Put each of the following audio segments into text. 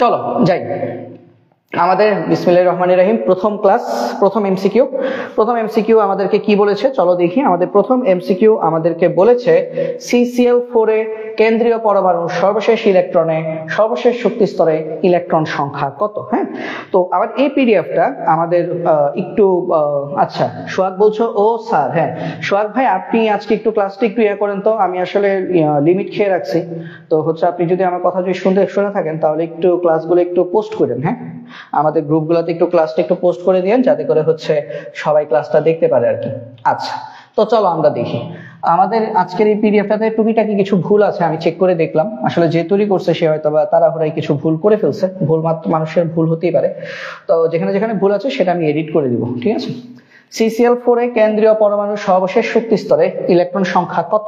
চলো যাই আমাদের বিসমিল্লাহির রহমানির রহিম প্রথম ক্লাস প্রথম এমসিকিউ আমাদেরকে কি বলেছে চলো দেখি। আমাদের প্রথম এমসিকিউ আমাদেরকে বলেছে CCl4 এ কেন্দ্রীয় পরমাণুর সর্বশেষ ইলেকট্রনে সর্বশেষ শক্তি স্তরে ইলেকট্রন সংখ্যা কত। হ্যাঁ, তো আবার এই পিডিএফটা আমাদের একটু আচ্ছা সোহাগ বলছো, ও স্যার হ্যাঁ সোহাগ ভাই আপনি আজকে একটু ক্লাসটা একটু করেন তো, আমি আসলে লিমিট খেয়ে রাখছি। তো হচ্ছে আপনি যদি আমার কথা যদি শুনে থাকেন তাহলে একটু ক্লাসগুলো একটু পোস্ট করেন, হ্যাঁ আমাদের গ্রুপগুলোতে একটু ক্লাসটা একটু পোস্ট করে দিয়েন যাতে করে হচ্ছে সবাই ক্লাসটা দেখতে পারে আর কি। আচ্ছা তো চলো আমরা দেখি আমাদের আজকের এই পিডিএফটাতে টুকিটাকি কিছু ভুল আছে, আমি চেক করে দেখলাম। আসলে যে তৈরি করছে সে হয়তো বা তাড়াহুড়ায় কিছু ভুল করে ফেলছে, ভুল মাত্র মানুষের ভুল হতেই পারে। তো যেখানে যেখানে ভুল আছে সেটা আমি এডিট করে দিব, ঠিক আছে। CCl4 এ কেন্দ্রীয় পরমাণুর সর্বশেষ শক্তি স্তরে ইলেকট্রন সংখ্যা কত।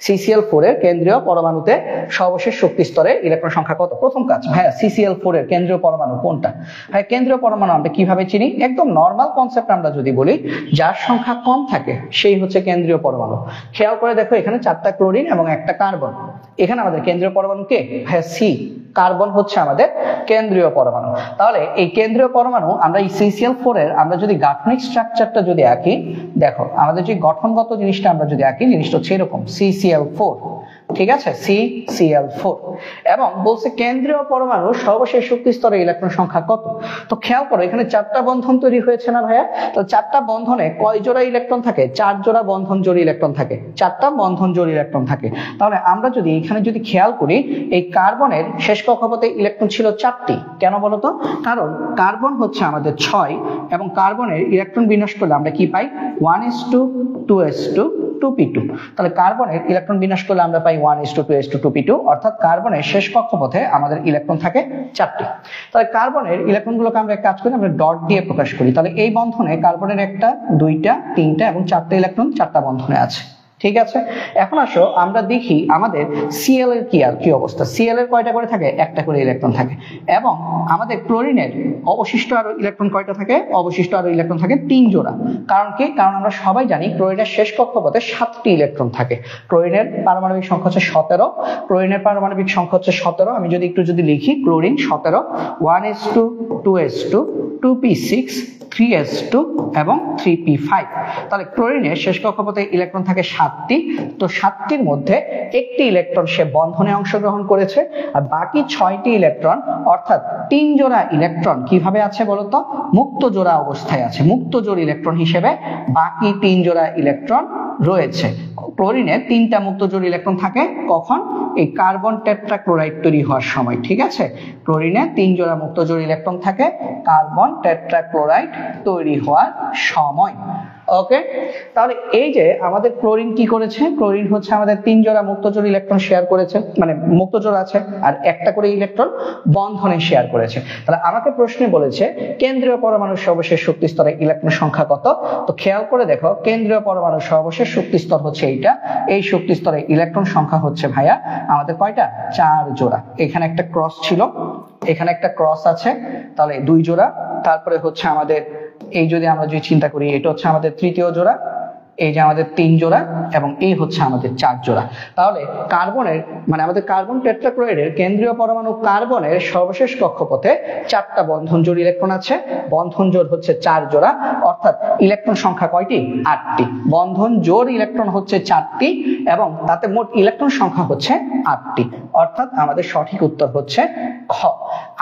CCl4 এর কেন্দ্রীয় পরমাণুতে সর্বশেষ শক্তি স্তরে ইলেকট্রন সংখ্যা কত। প্রথম কাজ ভাইয়া CCl4 এর কেন্দ্রীয় পরমাণু কোনটা। ভাই কেন্দ্রীয় পরমাণু আমরা কিভাবে চিনি, একদম নর্মাল কনসেপ্ট আমরা যদি বলি যার সংখ্যা কম থাকে সেই হচ্ছে কেন্দ্রীয় পরমাণু। খেয়াল করে দেখো এখানে 4টা ক্লোরিন এবং 1টা কার্বন, এখানে আমাদের কেন্দ্রীয় পরমাণু কে ভাইয়া সি, কার্বন হচ্ছে আমাদের কেন্দ্রীয় পরমাণু। তাহলে এই কেন্দ্রীয় পরমাণু আমরা এই CCl4 এর আমরা যদি গাঠনিক স্ট্রাকচারটা যদি আঁকি, দেখো আমাদের যে গঠনগত জিনিসটা আমরা যদি আঁকি জিনিসটা হচ্ছে এরকম CCl4, ঠিক আছে CCl4, এবং বলছে কেন্দ্রীয় পরমাণু সর্বশেষ শক্তি স্তরে ইলেকট্রন সংখ্যা কত। তো খেয়াল করো এখানে 4টা বন্ধন তৈরি হয়েছে না ভাইয়া, তো 4টা বন্ধনে কয় জোড়া ইলেকট্রন থাকে, 4 জোড়া বন্ধন জোড় ইলেকট্রন থাকে, 4টা বন্ধন জোড় ইলেকট্রন থাকে। তাহলে আমরা যদি এখানে যদি খেয়াল করি এই কার্বনের শেষ কক্ষপথে ইলেকট্রন ছিল 4টি, কেন বলতো, কারণ কার্বন হচ্ছে আমাদের 6 এবং কার্বনের ইলেকট্রন বিন্যাস করলে আমরা কি পাই 1s2 2s2 2p2। তাহলে কার্বনের ইলেকট্রন বিন্যাস করলে আমরা পাই 1s2 2s2 2p2, অর্থাৎ কার্বনের শেষ কক্ষপথে আমাদের ইলেকট্রন থাকে 4টি। তাহলে কার্বনের ইলেকট্রনগুলোকে আমরা কাজ করি আমরা ডট দিয়ে প্রকাশ করি। তাহলে এই বন্ধনে কার্বনের 1টা 2টা 3টা এবং 4টা ইলেকট্রন 4টা বন্ধনে আছে, ঠিক আছে। এখন আসো আমরা দেখি আমাদের Cl এর কি অবস্থা। Cl এর কয়টা করে থাকে, 1টা করে ইলেকট্রন থাকে, এবং আমাদের ক্লোরিনের অবশিষ্ট আরো ইলেকট্রন কয়টা থাকে, অবশিষ্ট আরো ইলেকট্রন থাকে 3 জোড়া। কারণ কি, কারণ আমরা সবাই জানি ক্লোরিনের শেষ কক্ষপথে 7টি ইলেকট্রন থাকে। ক্লোরিনের পারমাণবিক সংখ্যা হচ্ছে 17, ক্লোরিনের পারমাণবিক সংখ্যা হচ্ছে 17। আমি যদি একটু যদি লিখি chlorine 17, 1s2 2s2 2p6 3s2 এবং 3p5। তাহলে ক্লোরিনের শেষ কক্ষপথে ইলেকট্রন থাকে 7টি, তো 7টির মধ্যে 1টি ইলেকট্রন সে বন্ধনে অংশগ্রহণ করেছে, আর বাকি 6টি ইলেকট্রন অর্থাৎ 3 জোড়া ইলেকট্রন কিভাবে আছে বলতো, মুক্ত জোড়া অবস্থায় আছে। মুক্ত জোড় ইলেকট্রন হিসেবে বাকি 3 জোড়া ইলেকট্রন রয়েছে। ক্লোরিনে 3টা মুক্ত জোড় ইলেকট্রন থাকে কখন, এই কার্বন টেট্রাক্লোরাইড তৈরি হওয়ার সময়, ঠিক আছে। ক্লোরিনে 3 জোড়া মুক্ত জোড় ইলেকট্রন থাকে কার্বন টেট্রাক্লোরাইড তৈরি হওয়ার সময়। ওকে, তাহলে এই যে আমাদের ক্লোরিন কি করেছে, ক্লোরিন হচ্ছে আমাদের 3 জোড়া মুক্ত জোড় ইলেকট্রন শেয়ার করেছে, মানে মুক্ত জোড় আছে আর 1টা করে ইলেকট্রন বন্ধনে শেয়ার করেছে। তাহলে আমাকে প্রশ্নে বলেছে কেন্দ্রীয় পরমাণুর সর্বশেষ শক্তি স্তরে ইলেকট্রন সংখ্যা কত। তো খেয়াল করে দেখো কেন্দ্রীয় পরমাণুর সর্বশেষ শক্তি স্তর হচ্ছে এইটা, এই শক্তি স্তরে ইলেকট্রন সংখ্যা হচ্ছে ভাইয়া আমাদের কয়টা, 4 জোড়া। এখানে একটা ক্রস ছিল, এখানে একটা ক্রস আছে, তাহলে 2 জোড়া। তারপরে হচ্ছে আমাদের এই যদি আমরা যদি চিন্তা করি এটা হচ্ছে আমাদের তৃতীয় জোড়া, এই যে আমাদের 3 জোড়া, এবং এই হচ্ছে আমাদের 4 জোড়া। তাহলে কার্বনের মানে আমাদের কার্বন টেট্রাক্লোরাইডের কেন্দ্রীয় পরমাণু কার্বনের সর্বশেষ কক্ষপথে 4টা বন্ধন জোড় ইলেকট্রন আছে, বন্ধন জোড় হচ্ছে 4 জোড়া, অর্থাৎ ইলেকট্রন সংখ্যা কয়টি, 8টি। বন্ধন জোড় ইলেকট্রন হচ্ছে 4টি এবং তাতে মোট ইলেকট্রন সংখ্যা হচ্ছে 8টি, অর্থাৎ আমাদের সঠিক উত্তর হচ্ছে খ।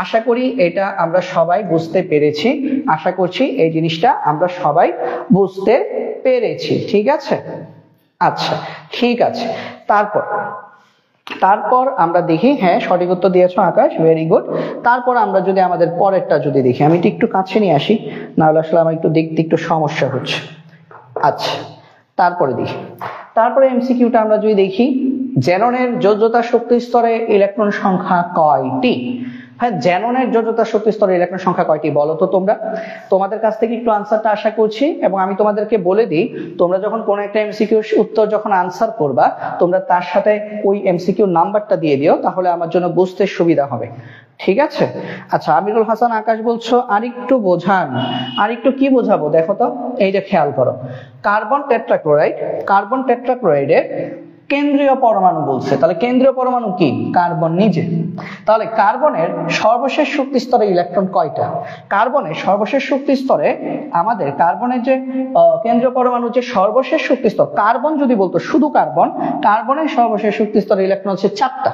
আশা করি এটা আমরা সবাই বুঝতে পেরেছি, আশা করছি এই জিনিসটা আমরা সবাই বুঝতে পেরেছি, ঠিক আছে। আচ্ছা ঠিক আছে, তারপর আমরা দেখি, হ্যাঁ সঠিক উত্তর দিয়েছো আকাশ, ভেরি গুড। তারপর আমরা যদি আমাদের পরেরটা যদি দেখি, আমি একটু কাছে নিয়ে আসি, না হলে আসলে আমার একটু দেখতে একটু সমস্যা হচ্ছে। আচ্ছা তারপরে দেখি, তারপরে এমসিকিউটা আমরা যদি দেখি, জ্যাননের যোজ্যতা শক্তি স্তরে ইলেকট্রন সংখ্যা কয়টি। হ্যাঁ, জ্যাননের যোজ্যতা শক্তি স্তরে ইলেকট্রন সংখ্যা কয়টি বলো তো তোমরা। তোমাদের কাছ থেকে একটু আনসারটা আশা করছি, এবং আমি তোমাদেরকে বলে দিই তোমরা যখন কোনো একটা এমসিকিউ উত্তর যখন আনসার করবা তোমরা তার সাথে ওই এমসিকিউ নাম্বারটা দিয়ে দিও, তাহলে আমার জন্য বুঝতে সুবিধা হবে, ঠিক আছে। আচ্ছা আমিরুল হাসান আকাশ বলছো আরেকটু বোঝান, আরেকটু কি বোঝাবো দেখো তো। এই যে খেয়াল করো, কার্বন টেট্রাক্লোরাইডের কেন্দ্রীয় পরমাণু বলছে, তাহলে কেন্দ্রীয় পরমাণু কি, কার্বন নিজে। তাহলে কার্বনের সর্বশেষ শক্তি স্তরে ইলেকট্রন কয়টা? কার্বনের সর্বশেষ শক্তি স্তরে আমাদের কার্বনের যে কেন্দ্রীয় পরমাণুর যে সর্বশেষ শক্তি স্তর, কার্বন যদি বলতো শুধু কার্বন, কার্বনের সর্বশেষ শক্তি স্তরে ইলেকট্রন হচ্ছে 4টা।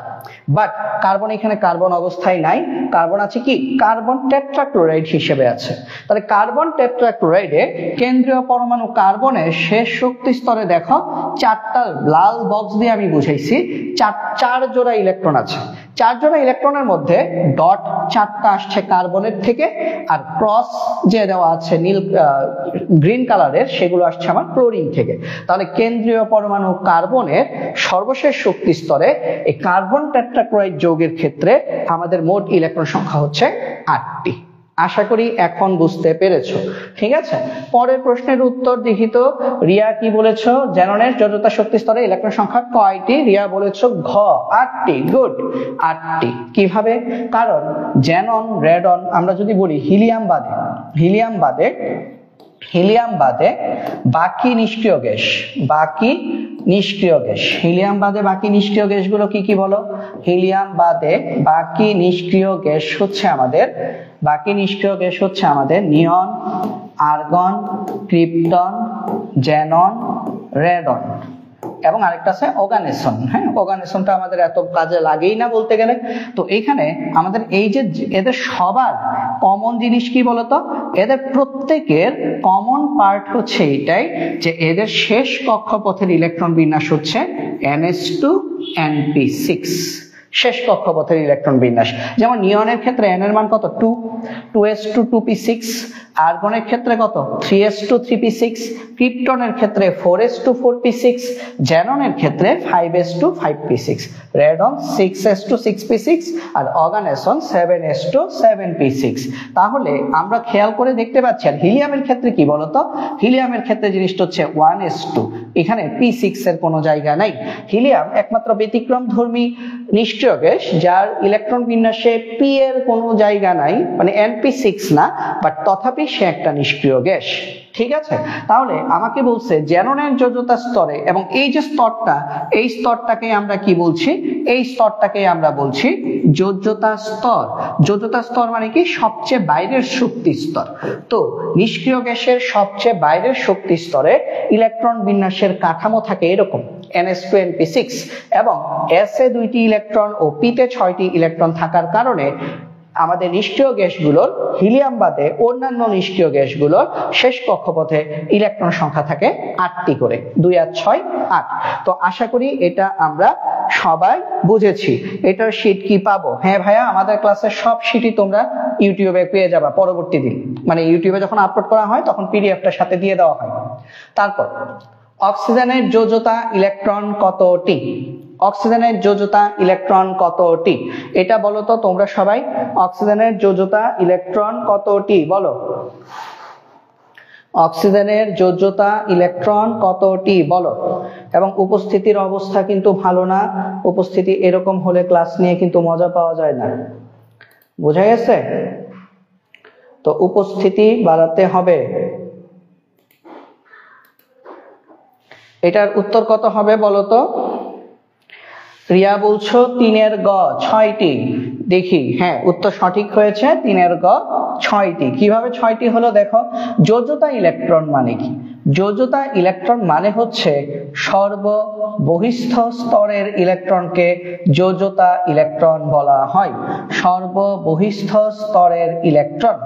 বাট কার্বন এখানে কার্বন অবস্থায় নাই, কার্বন আছে কি কার্বন টেট্রাক্লোরাইড হিসেবে আছে। তাহলে কার্বন টেট্রাক্লোরাইডে কেন্দ্রীয় পরমাণু কার্বনের শেষ শক্তি স্তরে দেখো 4টা লাল বক্স দিয়ে আমি বুঝাইছি, 4 জোড়া ইলেকট্রন আছে। 4 জোড়া ইলেকট্রনের মধ্যে ডট 4টা আসছে কার্বনের থেকে, আর ক্রস যে দেওয়া আছে নীল গ্রিন কালারের সেগুলো আসছে আমার ক্লোরিন থেকে। তাহলে কেন্দ্রীয় পরমাণু কার্বনের সর্বশেষ শক্তি স্তরে এই কার্বন টেট্রাক্লোরাইড যৌগের ক্ষেত্রে আমাদের মোট ইলেকট্রন সংখ্যা হচ্ছে 8টি। আশা করি এখন বুঝতে পেরেছো। ঠিক আছে, পরের প্রশ্নের উত্তর দেখি তো। রিয়া কি বলেছো? জ্যাননের যোজ্যতা শক্তি স্তরে ইলেকট্রন সংখ্যা কয়টি? রিয়া বলেছো ঘ 8টি। গুড, 8টি। কিভাবে? কারণ জ্যানন, রেডন আমরা যদি বলি হিলিয়াম বাদে বাকি নিষ্ক্রিয় গ্যাস, হিলিয়াম বাদে বাকি নিষ্ক্রিয় গ্যাসগুলো কি কি বলো? হিলিয়াম বাদে বাকি নিষ্ক্রিয় গ্যাস হচ্ছে আমাদের নিয়ন, আর্গন, ক্রিপ্টন, জ্যানন, রেডন এবং আরেকটা আছে অর্গানেসন। হ্যাঁ, অর্গানেসনটা আমাদের এত কাজে লাগেই না বলতে গেলে। তো এইখানে আমাদের এই যে এদের সবার কমন জিনিস কি বলতো? এদের প্রত্যেকের কমন পার্ট হচ্ছে এটাই যে এদের শেষ কক্ষপথের ইলেকট্রন বিন্যাস হচ্ছে ns2np6। শেষ কক্ষপথের ইলেকট্রন বিন্যাস, যেমন নিয়নের ক্ষেত্রে n এর মান কত? 2s2 2p6, আর্গনের ক্ষেত্রে কত? 3s2 3p6, ক্রিপ্টনের ক্ষেত্রে 4s2 4p6, জ্যাননের ক্ষেত্রে 5s2 5p6, radon 6s2 6p6 আর অর্গানেসন 7s2 7p6। তাহলে আমরা খেয়াল করে দেখতে পাচ্ছি। আর হিলিয়ামের ক্ষেত্রে কি বলতো? হিলিয়ামের ক্ষেত্রে জিনিসটা হচ্ছে 1s2, এখানে p6 এর কোনো জায়গা নাই। হিলিয়াম একমাত্র ব্যতিক্রমধর্মী নিষ্ক্রিয় গ্যাস যার ইলেকট্রন বিন্যাসে p এর কোনো জায়গা নাই, মানে np6 না, বাট তথাপি সে একটা নিষ্ক্রিয় গ্যাস। ঠিক আছে, তাহলে আমাকে বলছে জ্যাননের যোজ্যতা স্তরে, এবং এই যে স্তরটা, এই স্তরটাকে আমরা কি বলছি? এই স্তরটাকে আমরা বলছি যোজ্যতা স্তর। যোজ্যতা স্তর মানে কি? সবচেয়ে বাইরের শক্তি স্তর। তো নিষ্ক্রিয় গ্যাসের সবচেয়ে বাইরের শক্তি স্তরে ইলেকট্রন বিন্যাসের কাঠামো থাকে এরকম ns2np6, এবং s এ 2টি ইলেকট্রন ও p তে 6টি ইলেকট্রন থাকার কারণে আমাদের নিষ্ক্রিয় গ্যাসগুলোর, হিলিয়াম বাদে অন্যান্য নিষ্ক্রিয় গ্যাসগুলোর শেষ কক্ষপথে ইলেকট্রন সংখ্যা থাকে 8টি করে, 2 আর 6 8। তো আশা করি এটা আমরা সবাই বুঝেছি। এটার শীট কি পাবো? হ্যাঁ ভাইয়া, আমাদের ক্লাসের সব শীটই তোমরা ইউটিউবে পেয়ে যাবা পরবর্তী দিন, মানে ইউটিউবে যখন আপলোড করা হয় তখন পিডিএফটার সাথে দিয়ে দেওয়া হয়। তারপর অক্সিজেনের যোজ্যতা ইলেকট্রন কতটি? অক্সিজেনের যোজ্যতা ইলেকট্রন কতটি? এটা বলো তো তোমরা সবাই। অক্সিজেনের যোজ্যতা ইলেকট্রন কতটি বলো? অক্সিজেনের যোজ্যতা ইলেকট্রন কতটি বলো? এবং উপস্থিতির অবস্থা কিন্তু ভালো না, উপস্থিতি এরকম হলে ক্লাস নিয়ে কিন্তু মজা পাওয়া যায় না, বোঝা গেছে? তো উপস্থিতি বাড়াতে হবে। এটার উত্তর কত হবে বলো তো? রিয়া বলছো 3 গ 6টি। দেখি, হ্যাঁ উত্তর সঠিক হয়েছে, 3 গ 6টি। কিভাবে 6টি হলো দেখো। যোজ্যতা ইলেকট্রন মানে কি? যোজ্যতা ইলেকট্রন মানে হচ্ছে সর্ববহিস্থ স্তরের ইলেকট্রনকে যোজ্যতা ইলেকট্রন বলা হয়। সর্ববহিস্থ স্তরের ইলেকট্রন।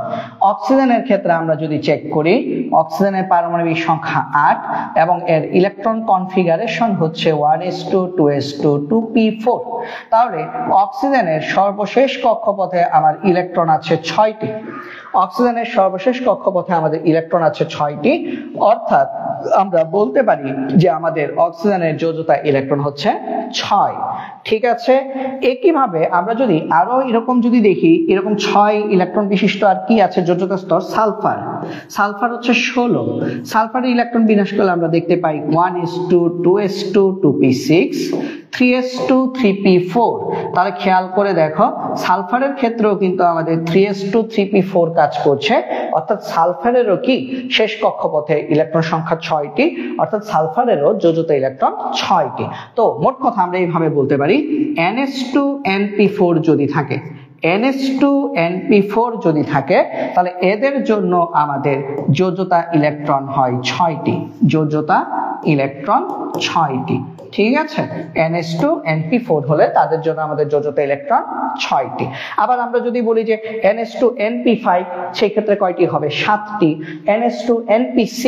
অক্সিজেনের ক্ষেত্রে আমরা যদি চেক করি, অক্সিজেনের পারমাণবিক সংখ্যা 8 এবং এর ইলেকট্রন কনফিগারেশন হচ্ছে 1s2 2s2 2p4। তাহলে অক্সিজেনের সর্বশেষ কক্ষপথে আমার ইলেকট্রন আছে 6টি। অক্সিজেনের সর্বশেষ কক্ষপথে আমাদের ইলেকট্রন আছে 6টি, অর্থাৎ আমরা বলতে পারি যে আমাদের অক্সিজেনের যোজ্যতা ইলেকট্রন হচ্ছে 6। ঠিক আছে, একইভাবে আমরা যদি আরো এরকম যদি দেখি, এরকম 6 ইলেকট্রন বিশিষ্ট আর কি আছে যোজ্যতা স্তর? সালফার। সালফার হচ্ছে 16। সালফারের ইলেকট্রন বিন্যাস করলে আমরা দেখতে পাই 1s2 2s2 2p6, 3s2 3p4। তাহলে খেয়াল করে দেখো সালফারের ক্ষেত্রেও কিন্তু আমাদের 3s2 3p4 কাজ করছে, অর্থাৎ সালফারেরও কি শেষ কক্ষপথে ইলেকট্রন সংখ্যা 6টি, অর্থাৎ সালফারেরও যোজিত ইলেকট্রন 6টি। তো মোট কথা আমরা এইভাবে বলতে পারি ns2np4 যদি থাকে, ns2np4 যদি থাকে তাহলে এদের জন্য আমাদের যোজ্যতা ইলেকট্রন হয় 6টি, যোজ্যতা ইলেকট্রন 6টি। ঠিক আছে, ns2np4 হলে তাদের জন্য আমাদের যোজ্যতা ইলেকট্রন 6টি। আবার আমরা যদি বলি যে ns2np5 সেই ক্ষেত্রে কয়টি হবে? 7টি। ns2np6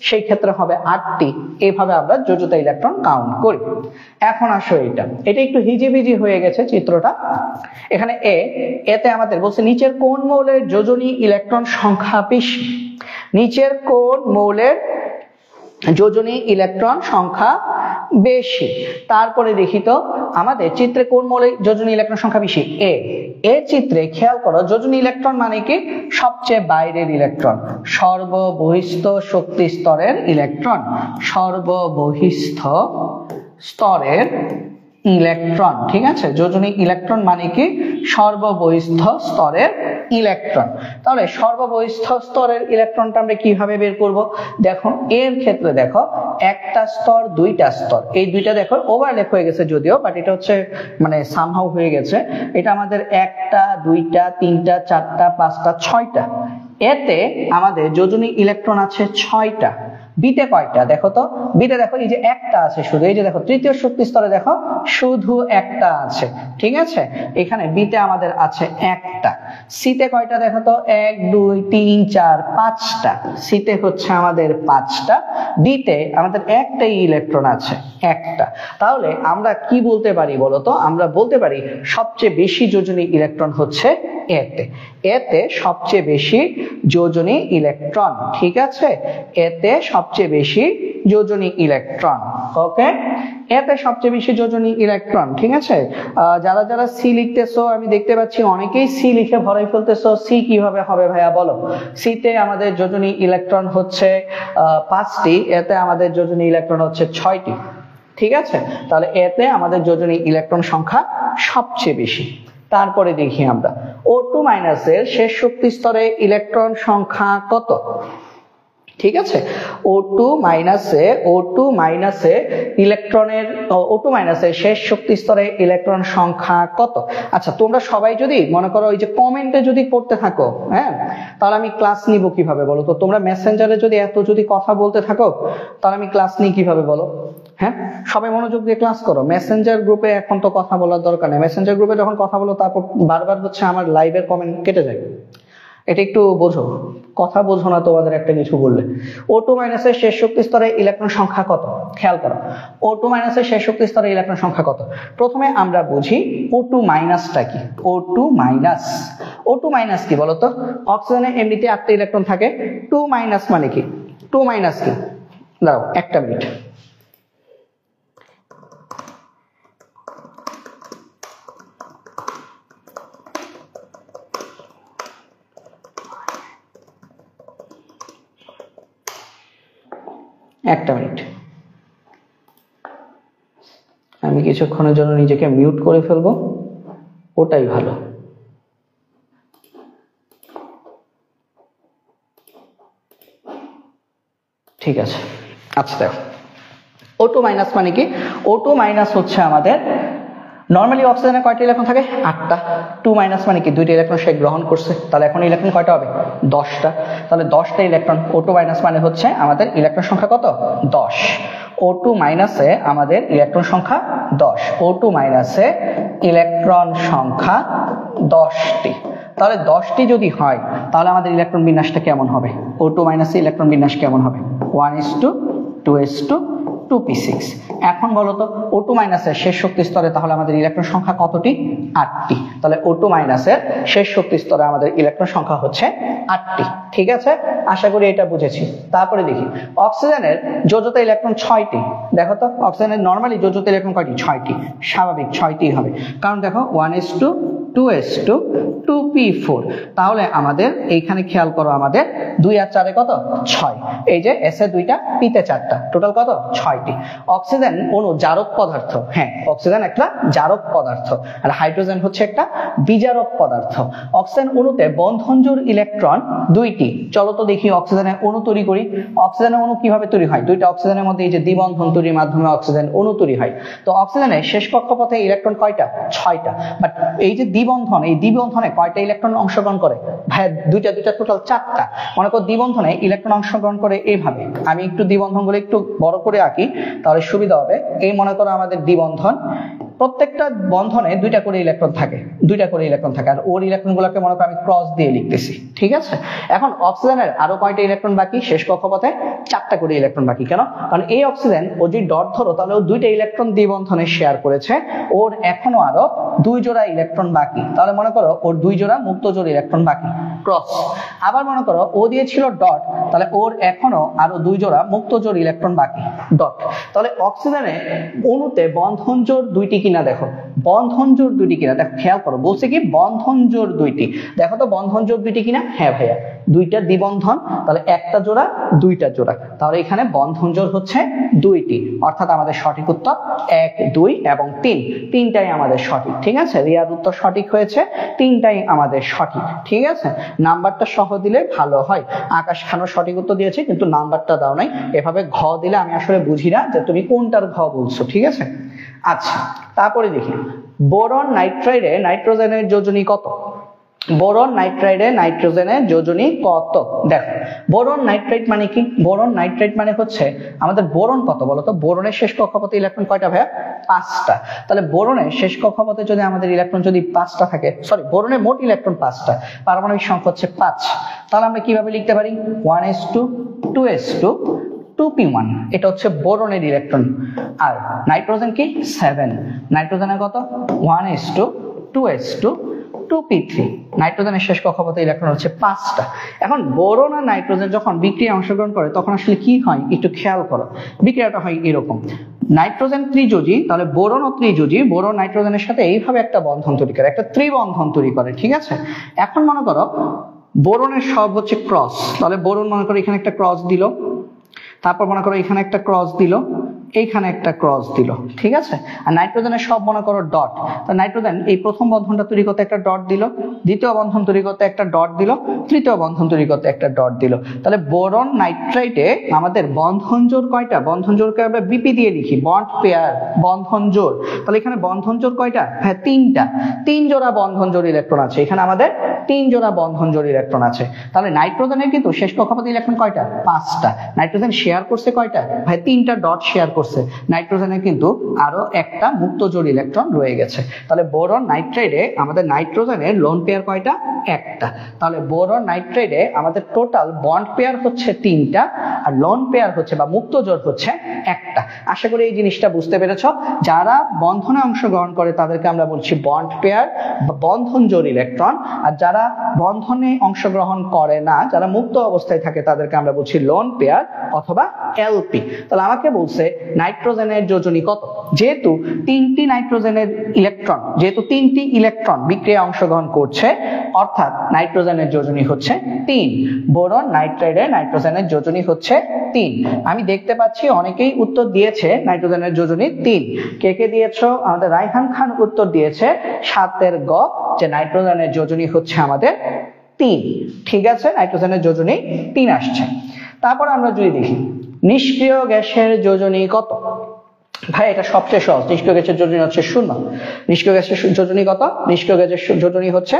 সেই ক্ষেত্রে হবে 8টি। এইভাবে আমরা যোজ্যতা ইলেকট্রন কাউন্ট করি। এখন আসো এটা একটু হিজিবিজি হয়ে গেছে চিত্রটা। এখানে এতে আমাদের বলছে নিচের কোন মৌলের যোজনী ইলেকট্রন সংখ্যা বেশি? নিচের কোন মৌলের যোজনী ইলেকট্রন সংখ্যা বেশি? তারপরে দেখি তো আমাদের চিত্রে কোন মৌলের যোজনী ইলেকট্রন সংখ্যা বেশি? এ চিত্রে খেয়াল করো যোজনী ইলেকট্রন মানে কি? সবচেয়ে বাইরের ইলেকট্রন, সর্ববহিস্থ শক্তি স্তরের ইলেকট্রন, সর্ববহিস্থ স্তরের ইলেকট্রন। ঠিক আছে, যোজনী ইলেকট্রন মানে কি? সর্ববহিস্থ স্তরের ইলেকট্রন। তাহলে সর্ববহিস্থ স্তরের ইলেকট্রনটা আমরা কিভাবে বের করব? দেখো এর ক্ষেত্রে দেখো একটা স্তর দুইটা স্তর, এই দুইটা দেখো ওভারল্যাপ হয়ে গেছে যদিও, বাট এটা হচ্ছে মানে সামহাউ হয়ে গেছে। এটা আমাদের একটা দুইটা তিনটা চারটা পাঁচটা ছয়টা, এতে আমাদের যোজনী ইলেকট্রন আছে 6টা। বিতে কয়টা দেখো তো? বিতে দেখো এই যে একটা আছে শুধু, এই যে দেখো তৃতীয় শক্তি স্তরে দেখো শুধু একটা আছে। ঠিক আছে, এখানে বিতে আমাদের আছে একটা। সিতে কয়টা দেখো তো? 1 2 3 4 5টা, সিতে হচ্ছে আমাদের 5টা। ডিতে আমাদের একটাই ইলেকট্রন আছে, একটা। তাহলে আমরা কি বলতে পারি বলো তো? আমরা বলতে পারি সবচেয়ে বেশি যোজনী ইলেকট্রন হচ্ছে এতে সবচেয়ে বেশি যোজনী ইলেকট্রন। ঠিক আছে, এতে সবচেয়ে বেশি যোজনী ইলেকট্রন। ওকে, এতে সবচেয়ে বেশি যোজনী ইলেকট্রন। ঠিক আছে, যারা যারা সি লিখতেছো আমি দেখতে পাচ্ছি অনেকেই সি লিখে ভরাই ফেলতেছো। সি কিভাবে হবে ভাইয়া বলো? সিতে আমাদের যোজনী ইলেকট্রন হচ্ছে 5টি, এতে আমাদের যোজনী ইলেকট্রন হচ্ছে 6টি। ঠিক আছে, তাহলে এতে আমাদের যোজনী ইলেকট্রন সংখ্যা সবচেয়ে বেশি। তারপরে দেখি আমরা O2 এর শেষ শক্তি স্তরে ইলেকট্রন সংখ্যা কত? ঠিক আছে, O2 ইলেকট্রনের O2 এর শেষ শক্তি স্তরে ইলেকট্রন সংখ্যা কত? আচ্ছা, তোমরা সবাই যদি মনে করো ওই যে কমেন্টে যদি পড়তে থাকো, হ্যাঁ, তাহলে আমি ক্লাস নিব কিভাবে বলো তো? তোমরা মেসেঞ্জারে যদি এত যদি কথা বলতে থাকো তাহলে আমি ক্লাস নিই কিভাবে বলো? হ্যাঁ, সবাই মনোযোগ দিয়ে ক্লাস করো। মেসেঞ্জার গ্রুপে এখন তো কথা বলার দরকার নেই। মেসেঞ্জার গ্রুপে যখন কথা বলো তারপর বারবার হচ্ছে আমার লাইভের কমেন্ট কেটে যায়। এটা একটু বোঝো, কথা বোঝো না তোমাদের একটা কিছু বললে। O2 এর শেষ শক্তি স্তরে ইলেকট্রন সংখ্যা কত? খেয়াল করো O2 এর শেষ শক্তি স্তরে ইলেকট্রন সংখ্যা কত? প্রথমে আমরা বুঝি O2 টা কি। O2 কি বলতো? অক্সিজেনে এমনিতে 8টা ইলেকট্রন থাকে, 2 মানে কি? 2 কি? দাঁড়াও একটা মিনিট। একটা মিনিট, আমি কিছুক্ষণের জন্য নিজেকে মিউট করে ফেলবো, ওটাই ভালো। ঠিক আছে, আচ্ছা দেখো O2 মানে কি? O2 হচ্ছে আমাদের নরমালি অক্সিজেনে কয়টা ইলেকট্রন থাকে? 8টা। 2 মানে কি? 2টা ইলেকট্রন সে গ্রহণ করছে, তাহলে এখন ইলেকট্রন কয়টা হবে? 10টা। তাহলে 10টা ইলেকট্রন। O2 মানে হচ্ছে আমাদের ইলেকট্রন সংখ্যা কত? 10। O2 এ আমাদের ইলেকট্রন সংখ্যা 10। O2 এ ইলেকট্রন সংখ্যা 10টি। তাহলে 10টি যদি হয় তাহলে আমাদের ইলেকট্রন বিন্যাসটা কেমন হবে? O2 এ ইলেকট্রন বিন্যাস কেমন হবে? 1s2 2s2 2p6। এখন বলো তো O2 এর শেষ শক্তি স্তরে তাহলে আমাদের ইলেকট্রন সংখ্যা কতটি? 8টি। তাহলে O2 এর শেষ শক্তি স্তরে আমাদের ইলেকট্রন সংখ্যা হচ্ছে 8টি। ঠিক আছে, আশা করি এটা বুঝেছি। তারপরে দেখি অক্সিজেনের যোজ্যতা ইলেকট্রন 6টি। দেখো তো অক্সিজেনের নরমালি যোজ্যতা ইলেকট্রন কয়টি? 6টি। স্বাভাবিক 6টি হবে, কারণ দেখো 1s2 2s2 2p6 2p4। তাহলে আমাদের এইখানে খেয়াল করো, আমাদের 2 আর 4 কত 6, এই যে s এ 2টা p তে 4টা, টোটাল কত 6টি। অক্সিজেন অণু জারক পদার্থ, হ্যাঁ অক্সিজেন একটা জারক পদার্থ আর হাইড্রোজেন হচ্ছে একটা বিজারক পদার্থ। অক্সিজেন অণুতে বন্ধনজোড় ইলেকট্রন 2টি। চলো তো দেখি অক্সিজেনের অণু তৈরি করি। অক্সিজেনের অণু কিভাবে তৈরি হয়? দুইটা অক্সিজেনের মধ্যে এই যে দ্বিবন্ধন তৈরির মাধ্যমে অক্সিজেন অণু তৈরি হয়। তো অক্সিজেনের শেষ কক্ষপথে ইলেকট্রন কয়টা? 6টা। বাট এই যে দ্বিবন্ধন, এই দ্বিবন্ধনে কয়টা ইলেকট্রন অংশগ্রহণ করে? ভাই দুইটা টোটাল 4টা। মনে করো দ্বিবন্ধনে ইলেকট্রন অংশগ্রহণ করে এইভাবে, আমি একটু দ্বিবন্ধনগুলো একটু বড় করে আঁকি তাহলে সুবিধা হবে। এই মনে করো আমাদের দ্বিবন্ধন, প্রত্যেকটা বন্ধনে 2টা করে ইলেকট্রন থাকে, 2টা করে ইলেকট্রন থাকে, আর ওর ইলেকট্রনগুলোকে মনে করো আমি ক্রস দিয়ে লিখতেছি, ঠিক আছে। এখন অক্সিজেনের আরো কয়টা ইলেকট্রন বাকি? শেষ কক্ষপথে 4টা করে ইলেকট্রন বাকি। কেন? কারণ এই অক্সিজেন ও যদি ডট ধরো তাহলে ও 2টা ইলেকট্রন দ্বিবন্ধনে শেয়ার করেছে, ওর এখনো আরো 2 জোড়া ইলেকট্রন বাকি। তাহলে মনে করো ওর 2 জোড়া মুক্ত জোড় ইলেকট্রন বাকি, ক্রস। আবার মনে করো ও দিয়েছিল ডট, তাহলে ওর এখনো আরো 2 জোড়া মুক্ত জোড় ইলেকট্রন বাকি, ডট। তাহলে অক্সিজেনে অণুতে বন্ধন জোড় 2টি কিনা দেখো, বন্ধন জোড় 2টি কিনা দেখো, খেয়াল করো বলছে কি বন্ধন জোড় 2টি। দেখো তো বন্ধন জোড় 2টি কিনা? হ্যাঁ ভাইয়া, 2টা দ্বিবন্ধন, তাহলে একটা জোড়া 2টা জোড়া, তাহলে এখানে বন্ধন জোড় হচ্ছে 2টি। অর্থাৎ আমাদের সঠিক উত্তর 1, 2 এবং 3, 3টাই আমাদের সঠিক। ঠিক আছে, রিয়ার উত্তর সঠিক হয়েছে, 3টাই আমাদের সঠিক। ঠিক আছে, নাম্বারটা সহ দিলে ভালো হয়। আকাশ খানও সঠিক উত্তর দিয়েছে কিন্তু নাম্বারটা দাও নাই। এভাবে ঘ দিলে আমি আসলে বুঝি না যে তুমি কোনটার ঘ বলছো। ঠিক আছে, আচ্ছা তারপরে দেখি বোরন নাইট্রাইডে নাইট্রোজেনের যোজনী কত? বোরন নাইট্রাইডে নাইট্রোজেনের যোজনী কত? দেখো বোরন নাইট্রাইড মানে কি? বোরন নাইট্রাইড মানে হচ্ছে আমাদের বোরন কত বলো তো? বোরনের শেষ কক্ষপথে ইলেকট্রন কয়টা ভাইয়া? 5টা। তাহলে বোরনের শেষ কক্ষপথে যদি আমাদের ইলেকট্রন যদি 5টা থাকে, সরি বোরনের মোট ইলেকট্রন 5টা, পারমাণবিক সংখ্যা হচ্ছে 5, তাহলে আমরা কিভাবে লিখতে পারি? 1s2 2s2 2p1, এটা হচ্ছে বোরনের ইলেকট্রন। আর নাইট্রোজেন কি? 7। নাইট্রোজেনের কত? 1s2 2s2 2p3। নাইট্রোজেনের শেষ কক্ষপথে ইলেকট্রন হচ্ছে 5টা। এখন বোরন আর নাইট্রোজেন যখন বিক্রিয়া অংশগ্রহণ করে তখন আসলে কি হয় একটু খেয়াল করো। বিক্রিয়াটা হয় এরকম, নাইট্রোজেন ত্রিযোজী, তাহলে বোরন ও ত্রিযোজী, বোরন নাইট্রোজেনের সাথে এইভাবে একটা বন্ধন তৈরি করে, একটা ত্রিবন্ধন তৈরি করে। ঠিক আছে, এখন মনে করো বোরনের সব হচ্ছে ক্রস, তাহলে বোরন মনে করো এখানে একটা ক্রস দিল, তারপর মনে করো এখানে একটা ক্রস দিল, এইখানে একটা ক্রস দিল। ঠিক আছে, আর নাইট্রোজেনের সব মনে করো ডট, তো নাইট্রোজেন এই প্রথম বন্ধনটা তৈরি করতে একটা ডট দিল, দ্বিতীয় বন্ধন তৈরি করতে একটা ডট দিল, তৃতীয় বন্ধন তৈরি করতে একটা ডট দিল। তাহলে বোরন নাইট্রাইটে আমাদের বন্ধন জোড় কয়টা? বন্ধন জোড়কে আমরা বিপি দিয়ে লিখি, বন্ড পেয়ার বন্ধন জোড়। তাহলে এখানে বন্ধন জোড় কয়টা? হ্যাঁ 3টা, 3 জোড়া বন্ধন জোড় ইলেকট্রন আছে এখানে, আমাদের 3 জোড়া বন্ধন জোড় ইলেকট্রন আছে। তাহলে নাইট্রোজেনের কিন্তু শেষ কক্ষপথে ইলেকট্রন কয়টা? 5টা। নাইট্রোজেন শেয়ার করছে কয়টা? ভাই 3টা ডট শেয়ার করছে। নাইট্রোজেনের কিন্তু আরো একটা মুক্ত জোড় ইলেকট্রন রয়ে গেছে। তাহলে বোরন নাইট্রাইডে আমাদের নাইট্রোজেনের লোন পেয়ার কয়টা? একটা। তাহলে বোরন নাইট্রাইডে আমাদের টোটাল বন্ড পেয়ার হচ্ছে 3টা, আর লোন পেয়ার হচ্ছে বা মুক্ত জোড় হচ্ছে একটা। আশা করি এই জিনিসটা বুঝতে পেরেছ। যারা বন্ধনে অংশগ্রহণ করে তাদেরকে আমরা বলছি বন্ড পেয়ার বা বন্ধন জোড় ইলেকট্রন, আর যারা বন্ধনে অংশগ্রহণ করে না, যারা মুক্ত অবস্থায় থাকে তাদেরকে আমরা বলছি লোন পেয়ার অথবা এলপি। তাহলে আমাকে বলছে নাইট্রোজেনের যোজনী কত? যেহেতু 3টি নাইট্রোজেনের ইলেকট্রন, যেহেতু 3টি ইলেকট্রন বিক্রিয়ায় অংশগ্রহণ করছে, অর্থাৎ নাইট্রোজেনের যোজনী হচ্ছে 3। বোরন নাইট্রাইডে নাইট্রোজেনের যোজনী হচ্ছে 3। আমি দেখতে পাচ্ছি অনেকেই উত্তর দিয়েছে নাইট্রোজেনের যোজনী 3। কে কে দিয়েছো? আমাদের রায়হান খান উত্তর দিয়েছে 7 গ, যে নাইট্রোজেনের যোজনী হচ্ছে আমাদের 3। ঠিক আছে, নাইট্রোজেনের যোজনী 3 আসছে। তারপর আমরা যদি দেখি নিষ্ক্রিয় গ্যাসের যোজনী কত? ভাই এটা সবচেয়ে সহজ, নিষ্ক্রিয় গ্যাসের যোজনী হচ্ছে 0। নিষ্ক্রিয় গ্যাসের যোজনী কত? নিষ্ক্রিয় গ্যাসের যোজনী হচ্ছে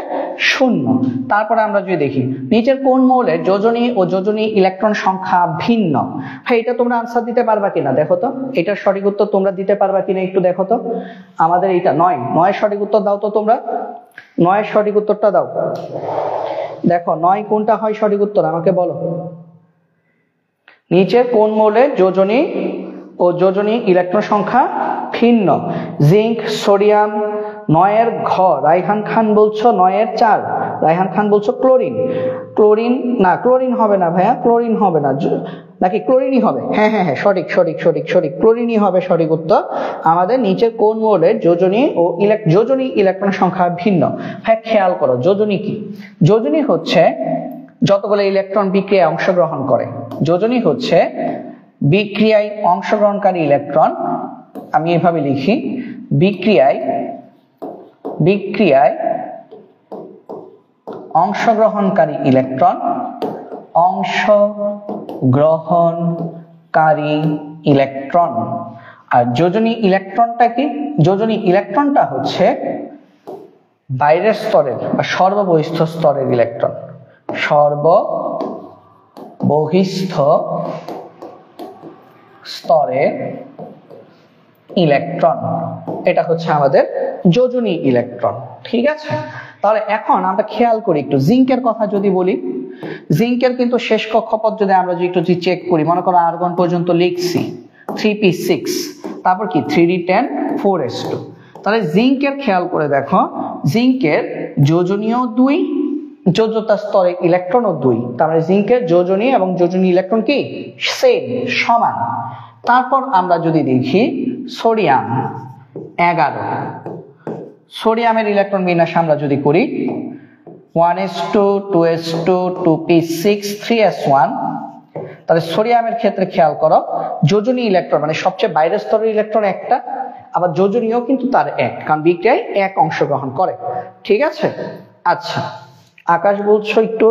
0। তারপরে আমরা যদি দেখি নিচের কোন মৌলের যোজনী ও যোজনী ইলেকট্রন সংখ্যা ভিন্ন? ভাই এটা তোমরা আনসার দিতে পারবা কিনা দেখো তো, এটার সঠিক উত্তর তোমরা দিতে পারবা কিনা একটু দেখো তো। আমাদের এইটা 9 সঠিক উত্তর দাও তো তোমরা, 9 সঠিক উত্তরটা দাও। দেখো 9 কোনটা হয় সঠিক উত্তর আমাকে বলো। নিচের কোন মৌলের যোজনী ও যোজনী ইলেকট্রন সংখ্যা ভিন্ন? Zinc, sodium. 9 ঘ, রায়হান খান বলছো 9 4, রায়হান খান বলছো ক্লোরিন। ক্লোরিন না, ক্লোরিন হবে না ভাইয়া, ক্লোরিন হবে না। নাকি ক্লোরিনই হবে? হ্যাঁ হ্যাঁ হ্যাঁ, সঠিক সঠিক সঠিক সঠিক, ক্লোরিনই হবে সঠিক উত্তর। আমাদের নিচের কোন মৌলের যোজনী ও যোজনী ইলেকট্রন সংখ্যা ভিন্ন? হ্যাঁ, খেয়াল করো যোজনী কি। যোজনী হচ্ছে যতগুলো ইলেকট্রন বিক্রিয়ায় অংশগ্রহণ করে। যোজনী হচ্ছে বিক্রিয়ায় অংশগ্রহণকারী ইলেকট্রন, আমি এভাবে লিখি, বিক্রিয়ায় অংশগ্রহণকারী ইলেকট্রন, অংশগ্রহণকারী ইলেকট্রন। আর যোজনী ইলেকট্রনটা কি? যোজনী ইলেকট্রনটা হচ্ছে বাইরের স্তরের বা সর্ববহিস্থ স্তরের ইলেকট্রন, সর্ববহিস্থ স্তরের ইলেকট্রন, এটা হচ্ছে আমাদের যোজনী ইলেকট্রন। ঠিক আছে, তাহলে এখন আমরা খেয়াল করি একটু জিঙ্কের কথা যদি বলি। জিঙ্কের কিন্তু শেষ কক্ষপথ যদি আমরা একটু চেক করি, মনে করো আর্গন পর্যন্ত লিখছি 3p6, তারপর কি 3d10 4s2। তাহলে জিঙ্কের খেয়াল করে দেখো, জিঙ্কের যোজনীয় 2, যোজ্যতা স্তরে ইলেকট্রনও 2, তার মানে জিঙ্কের যোজনী এবং যোজনী ইলেকট্রন কি সেম, সমান। তারপর আমরা যদি দেখি সোডিয়াম 11, সোডিয়ামের ইলেকট্রন বিন্যাস আমরা যদি করি 1s2 2s2 2p6 3s1, তাহলে সোডিয়ামের ক্ষেত্রে খেয়াল করো যোজনী ইলেকট্রন মানে সবচেয়ে বাইরের স্তরের ইলেকট্রন একটা, আবার যোজনীয় কিন্তু তার এক, কারণ বিক্রিয়ায় এক অংশগ্রহণ করে। ঠিক আছে, আচ্ছা আকাশ বলছো একটু,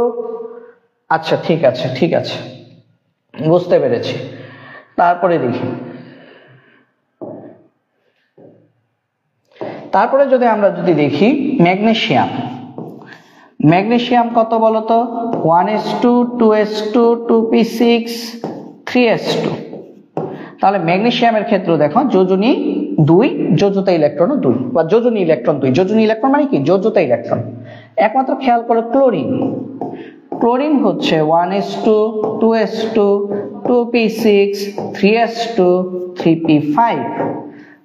আচ্ছা ঠিক আছে ঠিক আছে, বুঝতে পেরেছি। তারপরে দেখি, তারপরে যদি আমরা যদি দেখি ম্যাগনেসিয়াম, ম্যাগনেসিয়াম কত বলতো? 1s2 2s2 2p6 3s2। তাহলে ম্যাগনেসিয়ামের ক্ষেত্রে দেখো যোজনী 2, যোজ্যতা ইলেকট্রনও 2, বা যোজনী ইলেকট্রন 2। যোজনী ইলেকট্রন মানে কি যোজ্যতা ইলেকট্রন। একমাত্র খেয়াল করো ক্লোরিন, ক্লোরিন হচ্ছে 1s2 2s2 2p6 3s2 3p5।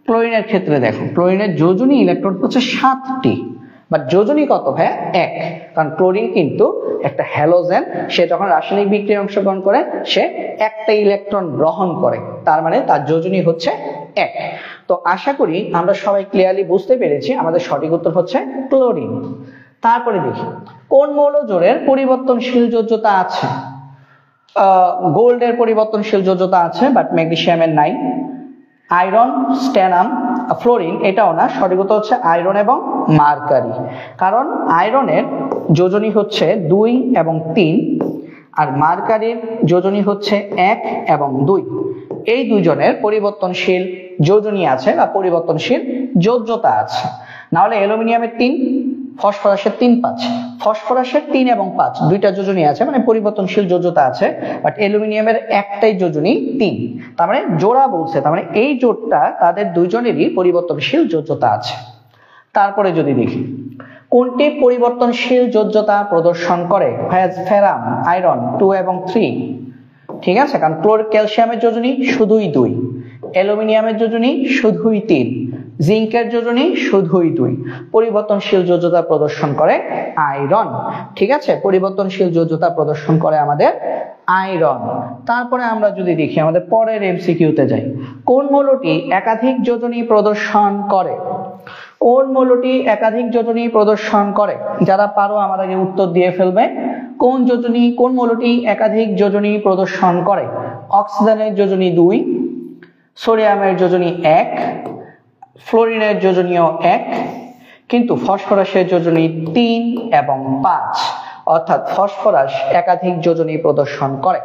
ক্লোরিনের ক্ষেত্রে দেখো ক্লোরিনের যোজনী ইলেকট্রন হচ্ছে 7টি, বাট যোজনী কত ভাই? 1, কারণ ক্লোরিন কিন্তু একটা হ্যালোজেন, সে যখন রাসায়নিক বিক্রিয়ায় অংশগ্রহণ করে সে একটা ইলেকট্রন গ্রহণ করে, তার মানে তার যোজনী হচ্ছে 1। তো আশা করি আমরা সবাই ক্লিয়ারলি বুঝতে পেরেছি, আমাদের সঠিক উত্তর হচ্ছে ক্লোরিন। তারপরে দেখি কোন মৌলজোড়ের পরিবর্তনশীল যোজ্যতা আছে? গোল্ডের পরিবর্তনশীল যোজ্যতা আছে, বাট ম্যাগনেসিয়ামের নাই। আয়রন, স্ট্যানাম, ফ্লোরিন এটাও না, সঠিক উত্তর হচ্ছে আয়রন এবং মার্কারি। কারণ আয়রনের যোজনী হচ্ছে 2 এবং 3, আর মার্কারির যোজনী হচ্ছে 1 এবং 2। এই দুইজনের পরিবর্তনশীল যোজনী আছে বা পরিবর্তনশীল যোজ্যতা আছে। না হলে অ্যালুমিনিয়ামের 3, ফসফরাসের 3 5, ফসফরাসের 3 এবং 5 দুইটা যোজনী আছে, মানে পরিবর্তনশীল যোজ্যতা আছে, বাট অ্যালুমিনিয়ামের একটাই যোজনী 3, তার মানে জোড়া বলছে, তার মানে এই জোড়টা তাদের দুইজনেরই পরিবর্তনশীল যোজ্যতা আছে। তারপরে যদি দেখি কোনটি পরিবর্তনশীল যোজ্যতা প্রদর্শন করে? ফেরাম, আয়রন 2 এবং 3। ঠিক আছে, কারণ ক্যালসিয়ামের যোজনী শুধুই 2, অ্যালুমিনিয়ামের যোজনী শুধুই 3, জিঙ্কের যোজনী শুধুই 2। পরিবর্তনশীল যোজ্যতা প্রদর্শন করে আয়রন। ঠিক আছে, পরিবর্তনশীল যোজ্যতা প্রদর্শন করে আমাদের আয়রন। তারপরে আমরা যদি দেখি আমাদের পরের এমসিকিউতে যাই, কোন মৌলটি একাধিক যোজনী প্রদর্শন করে? কোন মৌলটি একাধিক যোজনী প্রদর্শন করে? যারা পারো আমার আগে উত্তর দিয়ে ফেলবে। কোন মৌলটি একাধিক যোজনী প্রদর্শন করে? অক্সিজেনের যোজনী 2, সোডিয়ামের যোজনী 1, ফ্লোরিনের যোজনীও 1, কিন্তু ফসফরাসের যোজনী 3 এবং 5, অর্থাৎ ফসফরাস একাধিক যোজনী প্রদর্শন করে।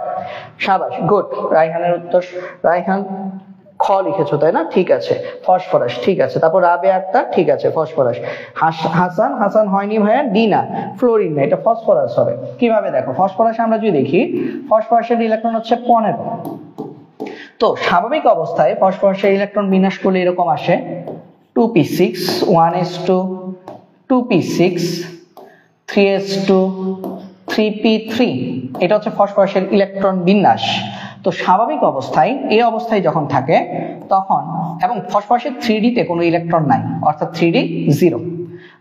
সাবাস, গুড। রাইহানের উত্তর, রাইহান খ লিখেছো তাই না? ঠিক আছে, ফসফরাস। ঠিক আছে, তারপর রাবেয়া আক্তার, ঠিক আছে ফসফরাস। হাসান হয়নি ভাইয়া, ডি না, ফ্লোরিন না, এটা ফসফরাস হবে। কিভাবে দেখো, ফসফরাস আমরা যদি দেখি ফসফরাসের ইলেকট্রন হচ্ছে 15। তো স্বাভাবিক অবস্থায় ফসফরাসের ইলেকট্রন বিন্যাস করলে এরকম আসে 2p6 1s2 2p6 3s2 3p3। এটা হচ্ছে ফসফরাসের ইলেকট্রন বিন্যাস। তো স্বাভাবিক অবস্থায় এই অবস্থায় যখন থাকে তখন, এবং ফসফরাসের 3d তে কোনো ইলেকট্রন নাই, অর্থাৎ 3d 0।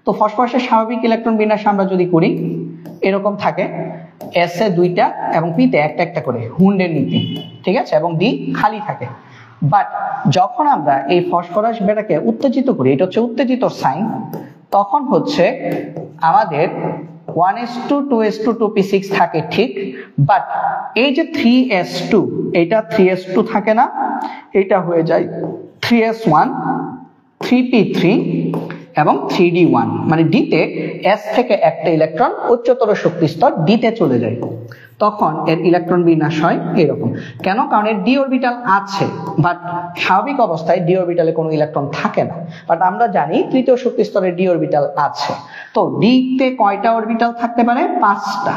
তো ফসফরাসের স্বাভাবিক ইলেকট্রন বিন্যাস আমরা যদি করি এরকম থাকে এস এ দুইটা এবং পি তে একটা একটা করে হুন্ডের নীতি, ঠিক আছে, এবং ডি খালি থাকে। বাট যখন আমরা এই ফসফরাস বেটাকে উত্তেজিত করি, এটা হচ্ছে উত্তেজিত সাইন, তখন হচ্ছে আমাদের 1s2 2s2 2p6 থাকে ঠিক, বাট এই যে 3s2 এটা 3s2 থাকে না, এটা হয়ে যায় 3s1 3p3 এবং 3d1, মানে ডি তে এস থেকে একটা ইলেকট্রন উচ্চতর শক্তি স্তর ডি তে চলে যায়, তখন এর ইলেকট্রন বিন্যাস হয় এরকম। কেন? কারণ এর ডি অরবিটাল আছে, বাট স্বাভাবিক অবস্থায় ডি অরবিটালে কোনো ইলেকট্রন থাকে না, বাট আমরা জানি তৃতীয় শক্তি স্তরে ডি অরবিটাল আছে। তো ডি তে কয়টা অরবিটাল থাকতে পারে? 5টা,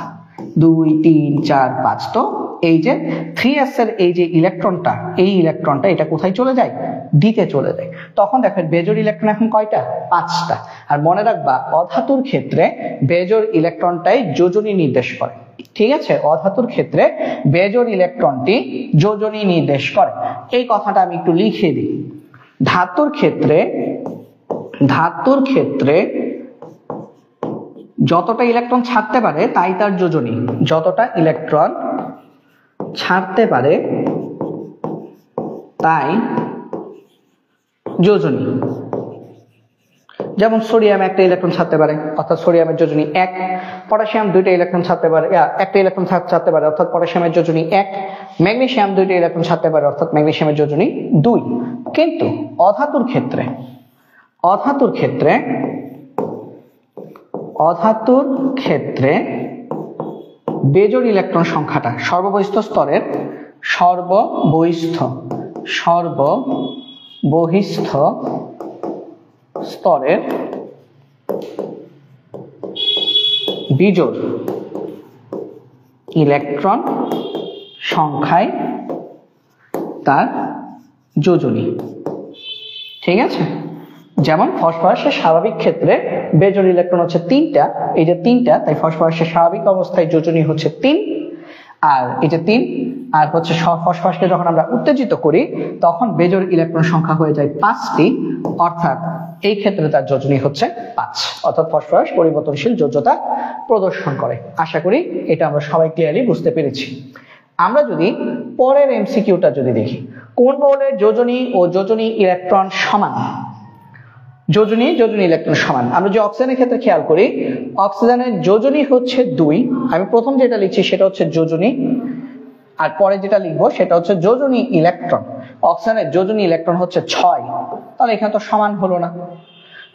2 3 4 5। তো এই যে 3s এর এই যে ইলেকট্রনটা, এই ইলেকট্রনটা এটা কোথায় চলে যায়? ডি তে চলে যায়। তখন দেখেন বেজোর ইলেকট্রন এখন কয়টা? 5টা। আর মনে রাখবা অধাতুর ক্ষেত্রে বেজোর ইলেকট্রনটাই যোজনী নির্দেশ করে, ঠিক আছে? অধাতুর ক্ষেত্রে বেজোর ইলেকট্রনটি যোজনী নির্দেশ করে। এই কথাটা আমি একটু লিখে দিই। ধাতুর ক্ষেত্রে যতটা ইলেকট্রন ছাড়তে পারে তাই তার যোজনী, যতটা ইলেকট্রন ছাড়তে পারে তাই যোজনী। যেমন সোডিয়াম একটা ইলেকট্রন ছাড়তে পারে, অর্থাৎ সোডিয়ামের যোজনী 1। পটাশিয়াম দুইটা ইলেকট্রন ছাড়তে পারে, একটা ইলেকট্রন ছাড়তে পারে, অর্থাৎ পটাশিয়ামের যোজনী 1। ম্যাগনেসিয়াম দুইটা ইলেকট্রন ছাড়তে পারে, অর্থাৎ ম্যাগনেসিয়ামের যোজনী 2। কিন্তু অধাতুর ক্ষেত্রে বেজোড় ইলেকট্রন সংখ্যাটা সর্ববহিস্থ স্তরের বিজোড় ইলেকট্রন সংখ্যায় তার যোজনী, ঠিক আছে? যেমন ফসফরাসের স্বাভাবিক ক্ষেত্রে বেজোড় ইলেকট্রন হচ্ছে 3টা, এই যে 3টা, তাই ফসফরাসের স্বাভাবিক অবস্থায় যোজনী হচ্ছে 3, আর এই যে 3 আর হচ্ছে ফসফরাসকে যখন আমরা উত্তেজিত করি তখন বেজোড় ইলেকট্রন সংখ্যা হয়ে যায় 5টি, অর্থাৎ এই ক্ষেত্রে তার যোজনী হচ্ছে 5, অর্থাৎ ফসফরাস পরিবর্তনশীল যোজ্যতা প্রদর্শন করে। আশা করি এটা আমরা সবাই ক্লিয়ারলি বুঝতে পেরেছি। আমরা যদি পরের এমসিকিউটা যদি দেখি, কোন মৌলের যোজনী ও যোজনী ইলেকট্রন সমান? যোজনী ইলেকট্রন সমান। আমরা যে অক্সিজেনের ক্ষেত্রে খেয়াল করি, অক্সিজেনের যোজনী হচ্ছে 2। আমি প্রথম যেটা লিখছি সেটা হচ্ছে যোজনী, আর পরে যেটা লিখবো সেটা হচ্ছে যোজনী ইলেকট্রন। অক্সিজেনের যোজনী ইলেকট্রন হচ্ছে 6, তাহলে এখানে তো সমান হলো না।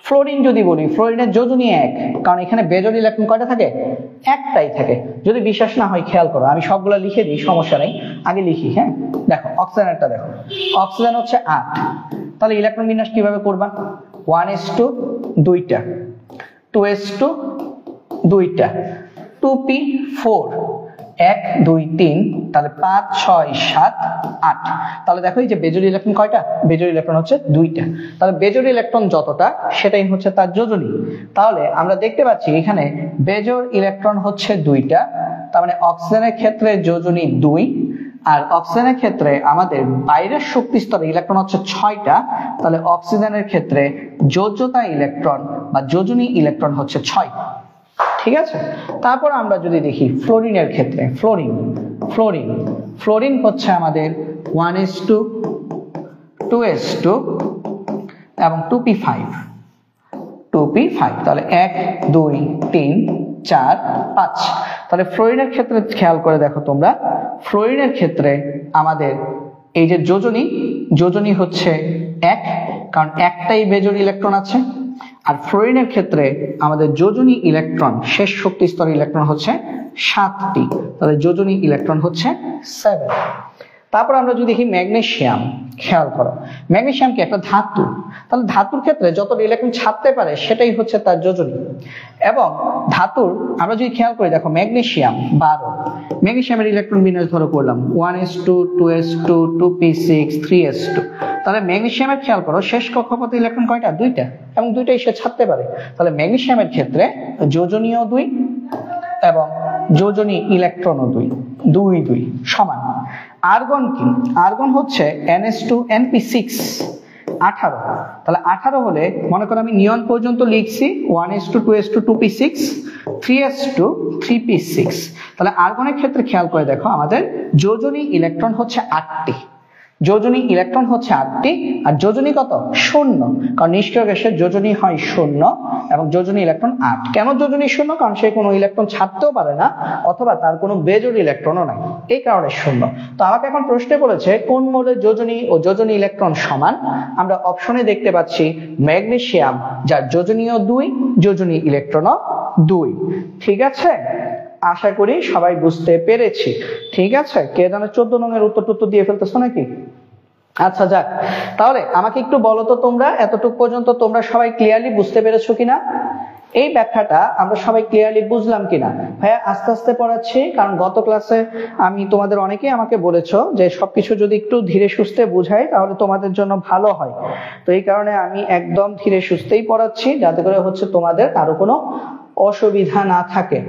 ফ্লোরিন যদি বলি, ফ্লোরিনের যোজনী 1, কারণ এখানে বেজোড় ইলেকট্রন কয়টা থাকে? একটাই থাকে। যদি বিশ্বাস না হয় খেয়াল করো, আমি সবগুলো লিখে দিই, সমস্যা নেই, আগে লিখি। হ্যাঁ, দেখো অক্সিজেনেরটা দেখো, অক্সিজেন হচ্ছে 8, তাহলে ইলেকট্রন বিন্যাস কিভাবে করবা? 1s2 দুইটা, 2s2 দুইটা, 2p4 1 2 3, তাহলে 5 6 7 8। তাহলে দেখো এই যে বেজোড় ইলেকট্রন কয়টা? বেজোড় ইলেকট্রন হচ্ছে 2টা, তাহলে বেজোড় ইলেকট্রন যতটা সেটাই হচ্ছে তার যোজনী। তাহলে আমরা দেখতে পাচ্ছি এখানে বেজোড় ইলেকট্রন হচ্ছে 2টা, তার মানে অক্সিজেনের ক্ষেত্রে যোজনী 2, আর অক্সিজেনের ক্ষেত্রে আমাদের বাইরের শক্তি স্তরে ইলেকট্রন হচ্ছে 6টা, তাহলে অক্সিজেনের ক্ষেত্রে যোজ্যতা ইলেকট্রন বা যোজনী ইলেকট্রন হচ্ছে 6, ঠিক আছে? তারপর আমরা যদি দেখি ফ্লোরিনের ক্ষেত্রে, ফ্লোরিন হচ্ছে আমাদের 1s2 2s2 এবং 2p5, তাহলে 1 2 3 4 5। তাহলে ফ্লোরিনের ক্ষেত্রে খেয়াল করে দেখো তোমরা, ফ্লোরিনের ক্ষেত্রে আমাদের এই যে যোজনী হচ্ছে 1, কারণ একটাই বেজোড় ইলেকট্রন আছে। আর ফ্লোরিনের ক্ষেত্রে আমাদের যোজনী ইলেকট্রন, শেষ শক্তি স্তরের ইলেকট্রন হচ্ছে 7টি, তাহলে যোজনী ইলেকট্রন হচ্ছে 7। তারপর আমরা যদি দেখি ম্যাগনেসিয়াম, খেয়াল করো ম্যাগনেসিয়াম কি একটা ধাতু, তাহলে ধাতুর ক্ষেত্রে যত ইলেকট্রন ছাড়তে পারে সেটাই হচ্ছে তার যোজনী। এবং ধাতুর আমরা যদি খেয়াল করি, দেখো ম্যাগনেসিয়াম 12, ম্যাগনেসিয়ামের ইলেকট্রন বিন্যাস ধরো করলাম 1s2 2s2 2p6 3s2, তাহলে ম্যাগনেসিয়ামের খেয়াল করো শেষ কক্ষপথে ইলেকট্রন কয়টা? 2টা, এবং 2টাই সে ছাড়তে পারে, তাহলে ম্যাগনেসিয়ামের ক্ষেত্রে যোজনীয় 2 এবং যোজনী ইলেকট্রনও 2 সমান। আর্গন কি? আর্গন হচ্ছে ns2 np6, 18, তাহলে 18 হলে মনে করো আমি নিয়ন পর্যন্ত লিখছি 1s2 2s2 2p6 3s2 3p6। তাহলে আর্গনের ক্ষেত্রে খেয়াল করে দেখো আমাদের যোজনী ইলেকট্রন হচ্ছে 8টি, যোজনী ইলেকট্রন হচ্ছে 8টি, আর যোজনী কত? 0, কারণ নিষ্ক্রিয় গ্যাসের যোজনী হয় 0 এবং যোজনী ইলেকট্রন 8। কেন যোজনী 0? কারণ সে কোনো ইলেকট্রন ছাড়তেও পারে না অথবা তার কোনো বেজোড় ইলেকট্রনও নাই, এই কারণে 0। তো আমাকে এখন প্রশ্নে বলেছে কোন মৌলের যোজনী ও যোজনী ইলেকট্রন সমান। আমরা অপশনে দেখতে পাচ্ছি ম্যাগনেসিয়াম, যার যোজনীয় 2, যোজনী ইলেকট্রনও 2। ঠিক আছে, আশা করি সবাই বুঝতে পেরেছি। ঠিক আছে, কে জানে 14 নং এর উত্তর দিয়ে ফেলতেছো নাকি? আচ্ছা যাক, তাহলে আমাকে একটু বলো তো তোমরা এতটুকু পর্যন্ত তোমরা সবাই ক্লিয়ারলি বুঝতে পেরেছো কিনা? এই ব্যাখ্যাটা আমরা সবাই ক্লিয়ারলি বুঝলাম কিনা? ভাইয়া আস্তে আস্তে পড়াচ্ছি, কারণ গত ক্লাসে আমি তোমাদের অনেকেই আমাকে বলেছো যে সবকিছু যদি একটু ধীরে সুস্থে বুঝাই তাহলে তোমাদের জন্য ভালো হয়। তো এই কারণে আমি একদম ধীরে সুস্থেই পড়াচ্ছি, যাতে করে হচ্ছে তোমাদের কারো কোনো অসুবিধা না থাকে।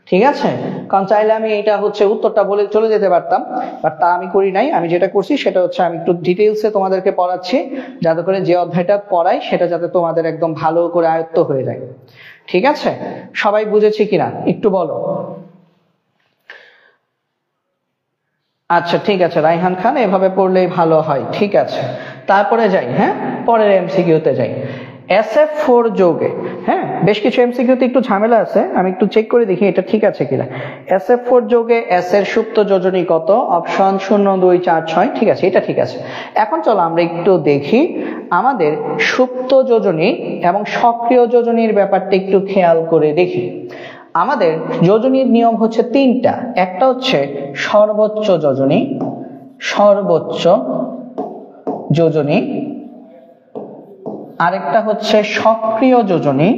ঠিক আছে, কারণ চাইলে আমি এটা হচ্ছে উত্তরটা বলে চলে যেতে পারতাম, বাট তা আমি করি নাই। আমি যেটা করছি সেটা হচ্ছে আমি একটু ডিটেইলসে তোমাদেরকে পড়াচ্ছি, যাতে করে যে অধ্যায়টা পড়াই সেটা যাতে তোমাদের একদম ভালো করে আয়ত্ত হয়ে যায়। ঠিক আছে, সবাই বুঝেছি কিনা একটু বলো। আচ্ছা ঠিক আছে রাইহান খান, এভাবে পড়লেই ভালো হয়। ঠিক আছে, তারপরে যাই। হ্যাঁ, পরের এমসিকিউতে যাই। SF4 যৌগে, হ্যাঁ বেশ কিছু এমসিকিউতে একটু ঝামেলা আছে, আমি একটু চেক করে দেখি এটা ঠিক আছে কিনা। SF4 যৌগে S এর সুপ্ত যোজনী কত? অপশন 0 2 4 6। ঠিক আছে, এটা ঠিক আছে। এখন চলো আমরা একটু দেখি আমাদের সুপ্ত যোজনী এবং সক্রিয় যোজনীর ব্যাপারটা একটু খেয়াল করে দেখি। আমাদের যোজনীর নিয়ম হচ্ছে 3টা। একটা হচ্ছে সর্বোচ্চ যোজনী, সর্বোচ্চ যোজনী, আরেকটা হচ্ছে সক্রিয় যোজনী,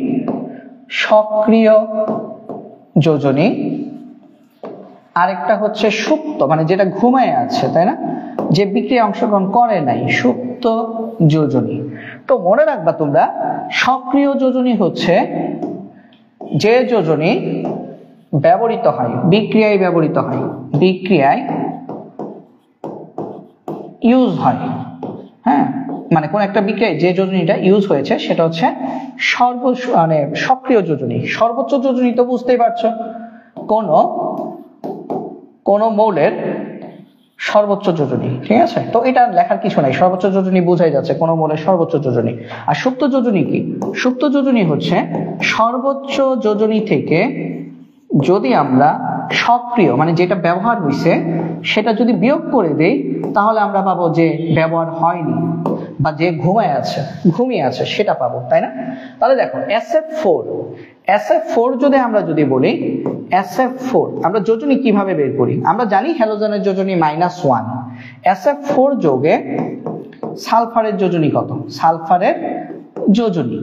সক্রিয় যোজনী, আরেকটা হচ্ছে সুপ্ত, মানে যেটা ঘুমায় আছে, তাই না, যে বিক্রিয়া অংশগ্রহণ করে নাই, সুপ্ত যোজনী। তো মনে রাখবা তোমরা, সক্রিয় যোজনী হচ্ছে যে যোজনী ব্যবহৃত হয়, বিক্রিয়ায় ব্যবহৃত হয়, বিক্রিয়ায় ইউজ হয়। হ্যাঁ, মানে কোন একটা বিক্রিয়ায় যে যোজনীটা ইউজ হয়েছে সেটা হচ্ছে মানে সক্রিয় যোজনী। সর্বোচ্চ যোজনী তো বুঝতেই পারছো, কোন মৌলের সর্বোচ্চ যোজনী। ঠিক আছে, তো এটা লেখার কিছু নাই, সর্বোচ্চ যোজনী বোঝাই যাচ্ছে কোন মৌলের সর্বোচ্চ যোজনী। আর সুপ্ত যোজনী কি? সুপ্ত যোজনী হচ্ছে সর্বোচ্চ যোজনী থেকে যদি আমরা সক্রিয়, মানে যেটা ব্যবহার হয়েছে সেটা যদি বিয়োগ করে দেই, তাহলে আমরা পাবো যে ব্যবহার হয়নি বা যে ঘুমিয়ে আছে সেটা পাবো, তাই না? তাহলে দেখো SF4 যদি বলি, SF4 আমরা যোজনী কিভাবে বের করি? আমরা জানি হ্যালোজেনের যোজনী -1। SF4 যৌগে সালফারের যোজনী কত? সালফারের যোজনী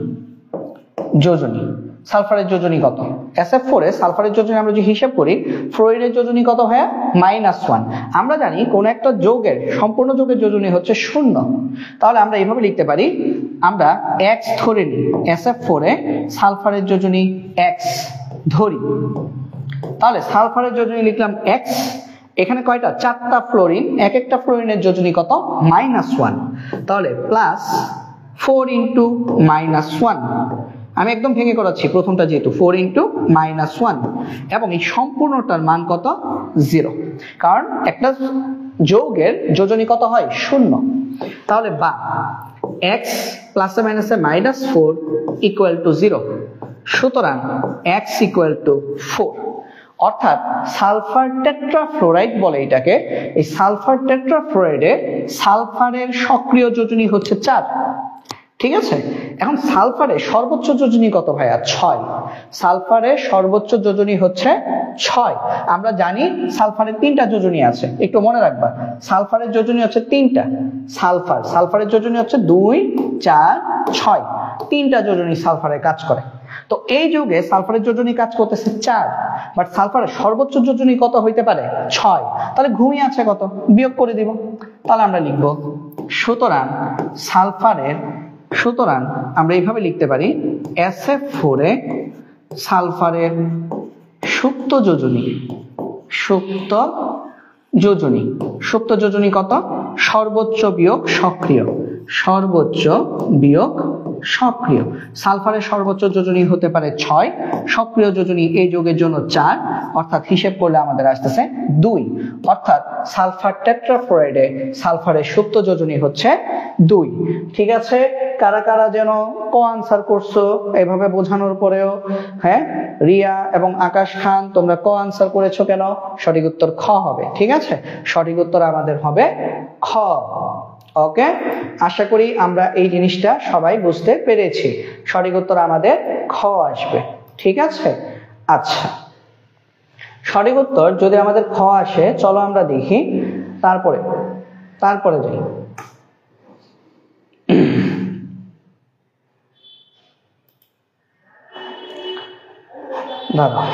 সালফারের যোজনী কত? SF4 এ সালফারের যোজনী আমরা যদি হিসাব করি, ফ্লোরিনের যোজনী কত ভাইয়া? -1। আমরা জানি কোন একটা যৌগের, সম্পূর্ণ যৌগের যোজনী হচ্ছে 0। তাহলে আমরা এইভাবে লিখতে পারি, আমরা X ধরে নিই, SF4 এ সালফারের যোজনী X ধরি। তাহলে সালফারের যোজনী লিখলাম X, এখানে কয়টা? 4টা ফ্লোরিন, এক একটা ফ্লোরিনের যোজনী কত? -1। তাহলে +4 × -1, আমি একদম ভেঙে করাচ্ছি প্রথমটা, যেহেতু 4 × -1, এবং এই সম্পূর্ণটার মান কত? 0, কারণ একটা যৌগের যোজনী কত হয়? 0। তাহলে বা x প্লাসে মাইনাসে -4 = 0, সুতরাং x = 4। অর্থাৎ সালফার টেট্রাফ্লোরাইড বলে এটাকে। এই সালফার টেট্রাফ্লোরাইডে সালফারের সক্রিয় যোজনী হচ্ছে 4। ঠিক আছে, এখন সালফারের সর্বোচ্চ যোজনী কত ভাইয়া? 6। সালফারের সর্বোচ্চ যোজনী হচ্ছে 6। আমরা জানি সালফারের 3টা যোজনী আছে, একটু মনে রাখবা। সালফারের যোজনী হচ্ছে 3টা। সালফারের যোজনী হচ্ছে 2 4 6, 3টা যোজনী সালফারের কাজ করে। তো এই যুগে সালফারের যোজনী কাজ করতেছে 4, বাট সালফারের সর্বোচ্চ যোজনী কত হইতে পারে? 6। তাহলে ঘুমিয়ে আছে কত? বিয়োগ করে দিব। তাহলে আমরা লিখব, সুতরাং আমরা এইভাবে লিখতে পারি, SF4 এ সালফারের সুপ্ত যোজনী কত? সর্বোচ্চ বিয়োগ সক্রিয়, সর্বোচ্চ বিয়োগ সক্রিয়। সালফারের সর্বোচ্চ যোজনী হতে পারে 6, সক্রিয় যোজনী এই যোগের জন্য 4, অর্থাৎ হিসেব করলে আমাদের আসতেছে 2। অর্থাৎ সালফার টেট্রাফ্লোরাইডে সালফারের সুপ্ত যোজনী হচ্ছে 2। ঠিক আছে, কারা কারা যেন ক আনসার করছো এভাবে বোঝানোর পরেও? হ্যাঁ, রিয়া এবং আকাশ খান, তোমরা ক আনসার করেছো কেন? সঠিক উত্তর খ হবে। ঠিক আছে, সঠিক উত্তর আমাদের হবে খ। ওকে, আশা করি আমরা এই জিনিসটা সবাই বুঝতে পেরেছি। সঠিক উত্তর আমাদের খ আসবে। ঠিক আছে, আচ্ছা, সঠিক উত্তর যদি আমাদের খ আসে, চলো আমরা দেখি। তারপরে যাই। দাঁড়াও,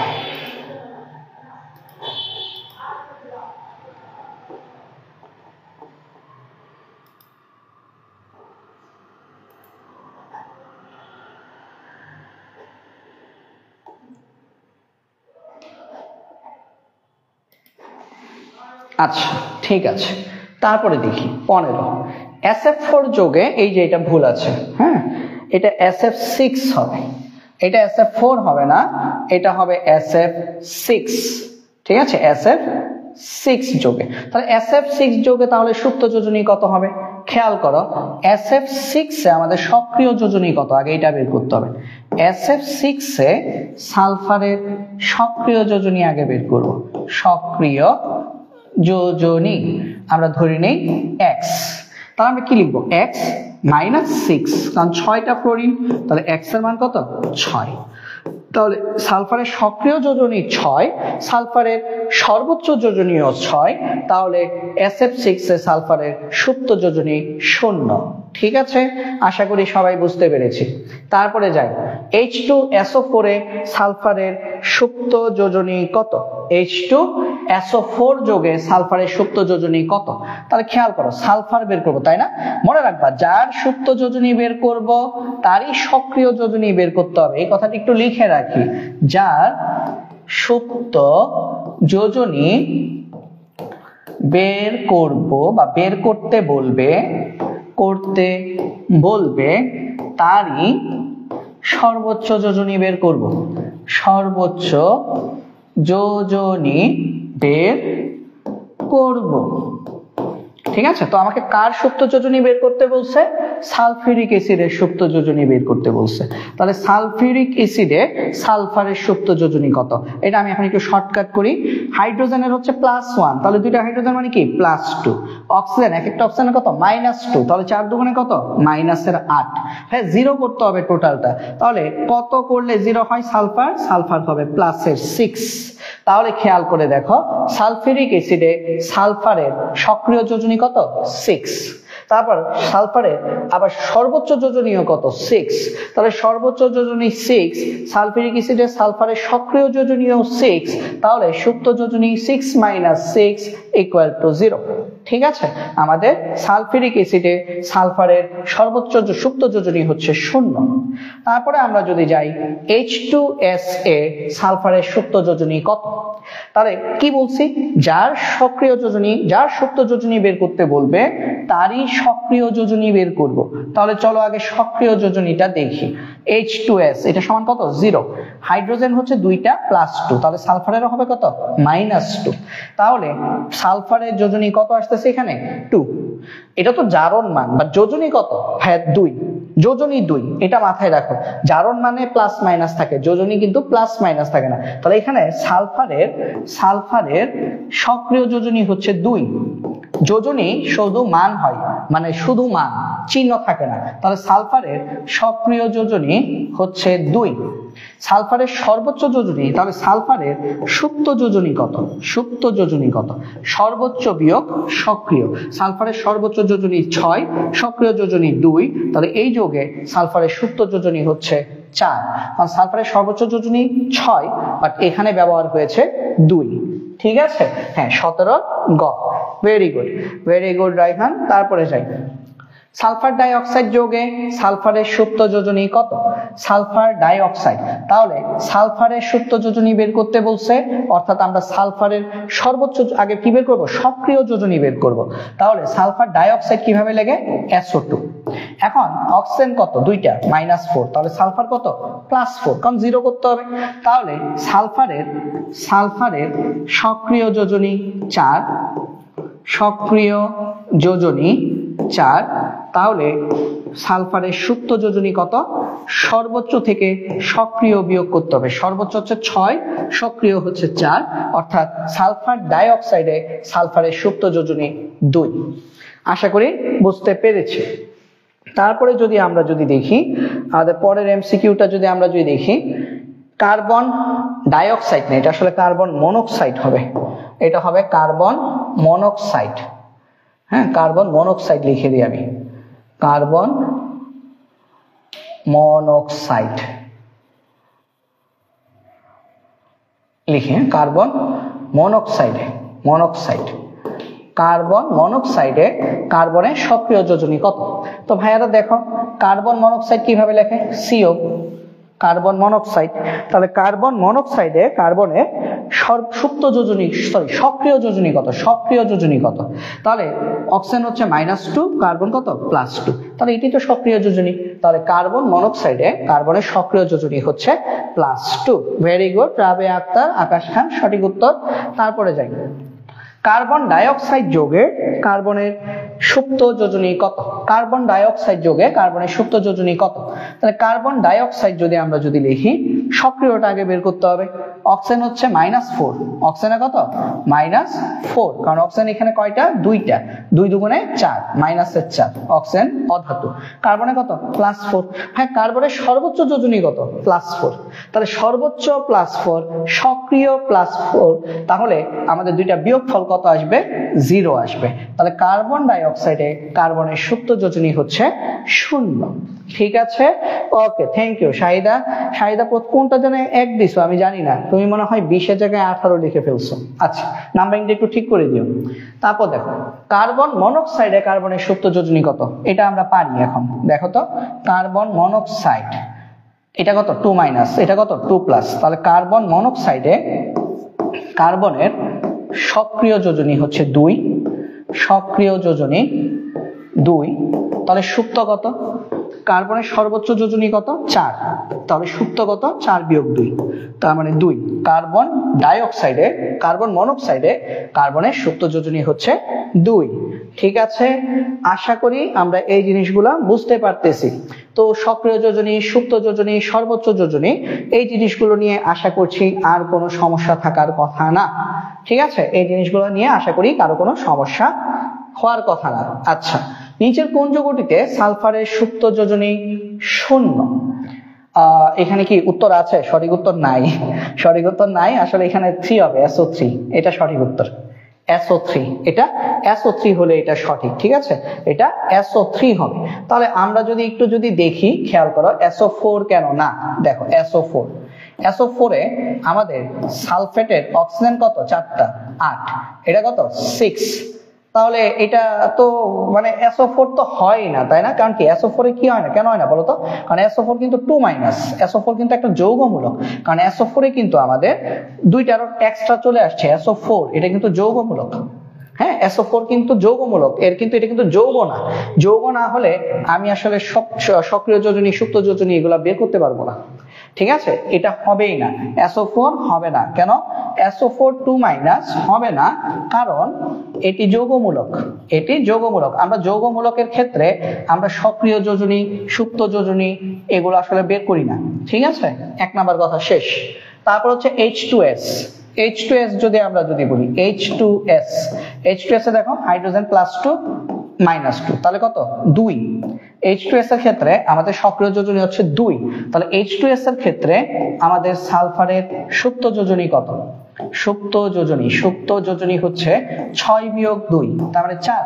আচ্ছা ঠিক আছে, তারপরে দেখি 15 SF4 যোগে, এই যে এটা ভুল আছে, হ্যাঁ, এটা SF6 হবে, এটা SF4 হবে না, এটা হবে SF6। ঠিক আছে, SF6 যোগে। তাহলে SF6 যোগে তাহলে সুপ্ত যোজনী কত হবে? খেয়াল করো, SF6 এ আমাদের সক্রিয় যোজনী কত, আগে এটা বের করতে হবে। SF6 এ সালফারের সক্রিয় যোজনী আগে বের করব। সক্রিয় যোজনী আমরা ধরে নেই x, তাহলে আমরা কি লিখবো? x - 6, কারণ 6টা ফ্লোরিন, তাহলে x এর মান কত? 6। তাহলে সালফারের সক্রিয় যোজনী 6, সালফারের সর্বোচ্চ যোজনীও 6, তাহলে SF6 এ সালফারের সুপ্ত যোজনী 0। ঠিক আছে, আশা করি সবাই বুঝতে পেরেছি। তারপরে যাই, H2SO4 এ সালফারের সুপ্ত যোজনী কত? H2SO4 যোগে সালফারের সুপ্ত যোজনী কত? তাহলে খেয়াল করো, সালফার বের করবো, তাই না? মনে রাখবা, যার সুপ্ত যোজনী বের করব তারই সক্রিয় যোজনী বের করতে হবে। এই কথাটি একটু লিখে রাখি, যার সুপ্ত যোজনী বের করব বা বের করতে বলবে তারই সর্বোচ্চ যোজনী বের করব। সর্বোচ্চ যোজনী বের করব। ঠিক আছে, তো আমাকে কার সুপ্ত যোজনী বের করতে বলছে? সালফিউরিক অ্যাসিডের সুপ্ত যোজনী বের করতে বলছে। তাহলে সালফিউরিক অ্যাসিডে সালফারের সুপ্ত যোজনী কত? এটা আমি এখন একটু শর্টকাট করি। হাইড্রোজেনের হচ্ছে +1, তাহলে দুইটা হাইড্রোজেন মানে কি? +2। অক্সিজেন, এক একটা অক্সিজেনের কত? -2, তাহলে 4 দুগুণে কত? -8। হ্যাঁ, 0 করতে হবে টোটালটা। তাহলে কত করলে 0 হয়? সালফার হবে +6। তাহলে খেয়াল করে দেখো, সালফিউরিক অ্যাসিডে সালফারের সক্রিয় যোজনী কত? 6। তারপর সালফারের আবার সর্বোচ্চ যোজনীয় কত? 6। তাহলে সর্বোচ্চ যোজনী 6, সালফিউরিক অ্যাসিডে সালফারের সক্রিয় যোজনীয় 6, তাহলে সুপ্ত যোজনী 6 - 6 = 0। ঠিক আছে, আমাদের সালফিউরিক অ্যাসিডে সালফারের সর্বোচ্চ সুপ্ত যোজনী হচ্ছে 0। তারপরে আমরা যদি যাই, H2SA সালফারের সুপ্ত যোজনী কত? তাহলে কি বলছি? যার সক্রিয় যোজনী, যার সুপ্ত যোজনী বের করতে বলবে তারই সক্রিয় যোজনী বের করব। তাহলে চলো আগে সক্রিয় যোজনীটা দেখি। H2S এটা সমান কত? 0। হাইড্রোজেন হচ্ছে 2টা +2, তাহলে সালফারের হবে কত? -2। তাহলে সালফারের যোজনী কত আসতেছে এখানে? 2। এটা তো জারণ মান, বা যোজনী কত? হ্যাঁ 2, যোজনী 2, এটা মাথায় রাখো। জারণ মানে প্লাস মাইনাস থাকে, যোজনী কিন্তু প্লাস মাইনাস থাকে না। তাহলে এখানে সালফারের সক্রিয় যোজনী হচ্ছে 2। যোজনী শুধু মান হয়, মানে শুধু মান, চিহ্ন থাকে না। তাহলে সালফারের সক্রিয় যোজনী হচ্ছে 2। সালফারের সর্বোচ্চ যোজনী, তাহলে সালফারের সুপ্ত যোজনী কত? সুপ্ত যোজনী কত? সর্বোচ্চ বিয়োগ সক্রিয়। সালফারের সর্বোচ্চ যোজনী 6, সক্রিয় যোজনী 2, তাহলে এই যোগে সালফারের সুপ্ত যোজনী হচ্ছে 4। কারণ সালফারের সর্বোচ্চ যোজনী 6, বাট এখানে ব্যবহার হয়েছে 2। ঠিক আছে, হ্যাঁ 17 গ। Very good Raihan. তারপরে যাই, সালফার ডাইঅক্সাইড যোগে সালফারের সুপ্ত যোজনী কত? সালফার ডাইঅক্সাইড, তাহলে সালফারের সুপ্ত যোজনী বের করতে বলছে, অর্থাৎ আমরা সালফারের সর্বোচ্চ আগে কি বের করব? সক্রিয় যোজনী বের করব। তাহলে সালফার ডাইঅক্সাইড কিভাবে লেগে? SO2। এখন অক্সিজেন কত? দুইটা, -4, তাহলে সালফার কত? +4, কারণ 0 করতে হবে। তাহলে সালফারের সক্রিয় যোজনী 4, সক্রিয় যোজনী 4, তাহলে সালফারের সুপ্ত যোজনী কত? সর্বোচ্চ থেকে সক্রিয় বিয়োগ করতে হবে। সর্বোচ্চ হচ্ছে 6, সক্রিয় হচ্ছে 4, অর্থাৎ সালফার ডাইঅক্সাইডে সালফারের সুপ্ত যোজনী 2। আশা করি বুঝতে পেরেছি। তারপরে যদি আমরা দেখি আমাদের পরের এমসিকিউটা আমরা দেখি, কার্বন ডাইঅক্সাইড না, এটা আসলে কার্বন মনোক্সাইড হবে, এটা হবে কার্বন মনোক্সাইড। হ্যাঁ, কার্বন মনোক্সাইড লিখে দিই আমি, কার্বন মনোক্সাইড লিখে, কার্বন মনোক্সাইড কার্বন মনোক্সাইডে কার্বনের সক্রিয় যোজনী কত? তো ভাইয়ারা দেখো কার্বন মনোক্সাইড কিভাবে লেখে? CO, carbon monoxide. তাহলে কার্বন মনোক্সাইডে কার্বনের সুপ্ত যোজনী সক্রিয় যোজনী কত? সক্রিয় যোজনী কত? তাহলে অক্সিজেন হচ্ছে -2, কার্বন কত? +2, তাহলে এটি তো সক্রিয় যোজনী। তাহলে কার্বন মনোক্সাইডে কার্বনের সক্রিয় যোজনী হচ্ছে +2। ভেরি গুড, রাবেয়া আক্তার, আকাশ খান, সঠিক উত্তর। তারপরে যাই, কার্বন ডাইঅক্সাইড যোগে কার্বনের সুপ্ত যোজনী কত? কার্বন ডাইঅক্সাইড যোগে কার্বনের সুপ্ত যোজনী কত? তাহলে কার্বন ডাইঅক্সাইড আমরা লিখি, সক্রিয়টা আগে বের করতে হবে। অক্সিজেন হচ্ছে -4, অক্সিজেনে কত? -4, কারণ অক্সিজেন এখানে কয়টা? দুইটা, 2 দুগুণে 4, -4, অক্সিজেন অধাতু। কার্বনে কত? +4। হ্যাঁ, কার্বনের সর্বোচ্চ যোজনী কত? +4। তাহলে সর্বোচ্চ +4, সক্রিয় +4, তাহলে আমাদের দুইটা বিয়োগফল কত আসবে? 0 আসবে। তাহলে কার্বন ডাইঅক্সাইডে কার্বনের সুপ্ত যোজনী হচ্ছে 0। ঠিক আছে, ওকে, থ্যাংক ইউ। শাহিদা কোনটা জানে 1 দিছো? আমি জানি না, তুমি মনে হয় 20 এর জায়গায় 18 লিখে ফেলছো। আচ্ছা, নাম্বারিংটা একটু ঠিক করে দিও। তারপর দেখো কার্বন মনোক্সাইডে কার্বনের সুপ্ত যোজনী কত? এটা আমরা পারি এখন। দেখো তো, কার্বন মনোক্সাইড এটা কত? 2-, এটা কত? 2+। তাহলে কার্বন মনোক্সাইডে কার্বনের সক্রিয় যোজনী হচ্ছে 2, সক্রিয় যোজনী 2, তাহলে সুপ্ত কত? কার্বনের সর্বোচ্চ যোজনী কত? 4, তাহলে সুপ্ত কত? 4 - 2, তার মানে 2। কার্বন ডাইঅক্সাইডে কার্বন মনোক্সাইডে কার্বনের সুপ্ত যোজনী হচ্ছে 2। ঠিক আছে, আশা করি আমরা এই জিনিসগুলা বুঝতে পারতেছি। তো সক্রিয় যোজনী, সুপ্ত যোজনী, সর্বোচ্চ যোজনী, এই জিনিসগুলো নিয়ে আশা করছি আর কোনো সমস্যা থাকার কথা না। ঠিক আছে, এই জিনিসগুলো নিয়ে আশা করি কারো কোনো সমস্যা হওয়ার কথা না। আচ্ছা, নিচের কোন যৌগটিতে সালফারের সুপ্ত যোজনী 0? এখানে কি উত্তর আছে? সঠিক উত্তর নাই, সঠিক উত্তর নাই। আসলে এখানে 3 হবে, SO3, এটা সঠিক উত্তর। SO3, এটা SO3 হলে এটা সঠিক। ঠিক আছে, এটা SO3 হবে। তাহলে আমরা একটু দেখি, খেয়াল করো SO4 কেন না। দেখো SO4 এ আমাদের সালফেটের অক্সিজেন কত? 4টা, 8, এটা কত? 6। তাহলে এটা তো মানে SO4 তো হয় না, তাই না? কারণ কি SO4 এ কি হয় না? কেন হয় না বলো তো? কারণ SO4 কিন্তু 2-, SO4 কিন্তু একটা যৌগমূলক। কারণ SO4 এ কিন্তু আমাদের দুইটার এক্সট্রা চলে আসছে, SO4 এটা কিন্তু যৌগমূলক। হ্যাঁ, SO4 কিন্তু যৌগমূলক, এটা কিন্তু যৌগ না। যৌগ না হলে আমি আসলে সক্রিয় যোজনী, সুপ্ত যোজনী এগুলা বের করতে পারবো না। ঠিক আছে, এটা হবেই না, SO4 হবে না। কেন SO4 2- হবে না? কারণ এটি যৌগমূলক, এটি যৌগমূলক। আমরা যৌগমূলকের ক্ষেত্রে আমরা সক্রিয় যোজনী, সুপ্ত যোজনী এগুলো আসলে বের করি না। ঠিক আছে, 1 নাম্বার কথা শেষ। তারপর হচ্ছে H2S। H2S আমরা বলি H2S এ দেখো হাইড্রোজেন +2 -2, তাহলে কত? 2। H2S এর ক্ষেত্রে আমাদের সক্রিয় যোজনী হচ্ছে 2, তাহলে H2S এর ক্ষেত্রে আমাদের সালফারের সুপ্ত যোজনী কত? সুপ্ত যোজনী হচ্ছে 6 - 2, তার মানে 4।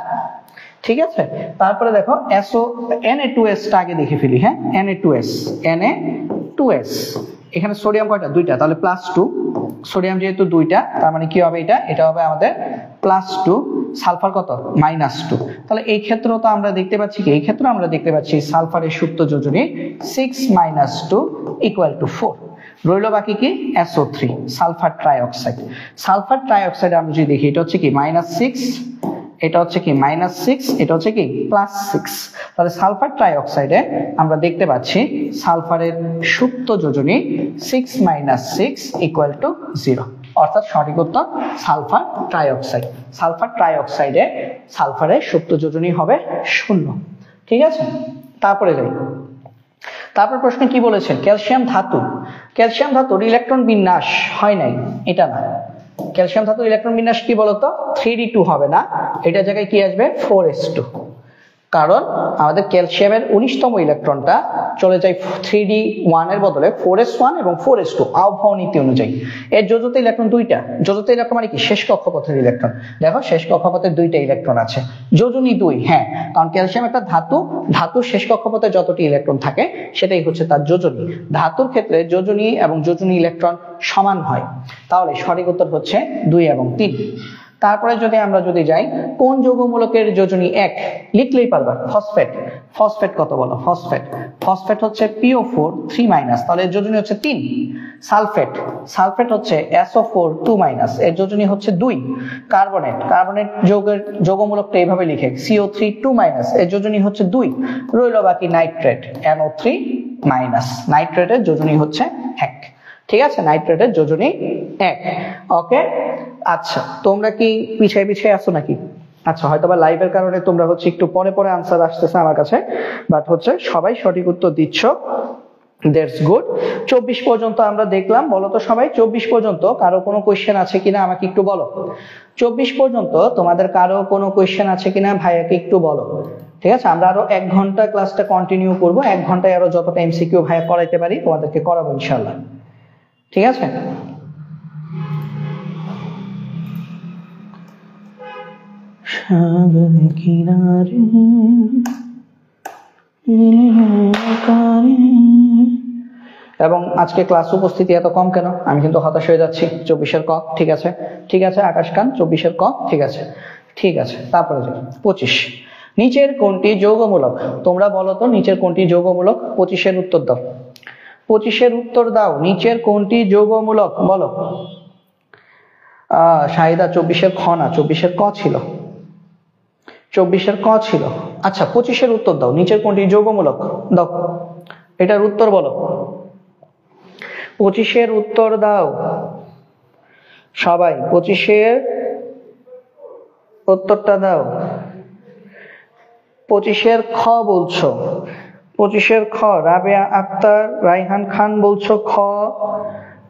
ঠিক আছে, তারপরে দেখো Na2S টা আগে দেখে ফেলি। হ্যাঁ, Na2S এখানে সোডিয়াম কয়টা? 2টা, তাহলে +2। সোডিয়াম যেহেতু 2টা, তার মানে কি হবে? এটা হবে আমাদের +2। সালফার কত -2। তাহলে এই ক্ষেত্রেও তো আমরা দেখতে পাচ্ছি কি, এই ক্ষেত্রে আমরা দেখতে পাচ্ছি সালফারের সুপ্ত যোজনী 6 - 2 = 4। রইল বাকি কি SO3 sulphur trioxide. Sulphur trioxide আমরা যদি দেখি, এটা হচ্ছে কি -6, এটা হচ্ছে কি -6, এটা হচ্ছে কি +6। তাহলে সালফার ট্রাইঅক্সাইডে আমরা দেখতে পাচ্ছি সালফারের সুপ্ত যোজনী 6 - 6 = 0, অর্থাৎ সঠিক উত্তর সালফার ট্রাইঅক্সাইড। সালফার ট্রাইঅক্সাইডে সালফারের সুপ্ত যোজনী হবে 0। ঠিক আছে, তারপরে যাই। তারপর প্রশ্ন কি বলেছেন, ক্যালসিয়াম ধাতু, ক্যালসিয়াম ধাতুর ইলেকট্রন বিন্যাস হয় নাই, এটা না। ক্যালসিয়াম ধাতুর ইলেকট্রন বিন্যাস কি বলতো, 3d2 হবে না, এটা জায়গায় কি আসবে 4s2। কারণ আমাদের ক্যালসিয়ামের 19তম ইলেকট্রনটা চলে যায় 3d1 এর বদলে 4s1 এবং 4s2 আহ্বায়ক নীতি অনুযায়ী। এর যোজিত ইলেকট্রন দুইটা। যোজিত ইলেকট্রন মানে কি, শেষ কক্ষপথের ইলেকট্রন। দেখো শেষ কক্ষপথের দুইটা ইলেকট্রন আছে, যোজনী 2। হ্যাঁ, কারণ ক্যালসিয়াম একটা ধাতু, ধাতুর শেষ কক্ষপথে যতটি ইলেকট্রন থাকে সেটাই হচ্ছে তার যোজনী। ধাতুর ক্ষেত্রে যোজনী এবং যোজনী ইলেকট্রন সমান হয়। তাহলে সঠিক উত্তর হচ্ছে 2 এবং 3। তারপরে যদি আমরা যাই, কোন যৌগমূলকের যোজনী 1, লিখলেই পারবা ফসফেট। ফসফেট কত বলো, ফসফেট, ফসফেট হচ্ছে PO4 3-, তাহলে এর যোজনী হচ্ছে 3। সালফেট, সালফেট হচ্ছে SO4 2-, এর যোজনী হচ্ছে 2। কার্বনেট, কার্বনেট যৌগমূলকটা এইভাবে লিখে CO3 2-, এর যোজনী হচ্ছে 2। রইল বাকি নাইট্রেট NO3-, নাইট্রেটের যোজনী হচ্ছে 1। ঠিক আছে, নাইট্রেটের যোজনী 1। ওকে, আচ্ছা তোমরা কি পিছিয়ে পিছিয়ে আসো নাকি? আচ্ছা, হয়তোবা লাইভের কারণে তোমরা হচ্ছে একটু পরে পরে আনসার আসতেছে আমার কাছে, বাট হচ্ছে সবাই সঠিক উত্তর দিচ্ছ, দ্যাটস গুড। 24 পর্যন্ত আমরা দেখলাম। বলো তো সবাই, 24 পর্যন্ত কারো কোনো কোয়েশ্চেন আছে কিনা আমাকে একটু বলো। 24 পর্যন্ত তোমাদের কারো কোনো কোয়েশ্চেন আছে কিনা ভাইয়াকে একটু বলো। ঠিক আছে, আমরা আরো 1 ঘন্টা ক্লাসটা কন্টিনিউ করব। 1 ঘন্টায় আরো যতটা এমসিকিউ ভাইয়া করাইতে পারি তোমাদেরকে করাবো ইনশাআল্লাহ। ঠিক আছে, সাগর কিনারে এবং আজকে ক্লাস উপস্থিতি এত কম কেন, আমি কিন্তু হতাশ হয়ে যাচ্ছি। 24-এর ক, ঠিক আছে, ঠিক আছে আকাশ খান, 24-এর ক, ঠিক আছে, ঠিক আছে। তারপরে যাই 25, নিচের কোনটি যৌগমূলক? তোমরা বলো তো নিচের কোনটি যৌগমূলক? 25-এর উত্তর দাও, 25-এর উত্তর দাও। নিচের কোনটি যৌগমূলক বলো। শাহিদা 24-এর খ না, 24-এর ক ছিল, 24-এর ক ছিল। আচ্ছা 25-এর উত্তর দাও, নিচের কোনটি যৌগমূলক দাও, এটার উত্তর বলো। 25-এর উত্তর দাও সবাই, 25-এর উত্তরটা দাও। 25-এর খ বলছো, 25-এর খ। রাবেয়া আক্তার, রাইহান খান বলছো খ,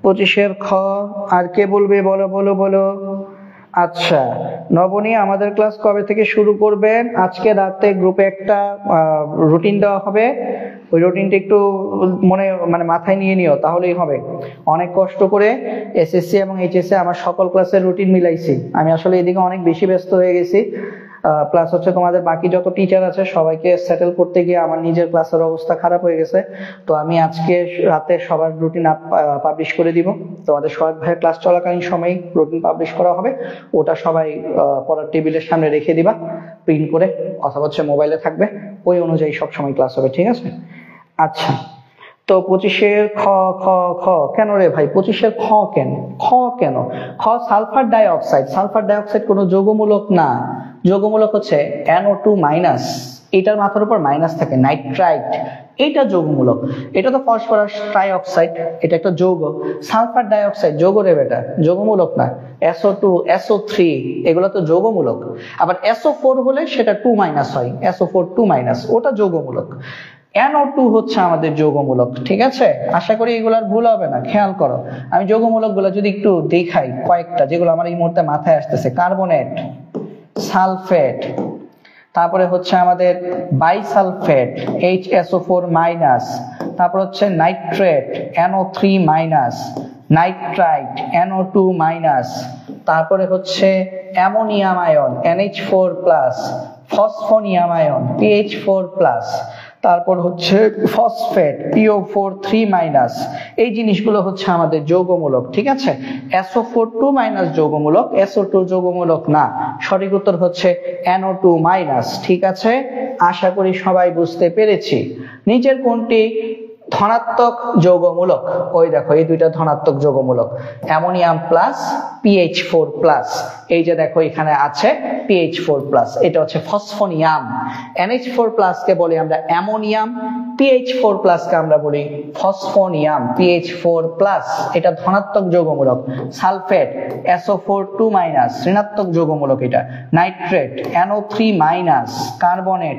25-এর খ। আর কে বলবে বলো বলো বলো। আচ্ছা নবনী, আমাদের ক্লাস কবে থেকে শুরু করবেন? আজকে রাতে গ্রুপে একটা রুটিন দেওয়া হবে, ওই রুটিনটা একটু মাথায় নিয়ে নিও, তাহলেই হবে। অনেক কষ্ট করে এসএসসি এবং এইচএসসি আমার সকল ক্লাসের রুটিন মিলাইছি। আমি আসলে এদিকে অনেক বেশি ব্যস্ত হয়ে গেছি, প্লাস হচ্ছে তোমাদের বাকি যত টিচার আছে সবাইকে সেটেল করতে গিয়ে আমার নিজের ক্লাসের অবস্থা খারাপ হয়ে গেছে। তো আমি আজকে রাতে সবার রুটিন পাবলিশ করে দিব। তোমাদের সোহাগ ভাইয়ের ক্লাস চলাকালীন সময় রুটিন পাবলিশ করা হবে, ওটা সবাই পড়ার টেবিলের সামনে রেখে দিবা প্রিন্ট করে, অথবা হচ্ছে মোবাইলে থাকবে, ওই অনুযায়ী সব সময় ক্লাস হবে, ঠিক আছে? আচ্ছা, তো 25-এর খ খ খ কেন রে ভাই? 25-এর খ কেন? খ কেন? খ সালফার ডাইঅক্সাইড। সালফার ডাইঅক্সাইড কোনো যৌগমূলক না, যৌগমূলক হচ্ছে NO2-, এটার মাথার উপর মাইনাস থাকে, নাইট্রাইট, এটা যৌগমূলক। এটা তো ফসফরাস ট্রাইঅক্সাইড, এটা একটা যৌগ। সালফার ডাইঅক্সাইড যৌগ রে বেটা, যৌগমূলক না। SO2 SO3 এগুলো তো যৌগমূলক। আবার SO4 হলে সেটা 2- হয়, SO4 2-, ওটা যৌগমূলক। NO2 হচ্ছে আমাদের যৌগমূলক, ঠিক আছে? আশা করি এগুলার ভুল হবে না, খেয়াল করো। আমি যৌগমূলক গুলো যদি একটু দেখাই কয়েকটা, যেগুলো আমার এই মুহূর্তে মাথায় আসতেছে, কার্বনেট, সালফেট, তারপরে হচ্ছে আমাদের বাইসালফেট HSO4-, তারপর হচ্ছে নাইট্রেট NO3-, নাইট্রাইট NO2-, তারপরে হচ্ছে ammonium ion NH4+, phosphonium ion PH4+, তারপর হচ্ছে ফসফেট PO4 3- এই জিনিসগুলো হচ্ছে আমাদের যৌগমূলক, ঠিক আছে। SO4 2- যৌগমূলক, SO2 যৌগমূলক না, সঠিক উত্তর হচ্ছে NO2-, ঠিক আছে। আশা করি সবাই বুঝতে পেরেছি। নিচের কোনটি ধনাত্মক যৌগমূলক? ওই দেখো এই দুইটা ধনাত্মক যৌগমূলক, অ্যামোনিয়াম প্লাস PH4 প্লাস, এই যে দেখো এখানে আছে PH4 প্লাস, এটা হচ্ছে ফসফোনিয়াম। NH4 প্লাস কে বলি আমরা অ্যামোনিয়াম, PH4 প্লাস কে আমরা বলি ফসফোনিয়াম। PH4 প্লাস এটা ধনাত্মক যৌগমূলক। সালফেট SO4 2- ঋণাত্মক যৌগমূলক এটা। নাইট্রেট NO3-, কার্বনেট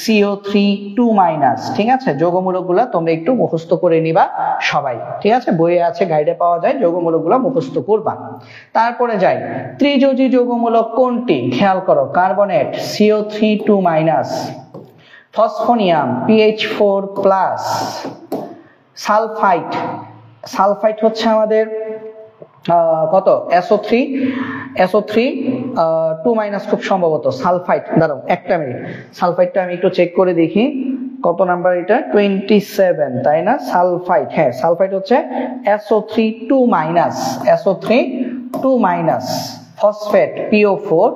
CO3 2-, ঠিক আছে। যৌগমূলকগুলো তোমরা একটু মুখস্থ করে নিবা সবাই, ঠিক আছে। বইয়ে আছে, গাইডে পাওয়া যায়, যৌগমূলকগুলো মুখস্থ করবা। তারপরে যাই, ত্রিযোজী যৌগমূলক কোনটি? খেয়াল করো, carbonate CO3 2-, phosphonium PH4 plus, sulphite, sulphite হচ্ছে আমাদের কত SO3 2- খুব সম্ভবত সালফাইট। দাঁড়াও একটা মিনিট, সালফাইটটা আমি একটু চেক করে দেখি কত নাম্বার এটা, 27 তাই না? সালফাইট, হ্যাঁ সালফাইট হচ্ছে SO3 2-, ফসফেট PO4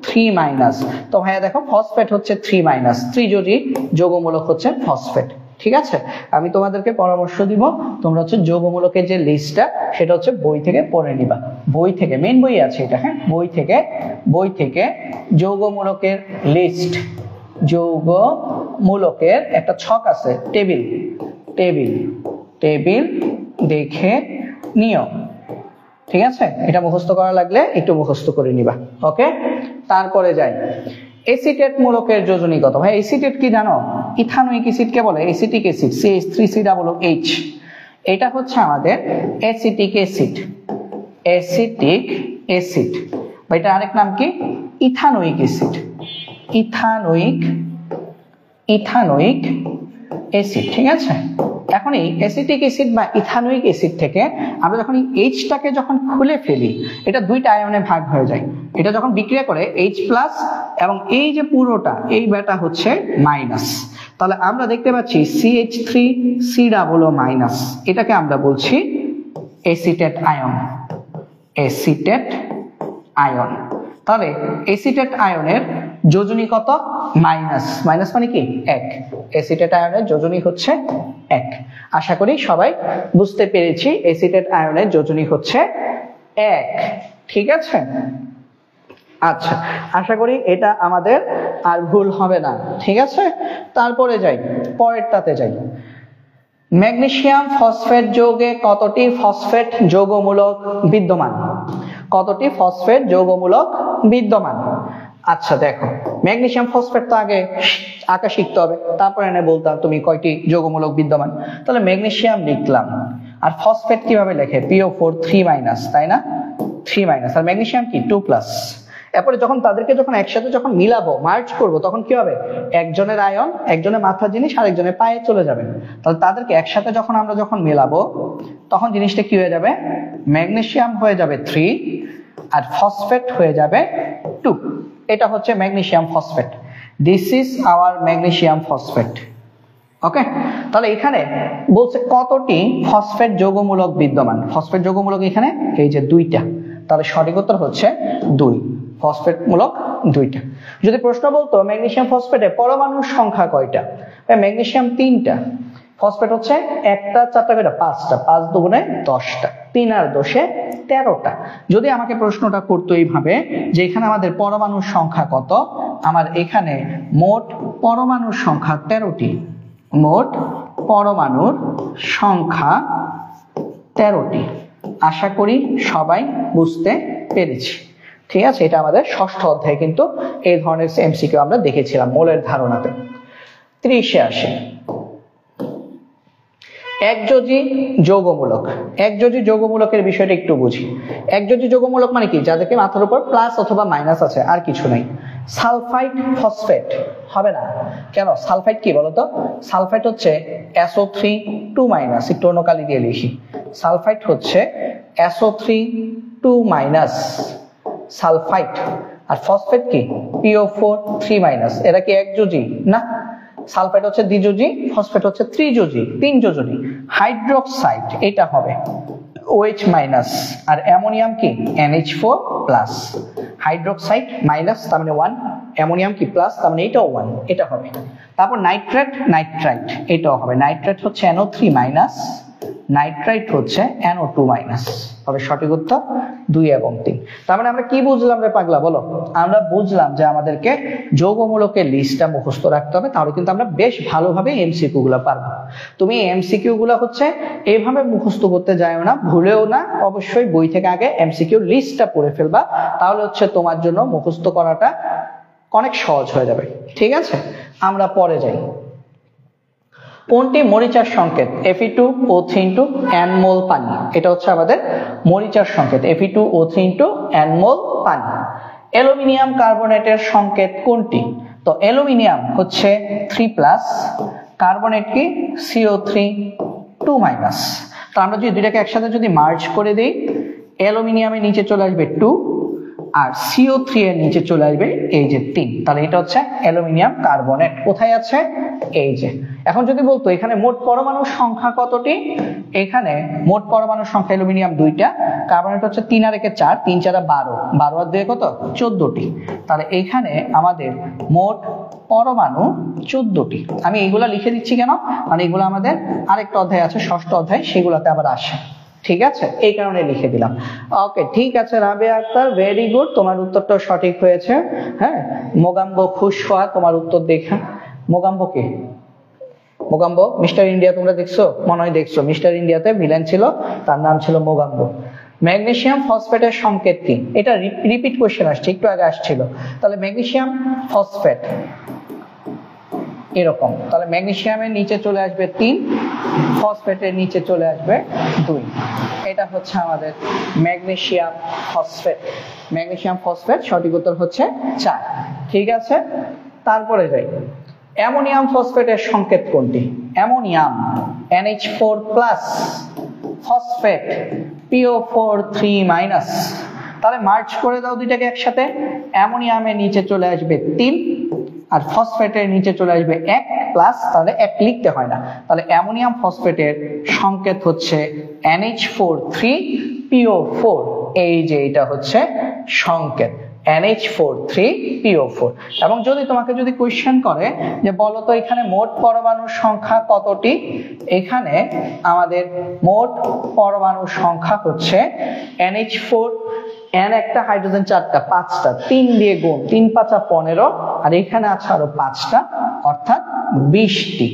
3-। তো হ্যাঁ দেখো ফসফেট হচ্ছে 3-, ত্রিযোজী যৌগমূলক হচ্ছে ফসফেট, ঠিক আছে। আমি তোমাদেরকে পরামর্শ দিব, তোমরা হচ্ছে যৌগমূলকের যে লিস্টটা সেটা হচ্ছে বই থেকে পড়ে নিবা, বই থেকে, মেইন বই আছে এটা, হ্যাঁ বই থেকে যৌগমূলকের লিস্ট, যৌগমূলকের একটা ছক আছে, টেবিল দেখে নিও, ঠিক আছে। এটা মুখস্থ করা লাগলে একটু মুখস্থ করে নিবা, ওকে। তারপরে যাই, এসিটেট মূলকের যোজনী কত? ভাই এসিটেট কি জানো? ইথানোয়িক অ্যাসিডকে বলে এসিটিক অ্যাসিড, CH3COOH। এটা হচ্ছে আমাদের অ্যাসিটিক অ্যাসিড, বা এটা আরেক নাম কি? ইথানোয়িক অ্যাসিড, ইথানোয়িক অ্যাসিড, ঠিক আছে। এখন এই অ্যাসিটিক অ্যাসিড বা ইথানোয়িক অ্যাসিড থেকে আমরা যখন এই H-টাকে যখন খুলে ফেলি, এটা দুইটা আয়নে ভাগ হয়ে যায়। এটা যখন বিক্রিয়া করে H+ এবং এই যে পুরোটা এই বেটা হচ্ছে মাইনাস, তাহলে আমরা দেখতে পাচ্ছি CH3COO-, এটাকে আমরা বলছি অ্যাসিটেট আয়ন। তাহলে অ্যাসিটেট আয়নের যোজনী কত? মাইনাস মানে কি 1। অ্যাসিটেট আয়নের যোজনী হচ্ছে 1। আশা করি সবাই বুঝতে পেরেছি, অ্যাসিটেট আয়নের যোজনী হচ্ছে 1, ঠিক আছে। আচ্ছা, আশা করি এটা আমাদের আর ভুল হবে না, ঠিক আছে। তারপরে যাই, পরেরটাতে যাই। ম্যাগনেসিয়াম ফসফেট যৌগে কতটি ফসফেট যৌগমূলক বিদ্যমান? কতটি ফসফেট যৌগমূলক বিদ্যমান? আচ্ছা দেখো, ম্যাগনেসিয়াম ফসফেট তো আগে আঁকা শিখতে হবে, তারপরে এনে বলতাম তুমি কয়টি যৌগমূলক বিদ্যমান। তাহলে ম্যাগনেসিয়াম লিখলাম, আর ফসফেট কিভাবে লেখে? PO4 3-, তাই না? 3-, আর ম্যাগনেসিয়াম কি 2+। এরপরে যখন তাদেরকে একসাথে যখন মিলাবো, মার্জ করব, তখন কি হবে? একজনের আয়ন, একজনের মাথার জিনিস আর একজনের পায়ে চলে যাবে। তাহলে তাদেরকে একসাথে আমরা মেলাবো, তখন জিনিসটা কি হয়ে যাবে? ম্যাগনেসিয়াম হয়ে যাবে 3 আর ফসফেট হয়ে যাবে 2। এটা হচ্ছে magnesium phosphate. This is our magnesium phosphate, okay. তাহলে এখানে বলছে কতটি ফসফেট যৌগমূলক বিদ্যমান। ফসফেট যৌগমূলক এখানে এই যে 2টা, তাহলে সঠিক উত্তর হচ্ছে 2, ফসফেট মূলক 2টা। যদি প্রশ্ন বলতো ম্যাগনেসিয়াম ফসফেটে পরমাণুর সংখ্যা কয়টা? ম্যাগনেসিয়াম 3টা, ফসফেট হচ্ছে 1টা 4টা করে 5টা, 5 দুগুণে 10টা, 3 আর 10 13টা। যদি আমাকে প্রশ্নটা করতো এইভাবে যে এখানে আমাদের পরমাণুর সংখ্যা কত, আমার এখানে মোট পরমাণুর সংখ্যা 13টি, মোট পরমাণুর সংখ্যা 13টি। আশা করি সবাই বুঝতে পেরেছি, ঠিক আছে। এটা আমাদের ষষ্ঠ অধ্যায়ে কিন্তু এই ধরনের এমসিকিউ আমরা দেখেছিলাম মোলের ধারণাতে। 30-এ আসে একযোজী যৌগমূলক। একযোজী যৌগমূলকের বিষয়টা একটু বুঝি। একযোজী যৌগমূলক মানে কি? যাদেরকে মাথার উপর প্লাস অথবা মাইনাস আছে, আর কিছু নাই। সালফাইড ফসফেট হবে না কেন? সালফাইড কি বলতো? সালফাইড হচ্ছে SO3 2-, একটু অন্য কালি দিয়ে লিখি। সালফাইড হচ্ছে SO3 2-, সালফাইড। আর ফসফেট কি? PO4 3-। এরা কি একযোজী? না, সালফেট হচ্ছে দ্বিযোজী, ফসফেট হচ্ছে ত্রিযোজী, তিন যোজনী। হাইড্রোক্সাইড এটা হবে OH মাইনাস, আর অ্যামোনিয়াম কি NH4 প্লাস। হাইড্রোক্সাইড মাইনাস তার মানে 1, অ্যামোনিয়াম কি প্লাস তার মানে এটাও 1, এটা হবে। তারপর নাইট্রেট, নাইট্রাইট এটাও হবে। নাইট্রেট হচ্ছে NO3 মাইনাস, নাইট্রাইট হচ্ছে NO2 মাইনাস। তবে সঠিক উত্তর 2 এবং 3। তার মানে আমরা কি বুঝলাম রে পাগলা বলো? আমরা বুঝলাম যে আমাদেরকে যৌগমূলকের লিস্টটা মুখস্থ রাখতে হবে, তাহলে কিন্তু আমরা বেশ ভালোভাবে এমসিকিউ গুলো পারবো। তুমি এমসিকিউ গুলো হচ্ছে এইভাবে মুখস্থ করতে যাও না, ভুলেও না, অবশ্যই বই থেকে আগে এমসিকিউ লিস্টটা পড়ে ফেলবা, তাহলে হচ্ছে তোমার জন্য মুখস্থ করাটা অনেক সহজ হয়ে যাবে। ঠিক আছে, আমরা পরে যাই। কোনটি মরিচার সংকেত? Fe2O3 n মোল পানি, এটা হচ্ছে আমাদের মরিচার সংকেত Fe2O3 n মোল পানি। অ্যালুমিনিয়াম কার্বনেটের সংকেত কোনটি? তো অ্যালুমিনিয়াম হচ্ছে 3+, কার্বনেট কি CO3 2-। তো আমরা যদি দুইটাকে একসাথে যদি মার্জ করে দিই, অ্যালুমিনিয়ামের নিচে চলে আসবে 2 আর CO3 এর নিচে চলে আসবে এই যে 3, তাহলে এটা হচ্ছে অ্যালুমিনিয়াম কার্বনেট। কোথায় আছে? এই যে। এখন যদি বলতো এখানে মোট পরমাণুর সংখ্যা কতটি, এখানে মোট পরমাণুর সংখ্যা অ্যালুমিনিয়াম 2টা, কার্বনেট হচ্ছে 3 আর 1 4, 3 4 12, 12 আর 2 কত 14টি। তাহলে এখানে আমাদের মোট পরমাণু 14টি। আমি এইগুলা লিখে দিচ্ছি কেন, মানে এগুলো আমাদের আরেকটা অধ্যায় আছে, ষষ্ঠ অধ্যায়, সেগুলোতে আবার আসে। ঠিক আছে, এই কারণে লিখে দিলাম। ওকে, ঠিক আছে রাবেয়া আক্তার, ভেরি গুড, তোমার উত্তরটা সঠিক হয়েছে। হ্যাঁ, মোগাম্বো খুশ হওয়া তোমার উত্তর দেখে। মোগাম্বো কে? মোগাম্বো মিস্টার ইন্ডিয়া তোমরা দেখছো? মনে হয় দেখছো। মিস্টার ইন্ডিয়াতে ভিলেন ছিল, তার নাম ছিল মোগাম্বো। ম্যাগনেসিয়াম ফসফেটের সংকেত কি? এটা রিপিট কোশ্চেন আসছে, একটু আগে আসছিল। তাহলে ম্যাগনেসিয়াম ফসফেট এরকম, তাহলে ম্যাগনেসিয়ামের নিচে চলে আসবে 3, ফসফেটের নিচে চলে আসবে 2। এটা হচ্ছে আমাদের ম্যাগনেসিয়াম ফসফেট। ম্যাগনেসিয়াম ফসফেট সঠিক উত্তর হচ্ছে 4। ঠিক আছে, তারপরে যাই। অ্যামোনিয়াম ফসফেটের সংকেত কোনটি? Ammonium NH4+, phosphate PO4 3-। তাহলে মার্চ করে দাও দুইটাকে একসাথে। অ্যামোনিয়ামের নিচে চলে আসবে 3 আর ফসফেটের নিচে চলে আসবে 1+, তাহলে 1 লিখতে হয় না। তাহলে অ্যামোনিয়াম ফসফেটের সংকেত হচ্ছে NH4 3PO4। এই যে এটা হচ্ছে সংকেত NH4 3PO4। এবং যদি তোমাকে যদি কোশ্চেন করে যে বলো তো এখানে মোট পরমাণুর সংখ্যা কতটি, এখানে আমাদের মোট পরমাণুর সংখ্যা হচ্ছে NH4, N একটা, হাইড্রোজেন 4টা, 5টা, 3 দিয়ে গুণ, 3 5 15, আর এখানে আছে আরো 5টা, অর্থাৎ 20টি।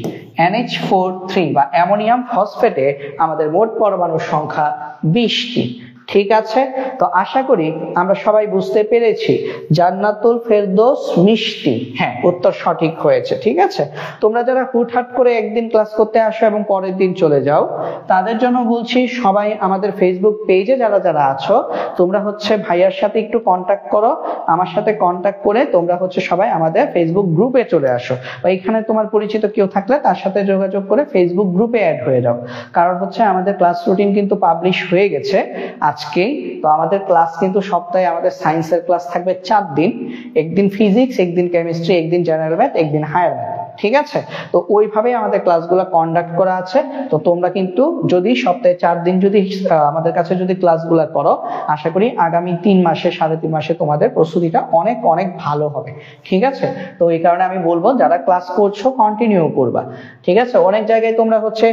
NH4 3 বা অ্যামোনিয়াম ফসফেটে আমাদের মোট পরমাণুর সংখ্যা 20টি। ঠিক আছে, তো আশা করি আমরা সবাই বুঝতে পেরেছি। জান্নাতুল ফেরদৌস মিষ্টি, হ্যাঁ উত্তর সঠিক হয়েছে। ঠিক আছে, তোমরা যারা হুটহাট করে একদিন ক্লাস করতে আসো এবং পরের দিন চলে যাও, তাদের জন্য বলছি সবাই আমাদের ফেসবুক পেজে যারা যারা আছো, তোমরা হচ্ছে ভাইয়ার সাথে একটু কন্ট্যাক্ট করো, আমার সাথে কন্ট্যাক্ট করে তোমরা হচ্ছে সবাই আমাদের ফেসবুক গ্রুপে চলে আসো, বা এখানে তোমার পরিচিত কেউ থাকলে তার সাথে যোগাযোগ করে ফেসবুক গ্রুপে অ্যাড হয়ে যাও। কারণ হচ্ছে আমাদের ক্লাস রুটিন কিন্তু পাবলিশ হয়ে গেছে আজকেই। তো আমাদের ক্লাস কিন্তু সপ্তাহে আমাদের সায়েন্সের ক্লাস থাকবে 4 দিন, একদিন ফিজিক্স, একদিন কেমিস্ট্রি, একদিন জেনারেল ম্যাথ, একদিন হায়ার ম্যাথ। ঠিক আছে, তো ওইভাবে আমাদের ক্লাসগুলো কন্ডাক্ট করা আছে। তো তোমরা কিন্তু যদি সপ্তাহে 4 দিন যদি আমাদের কাছে যদি ক্লাসগুলো করো, আশা করি আগামী 3 মাসে 3.5 মাসে তোমাদের প্রস্তুতিটা অনেক অনেক ভালো হবে। ঠিক আছে, তো এই কারণে আমি বলবো যারা ক্লাস করছো কন্টিনিউ করবা। ঠিক আছে, অনেক জায়গায় তোমরা হচ্ছে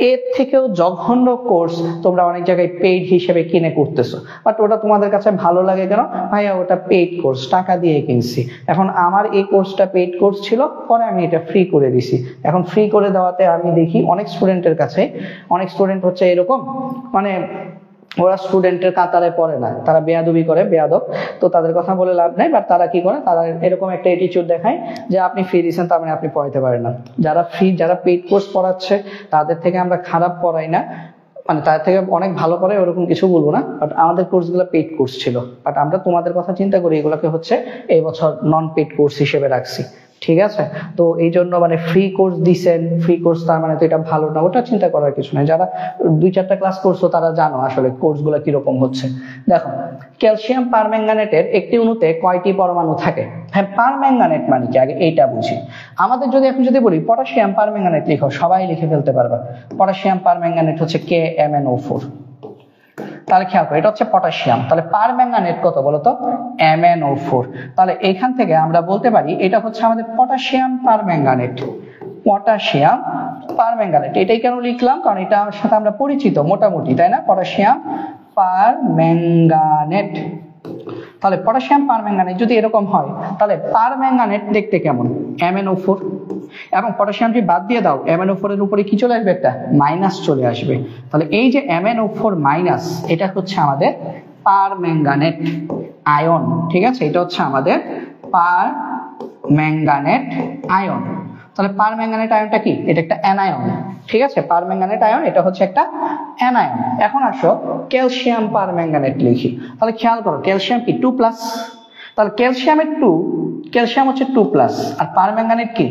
এর থেকেও জঘন্য কোর্স তোমরা অনেক জায়গায় পেইড হিসেবে কিনে করতেছো, বাট ওটা তোমাদের কাছে ভালো লাগে কেন? ভাইয়া ওটা পেইড কোর্স, টাকা দিয়ে কিনছি। এখন আমার এই কোর্সটা পেইড কোর্স ছিল, পরে আমি এটা ফ্রি করে দিছি। এখন ফ্রি করে দেওয়াতে আমি দেখি অনেক স্টুডেন্টের কাছে, অনেক স্টুডেন্ট হচ্ছে এরকম, মানে ওরা স্টুডেন্টের কাতারে পড়ে না, তারা বেয়াদবি করে, বেয়াদব। তো তাদের কথা বলে লাভ নাই, বাট তারা কি করে, তারা এরকম একটা অ্যাটিটিউড দেখায় যে আপনি ফ্রি দিচ্ছেন তার মানে আপনি পড়াইতে পারেন না। যারা ফ্রি, যারা পেইড কোর্স পড়াচ্ছে তাদের থেকে আমরা খারাপ পড়াই না, মানে তার থেকে অনেক ভালো করে, ওরকম কিছু বলবো না, বাট আমাদের কোর্সগুলো পেইড কোর্স ছিল, বাট আমরা তোমাদের কথা চিন্তা করি এগুলোকে হচ্ছে এই বছর নন পেইড কোর্স হিসেবে রাখছি। ঠিক আছে। তো এই জন্য মানে ফ্রি কোর্স দিছেন, ফ্রি কোর্স তার মানে তো এটা ভালো না, ওটা চিন্তা করার কিছু নাই। যারা 2-4টা ক্লাস করছো তারা জানো আসলে কোর্সগুলো কিরকম হচ্ছে। দেখো ক্যালসিয়াম পারম্যাঙ্গানেটের একটি অণুতে কয়টি পরমাণু থাকে? হ্যাঁ, পারম্যাঙ্গানেট মানে কি আগে এইটা বুঝি। আমাদের যদি এখন যদি বলি পটাশিয়াম পারম্যাঙ্গানেট লিখো, সবাই লিখে ফেলতে পারবা। পটাশিয়াম পারম্যাঙ্গানেট হচ্ছে KMnO4। তাহলে খেয়াল করো এটা হচ্ছে পটাশিয়াম, তাহলে পারম্যাঙ্গানেট কত বলতো? MnO4। তাহলে এইখান থেকে আমরা বলতে পারি এটা হচ্ছে আমাদের পটাশিয়াম পারম্যাঙ্গানেট। পটাশিয়াম পারম্যাঙ্গানেট এটাই কেন লিখলাম? কারণ এটার সাথে আমরা পরিচিত মোটামুটি, তাই না? Potassium permanganate. তাহলে পটাশিয়াম পারম্যাঙ্গানেট যদি এরকম হয় তাহলে পারম্যাঙ্গানেট দেখতে কেমন? MnO4। এবং পটাশিয়ামটি বাদ দিয়ে দাও, MnO4 এর উপরে কি চলে আসবে? একটা মাইনাস চলে আসবে। তাহলে এই যে MnO4 মাইনাস, এটা হচ্ছে আমাদের পারম্যাঙ্গানেট আয়ন। ঠিক আছে, এটা হচ্ছে আমাদের পারম্যাঙ্গানেট আয়ন। তাহলে পারম্যাঙ্গানেট আয়নটা কি? এটা একটা অ্যানায়ন। ঠিক আছে, পারম্যাঙ্গানেট আয়ন এটা হচ্ছে একটা অ্যানায়ন। এখন আসো ক্যালসিয়াম পারম্যাঙ্গানেট লিখি। তাহলে খেয়াল করো ক্যালসিয়াম কি 2+, তাহলে ক্যালসিয়ামের 2, ক্যালসিয়াম হচ্ছে 2+, আর পারম্যাঙ্গানেট কি?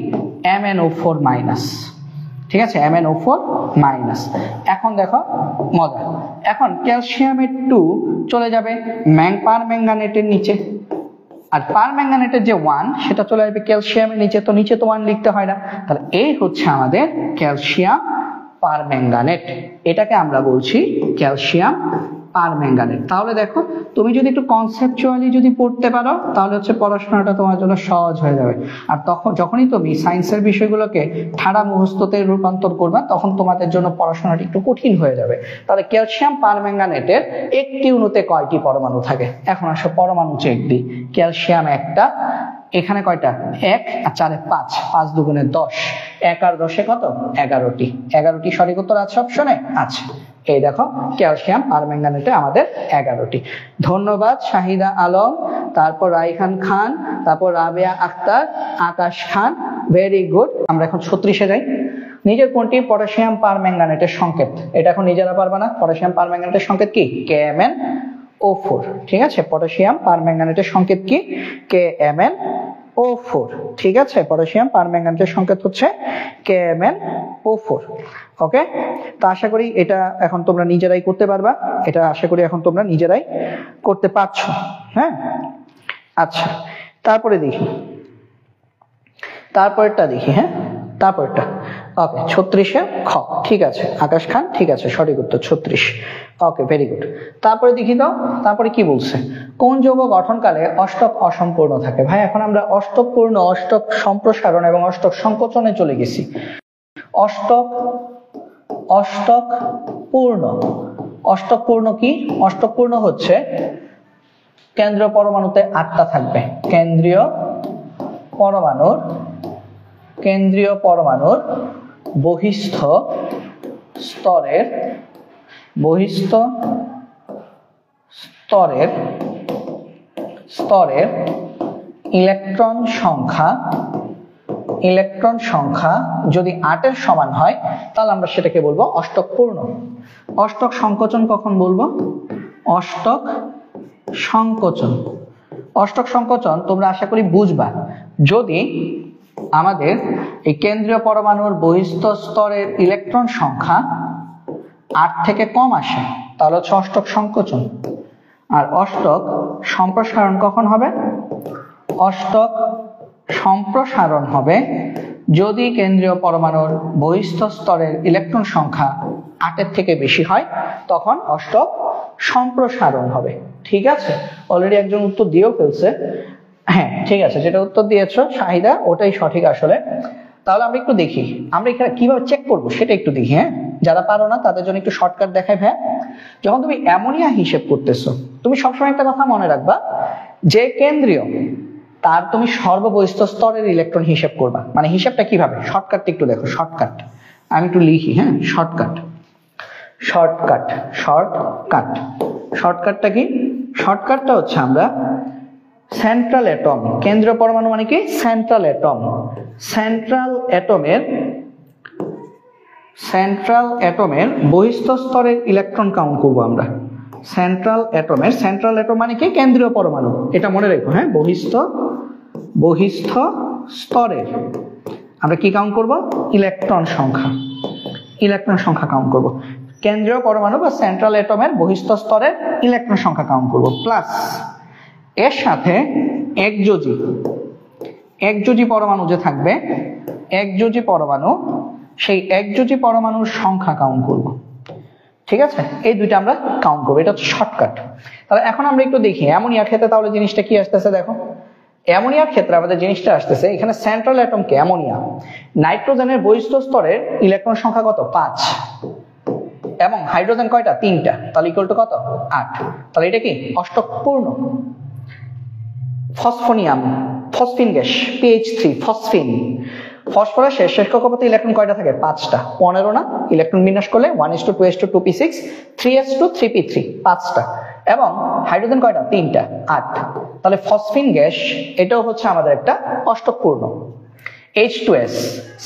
MnO4 minus. ঠিক আছে, MnO4 মাইনাস। এখন দেখো মজা, এখন ক্যালসিয়ামের 2 চলে যাবে পারম্যাঙ্গানেটের নিচে, আর পারম্যাঙ্গানেটের যে 1 সেটা চলে আসবে ক্যালসিয়ামের নিচে, তো নিচে তো 1 লিখতে হয় না। তাহলে এই হচ্ছে আমাদের ক্যালসিয়াম পারম্যাঙ্গানেট, এটাকে আমরা বলছি ক্যালসিয়াম পারম্যাঙ্গানেট। তাহলে দেখো তুমি যদি একটু কনসেপচুয়ালি যদি পড়তে পারো তাহলে হচ্ছে পড়াশোনাটা তোমার জন্য সহজ হয়ে যাবে। আর তখন যখনই তুমি সায়েন্সের বিষয়গুলোকে ঠাড়া মুখস্থতে রূপান্তর করবে তখন তোমাদের জন্য পড়াশোনাটা একটু কঠিন হয়ে যাবে। তাহলে ক্যালসিয়াম পারম্যাঙ্গানেটের একটি অণুতে কয়টি পরমাণু থাকে? এখন আসো পরমাণু চেক দিই। ক্যালসিয়াম একটা, এখানে কয়টা? 1 আর 4 5, 5 দুগুণে 10, 1 আর 10 কত? 11টি। 11টি সঠিক উত্তর আছে অপশনে? আছে। এই দেখো ক্যালসিয়াম পারম্যাঙ্গানেটে আমাদের 11টি। ধন্যবাদ শাহিদা আলম, তারপর রাইহান খান, তারপর রাবেয়া আক্তার, আকাশ খান, ভেরি গুড। আমরা এখন 36-এ যাই। নিজের কোনটি পটাশিয়াম পারম্যাঙ্গানেটের সংকেত? এটা এখন নিজেরা পারবা না। পটাশিয়াম পারম্যাঙ্গানেটের সংকেত কি? KMnO4। ঠিক আছে, পটাশিয়াম পারম্যাঙ্গানেটের সংকেত কি? KMnO4। ঠিক আছে, পটাশিয়াম পারম্যাঙ্গানেটের সংকেত হচ্ছে KMnO4। ওকে, তো আশা করি এটা এখন তোমরা নিজেরাই করতে পারবা। এটা আশা করি এখন তোমরা নিজেরাই করতে পারছো। হ্যাঁ, আচ্ছা তারপরে দেখি, তারপরেরটা দেখি। হ্যাঁ, তারপরেরটা ওকে 36-এ খ। ঠিক আছে আকাশ খান, ঠিক আছে সঠিক উত্তর 36। Okay very good. তারপরে দেখি দাও, তারপরে কি বলছে? কোন যৌগ গঠনকালে অষ্টক অসম্পূর্ণ থাকে? ভাই এখন আমরা অষ্টক পূর্ণ, অষ্টক সম্প্রসারণ এবং অষ্টক সংকোচনে চলে গেছি। অষ্টক পূর্ণ, অষ্টক পূর্ণ কি? অষ্টক পূর্ণ হচ্ছে কেন্দ্রীয় পরমাণুতে 8টা থাকবে। কেন্দ্রীয় পরমাণুর বহিস্থ স্তরের ইলেকট্রন সংখ্যা যদি 8-এর সমান হয় তাহলে আমরা সেটাকে বলবো অষ্টক পূর্ণ। অষ্টক সংকোচন কখন বলবো? অষ্টক সংকোচন তোমরা আশা করি বুঝবা যদি আমাদের এই কেন্দ্রীয় পরমাণুর বহিস্থ স্তরের ইলেকট্রন সংখ্যা 8 থেকে কম আসে তাহলে হচ্ছে অষ্টক সংকোচন। আর অষ্টক সম্প্রসারণ কখন হবে? অষ্টক সম্প্রসারণ হবে যদি কেন্দ্রীয় পরমাণুর বহিস্থ স্তরের ইলেকট্রন সংখ্যা 8-এর থেকে বেশি হয়, তখন অষ্টক সম্প্রসারণ হবে। ঠিক আছে, অলরেডি একজন উত্তর দিয়েও ফেলছে। হ্যাঁ ঠিক আছে, যেটা উত্তর দিয়েছো শাহিদা ওটাই সঠিক আসলে। তাহলে আমরা একটু দেখি আমরা এখানে কিভাবে চেক করবো সেটা একটু দেখি। হ্যাঁ, যারা পারো না তাদের জন্য একটু শর্টকাট দেখাই। ভাই যখন তুমি অ্যামোনিয়া হিসেব করতেছো তুমি সবসময় একটা কথা মনে রাখবা, যে কেন্দ্রীয় তার তুমি সর্ববহিস্থ স্তরের ইলেকট্রন হিসেব করবা। মানে হিসাবটা কিভাবে? শর্টকাট একটু দেখো, শর্টকাট আমি একটু লিখি। হ্যাঁ, শর্টকাটটা কি? শর্টকাটটা হচ্ছে আমরা সেন্ট্রাল অ্যাটম, কেন্দ্রীয় পরমাণু মানে কি? সেন্ট্রাল অ্যাটমের বহিস্থ স্তরের ইলেকট্রন কাউন্ট করবো আমরা। সেন্ট্রাল অ্যাটম মানে কি? কেন্দ্রীয় পরমাণু, এটা মনে রেখো। হ্যাঁ, বহিস্থ স্তরের আমরা কি কাউন্ট করব? ইলেকট্রন সংখ্যা কাউন্ট করব। কেন্দ্রীয় পরমাণু বা সেন্ট্রাল অ্যাটমের বহিস্থ স্তরের ইলেকট্রন সংখ্যা কাউন্ট করব, প্লাস এর সাথে একযোজী পরমাণু যে থাকবে, একযোজী পরমাণু, সেই একযোজী পরমাণুর সংখ্যা কাউন্ট করব। ঠিক আছে, এই দুইটা আমরা কাউন্ট করবো, এটা হচ্ছে শর্টকাট। তাহলে এখন আমরা একটু দেখি অ্যামোনিয়ার ক্ষেত্রে তাহলে জিনিসটা কি আসতেছে। দেখো অ্যামোনিয়ার ক্ষেত্রে আমাদের জিনিসটা আসতেছে, এখানে সেন্ট্রাল অ্যাটমকে অ্যামোনিয়া, নাইট্রোজেনের বহিস্থ স্তরের ইলেকট্রন সংখ্যা কত? 5, এবং হাইড্রোজেন কয়টা? 3টা, তাহলে ইকুয়াল টু কত? 8। তাহলে এটা কি অষ্টক পূর্ণ। ফসফিন গ্যাস PH3, ফসফিন, ফসফরাসের শেষ কক্ষপথে ইলেকট্রন কয়টা থাকে? 5টা। 15 না? ইলেকট্রন বিন্যাস করলে 1:2 2:2 2p6 3s2 3p3, 5টা। এবং হাইড্রোজেন কয়টা? 3টা, 8। তাহলে ফসফিন গ্যাস এটাও হচ্ছে আমাদের একটা অষ্টক পূর্ণ। H2S,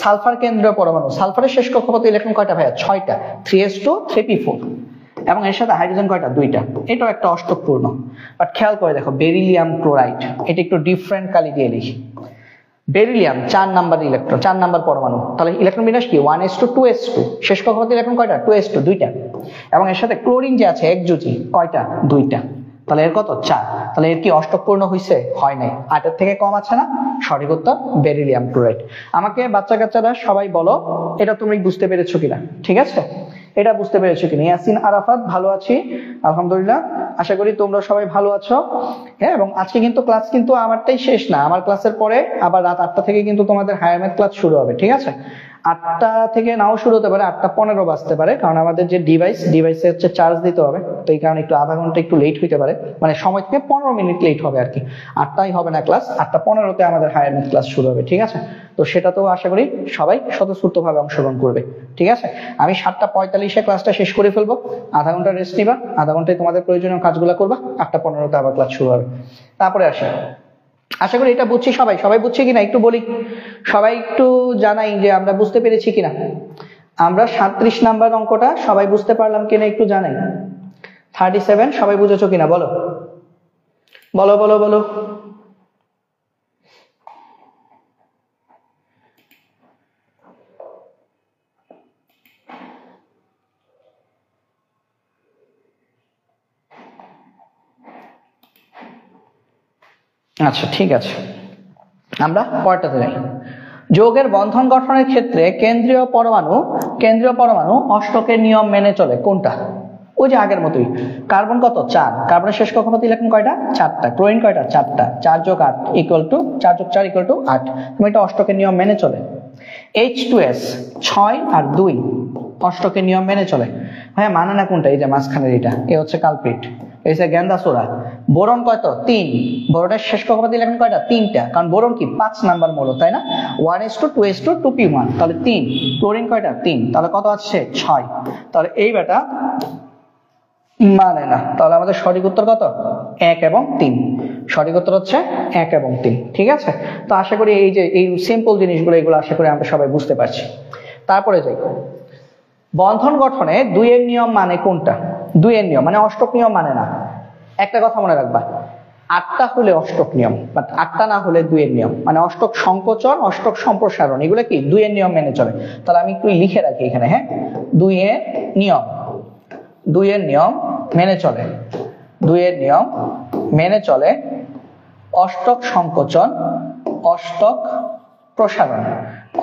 সালফার কেন্দ্রীয় পরমাণু, সালফারের শেষ কক্ষপথে ইলেকট্রন কয়টা ভাইয়া? 6টা, 3s2 3p4, এবং এর সাথে হাইড্রোজেন কয়টা? 2টা। এটাও একটা অষ্টক পূর্ণ। বাট খেয়াল করে দেখো বেরিলিয়াম ক্লোরাইড, এটা একটু ডিফারেন্ট কালি দিয়ে লিখি। বেরিলিয়াম 4 নাম্বার ইলেকট্রন, 4 নাম্বার পরমাণু, তাহলে ইলেকট্রন বিন্যাস কি? 1:2 2s2, শেষ কক্ষপথে ইলেকট্রন কয়টা? 2s2, 2টা। এবং এর সাথে ক্লোরিন যে আছে একযোজী, কয়টা? 2টা। তাহলে এর কত? 4। তাহলে এর কি অষ্টক পূর্ণ হয়েছে? হয় নাই। 8-এর থেকে কম আছে না? সঠিক উত্তর বেরিলিয়াম ক্লোরাইড। আমাকে বাচ্চা কাচ্চারা সবাই বলো এটা তুমি বুঝতে পেরেছো কিনা। ঠিক আছে, এটা বুঝতে পেরেছো কিনা? ইয়াসিন আরাফাত, ভালো আছি আলহামদুলিল্লাহ, আশা করি তোমরা সবাই ভালো আছো। হ্যাঁ, এবং আজকে কিন্তু ক্লাস কিন্তু আমারটাই শেষ না, আমার ক্লাসের পরে আবার রাত 8টা থেকে কিন্তু তোমাদের হায়ার ম্যাথ ক্লাস শুরু হবে। ঠিক আছে, 8টা থেকে নাও শুরু হতে পারে, 8:15 বাজতে পারে, কারণ আমাদের যে ডিভাইসে হচ্ছে চার্জ দিতে হবে, তো এই কারণে একটু আধা ঘন্টা একটু লেট হইতে পারে, মানে সময় থেকে 15 মিনিট লেট হবে আর কি। 8টায় হবে না ক্লাস, 8:15-তে আমাদের হায়ার ম্যাথ ক্লাস শুরু হবে। ঠিক আছে, তো সেটা তো আশা করি সবাই স্বতঃস্ফূর্তভাবে অংশগ্রহণ করবে। ঠিক আছে, আমি 7:45-এ ক্লাসটা শেষ করে ফেলবো, আধা ঘন্টা রেস্ট নিবা, আধা ঘন্টায় তোমাদের প্রয়োজনীয় কাজগুলো করবা, 8:15-তে আবার ক্লাস শুরু হবে। তারপরে আসি, আশা করি এটা বুঝছি সবাই বুঝছি কিনা একটু বলি, সবাই একটু জানাই যে আমরা বুঝতে পেরেছি কিনা। আমরা 37 নাম্বার অঙ্কটা সবাই বুঝতে পারলাম কিনা একটু জানাই। 37 সবাই বুঝেছো কিনা বলো বলো বলো বলো। আচ্ছা ঠিক আছে, আমরা পরেরটাতে যাই। যৌগের বন্ধন গঠনের ক্ষেত্রে কেন্দ্রীয় পরমাণু অষ্টকের নিয়ম মেনে চলে। কোনটা? ওই যে আগের মতোই। কার্বন কত? 4, কার্বনের শেষ কক্ষপথে ইলেকট্রন কয়টা? 4টা। ক্লোরিন কয়টা? 4টা। 4 যোগ 8 ইকুয়াল টু 4 যোগ 4 ইকুয়াল টু 8, তুমি এটা অষ্টকের নিয়ম মেনে চলে। H2S 6 আর 2 অষ্টকের নিয়ম মেনে চলে। হ্যাঁ, মানে না কোনটা? এই যে মাঝখানের এটা, এ হচ্ছে কালপ্রিট, এই যে গ্যান্ডাসোরা। বোরন কত? 3, বোরনের শেষ কক্ষপথে ইলেকট্রন কয়টা? 3টা, কারণ বোরন কি 5 নাম্বার মৌল, তাই না? 1:2 2:2 2p1, তাহলে 3। ক্লোরিন কয়টা? 3, তাহলে কত আছে? 6। তাহলে এই বেটা মানে না, তাহলে আমাদের সঠিক উত্তর কত? 1 এবং 3। সঠিক উত্তর হচ্ছে 1 এবং 3। ঠিক আছে, তো আশা করি এই যে এই সিম্পল জিনিসগুলো, এগুলো আশা করি আমরা সবাই বুঝতে পারছি। তারপরে যাই, বন্ধন গঠনে 2 এর নিয়ম মানে কোনটা? 2 এর নিয়ম মানে অষ্টক নিয়ম মানে না। একটা কথা মনে রাখবা, 8টা হলে অষ্টক নিয়ম, বাট 8টা না হলে 2 এর নিয়ম, মানে অষ্টক সংকোচন, অষ্টক সম্প্রসারণ, এগুলো কি 2 এর নিয়ম মেনে চলে। তাহলে আমি একটু লিখে রাখি এখানে, হ্যাঁ, 2 এর নিয়ম মেনে চলে, 2 এর নিয়ম মেনে চলে অষ্টক সংকোচন, অষ্টক প্রসারণ,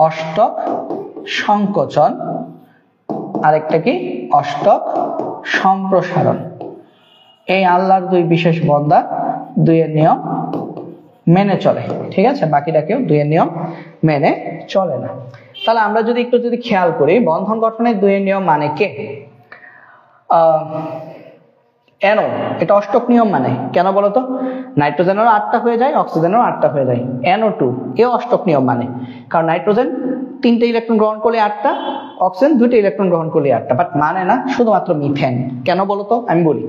অষ্টক সংকোচন, আরেকটা কি? অষ্টক সম্প্রসারণ। এই আল্লাহর 2 বিশেষ বান্দা 2 এর নিয়ম মেনে চলে। ঠিক আছে, বাকিটা কেউ 2 এর নিয়ম মেনে চলে না। তাহলে আমরা যদি একটু খেয়াল করি, বন্ধন গঠনের 2 এর নিয়ম মানে কে? NO, এটা অষ্টক নিয়ম মানে। কেন বলতো? নাইট্রোজেনেরও 8টা হয়ে যায়, অক্সিজেনেরও 8টা হয়ে যায়। NO2 এও অষ্টক নিয়ম মানে, কারণ নাইট্রোজেন 3টে ইলেকট্রন গ্রহণ করলে 8টা, অক্সিজেন 2টে ইলেকট্রন গ্রহণ করলে 8টা, বাট মানে না শুধুমাত্র মিথেন। কেন বলতো? আমি বলি,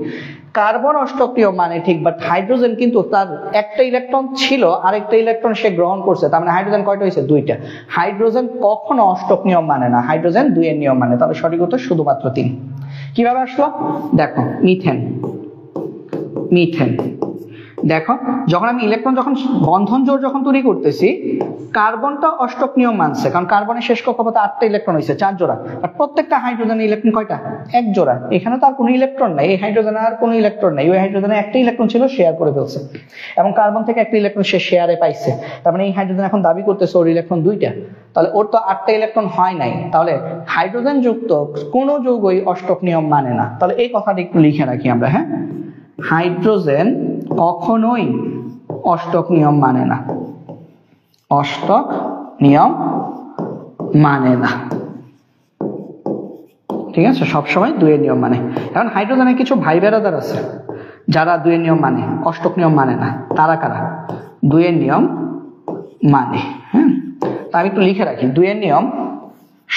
কার্বন অষ্টক নিয়ম মানে ঠিক, বাট হাইড্রোজেন কিন্তু তার একটা ইলেকট্রন ছিল, আরেকটা ইলেকট্রন সে গ্রহণ করছে, তার মানে হাইড্রোজেন কয়টা হয়েছে? 2টা। হাইড্রোজেন কখনো অষ্টক নিয়ম মানে না, হাইড্রোজেন 2 এর নিয়ম মানে। তাহলে সঠিক উত্তর শুধুমাত্র 3। কিভাবে আসলো দেখো, মিথেন দেখো যখন আমি ইলেকট্রন যখন বন্ধন জোড় যখন তৈরি করতেছি, কার্বনটা অষ্টক নিয়ম মানছে, কারণ কার্বনের শেষ কক্ষপথে 8টা ইলেকট্রন হয়েছে, 4 জোড়া, আর প্রত্যেকটা হাইড্রোজেনের ইলেকট্রন কয়টা? 1 জোড়া। এখানে তো আর কোনো ইলেকট্রন নাই, এই হাইড্রোজেনে আর কোনো ইলেকট্রন নাই, ওই হাইড্রোজেনে একটা ইলেকট্রন ছিল, শেয়ার করে ফেলছে, এবং কার্বন থেকে একটা ইলেকট্রন সে শেয়ারে পাইছে। তার মানে এই হাইড্রোজেন এখন দাবি করতেছে ওর ইলেকট্রন 2টা, তাহলে ওর তো 8টা ইলেকট্রন হয় নাই, তাহলে হাইড্রোজেন যুক্ত কোনো যৌগই অষ্টক নিয়ম মানে না। তাহলে এই কথাটা একটু লিখে রাখি আমরা, হ্যাঁ, হাইড্রোজেন কখনোই অষ্টক নিয়ম মানে না, অষ্টক নিয়ম মানে না, ঠিক আছে, সবসময় 2 এর নিয়ম মানে। এখন হাইড্রোজেনের কিছু ভাই বেরাদার আছে যারা 2 এর নিয়ম মানে, অষ্টক নিয়ম মানে না। তারা কারা? 2 এর নিয়ম মানে, হ্যাঁ, তা আমি একটু লিখে রাখি। 2 এর নিয়ম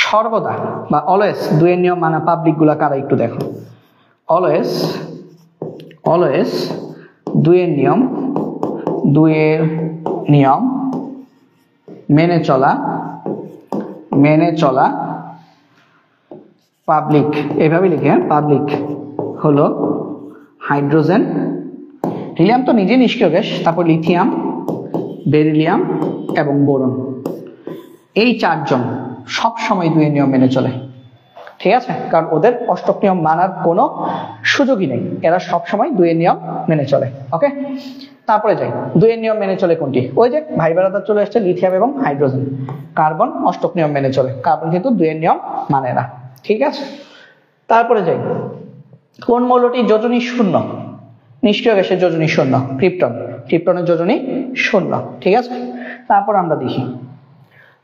সর্বদা বা অলওয়েজ 2 এর নিয়ম মানা পাবলিক গুলা কারা একটু দেখো। অলওয়েজ 2 এর নিয়ম, 2 এর নিয়ম মেনে চলা পাবলিক, এভাবে লিখে, পাবলিক হলো হাইড্রোজেন, হিলিয়াম তো নিজে নিষ্ক্রিয় গ্যাস, তারপর লিথিয়াম, বেরিলিয়াম এবং বোরন, এই 4 জন সব সময় 2 এর নিয়ম মেনে চলে, ঠিক আছে, কারণ ওদের অষ্টক নিয়ম মানার কোনো সুযোগই নেই, এরা সব সময় 2 এর নিয়ম মেনে চলে। ওকে, তারপরে যাই, 2 এর নিয়ম মেনে চলে কোনটি? ওই যে ভাই বেরাদার চলে আসছে, লিথিয়াম এবং হাইড্রোজেন। কার্বন অষ্টক নিয়ম মেনে চলে, কার্বন কিন্তু 2 এর নিয়ম মানে না, ঠিক আছে। তারপরে যাই, কোন মৌলটি যোজনী শূন্য? নিষ্ক্রিয় গ্যাসের যোজনী শূন্য, ক্রিপ্টন, ক্রিপ্টনের যোজনী শূন্য, ঠিক আছে। তারপর আমরা দেখি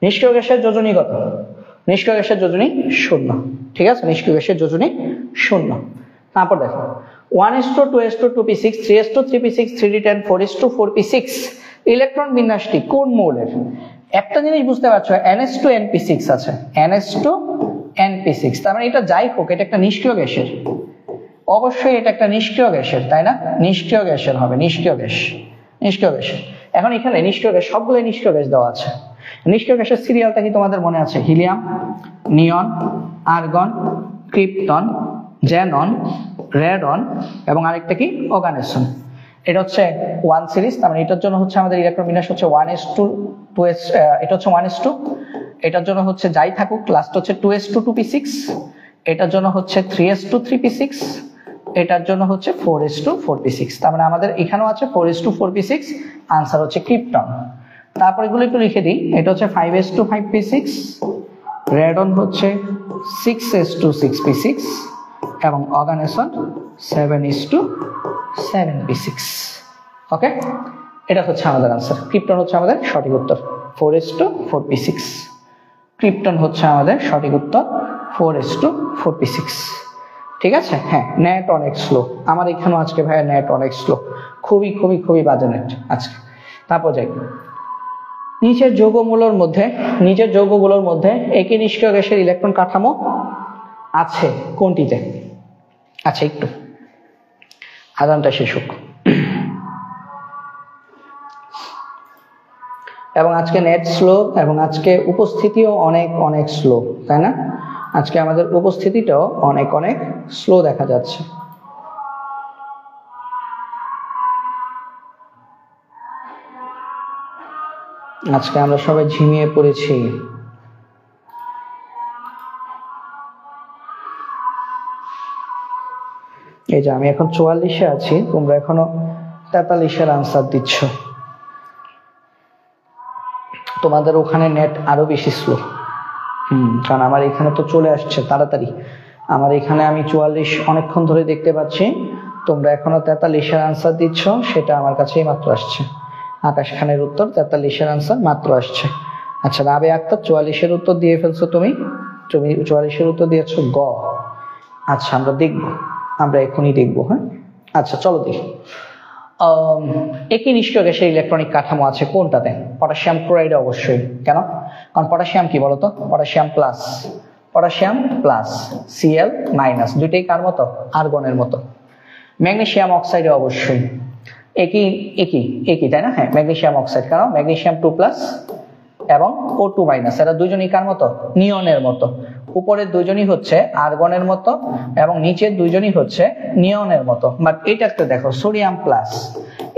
নিষ্ক্রিয় গ্যাসের যোজনী কত? নিষ্ক্রিয় গ্যাসের যোজনী শূন্য, ঠিক আছে, নিষ্ক্রিয় গ্যাসের যোজনী শূন্য। তারপর দেখো 1:2, 2:2, 2p6, 3:2, 3p6, 3d10, 4:4, 4p6 electron বিন্যাসটি কোন মৌলের? একটা জিনিস বুঝতে পারছো, NH2 NP6 আছে, NH2 NP6, তার মানে এটা যাই হোক, এটা একটা নিষ্ক্রিয় গ্যাসের, অবশ্যই এটা একটা নিষ্ক্রিয় গ্যাসের, তাই না? নিষ্ক্রিয় গ্যাসের হবে, নিষ্ক্রিয় গ্যাস, নিষ্ক্রিয় গ্যাসের। এখন এখানে নিষ্ক্রিয় গ্যাস সবগুলো নিষ্ক্রিয় গ্যাস দেওয়া আছে। নিষ্ক্রিয় গ্যাসের সিরিয়ালটা কি তোমাদের মনে আছে? হিলিয়াম, নিয়ন, আর্গন, ক্রিপ্টন, জ্যানন, রেডন এবং আরেকটা কি? অর্গানেসন। এটা হচ্ছে 1 সিরিজ, তার মানে এটার জন্য হচ্ছে আমাদের ইলেকট্রন বিন্যাস হচ্ছে 1:2, 2s, এটা হচ্ছে 1:2, এটার জন্য হচ্ছে যাই থাকুক লাস্ট হচ্ছে 2:2, 2p6, এটার জন্য হচ্ছে 3:2, 3p6, এটার জন্য হচ্ছে 4:2, 4p6, তার মানে আমাদের এখানেও আছে 4:2, 4p6, আনসার হচ্ছে ক্রিপ্টন। তারপর এগুলো একটু লিখে দিই, এটা হচ্ছে 5:2, 5p6, রেডন হচ্ছে 6:2, 6p6 এবং অর্গানেসন 7:2, 7p6। ওকে, এটা হচ্ছে আমাদের আনসার, ক্রিপ্টন হচ্ছে আমাদের সঠিক উত্তর, 4:2, 4p6, ক্রিপ্টন হচ্ছে আমাদের সঠিক উত্তর, 4:2, 4p6, ঠিক আছে। হ্যাঁ, নেট অনেক স্লো আমার এখানেও আজকে ভাইয়া, নেট অনেক স্লো, খুবই খুবই খুবই বাজে নেট আজকে। তারপর যাই, নিচের যৌগগুলোর মধ্যে একই নিষ্ক্রিয় গ্যাসের ইলেকট্রন কাঠামো আছে কোনটিতে? আচ্ছা, একটু আদানটা শেষ হোক। এবং আজকে নেট স্লো এবং আজকে উপস্থিতিও অনেক অনেক স্লো, তাই না? আজকে আমাদের উপস্থিতিটাও অনেক অনেক স্লো দেখা যাচ্ছে। আজকে আমরা সবাই ঝিমিয়ে পড়েছি। এই যে আমি এখন 44-এ আছি, তোমরা এখনো 43-এর আনসার দিচ্ছ। তোমাদের ওখানে নেট আরো বেশি স্লো, কারণ আমার এখানে তো চলে আসছে তাড়াতাড়ি। আমার এখানে আমি 44 অনেকক্ষণ ধরে দেখতে পাচ্ছি, তোমরা এখনো 43-এর আনসার দিচ্ছ, সেটা আমার কাছেই মাত্র আসছে। আকাশ খানের উত্তর 43-এর আনসার মাত্র আসছে। আচ্ছা, রাবে আক্তার 44-এর উত্তর দিয়ে ফেলছো, তুমি 44-এর উত্তর দিয়েছো গ। আচ্ছা, আমরা দেখবো, আমরা এখনই দেখবো। হ্যাঁ, আচ্ছা চলো দেখি। একই নিষ্ক্রিয় গ্যাসের ইলেকট্রনিক কাঠামো আছে কোনটাতে? পটাশিয়াম ক্লোরাইডে অবশ্যই। কেন? কারণ পটাশিয়াম কি বলতো? পটাশিয়াম প্লাস Cl মাইনাস, দুইটাই কার মতো? আর্গনের মতো। ম্যাগনেসিয়াম অক্সাইডে অবশ্যই একই, তাই না? হ্যাঁ, ম্যাগনেসিয়াম অক্সাইড, কারণ ম্যাগনেসিয়াম 2+ এবং O2- এরা দুজনই কার মতো? নিয়নের মতো। উপরের দুইজনই হচ্ছে আর্গনের মতো এবং নিচের দুইজনই হচ্ছে নিয়নের মতো। বাট এটাতে দেখো সোডিয়াম প্লাস,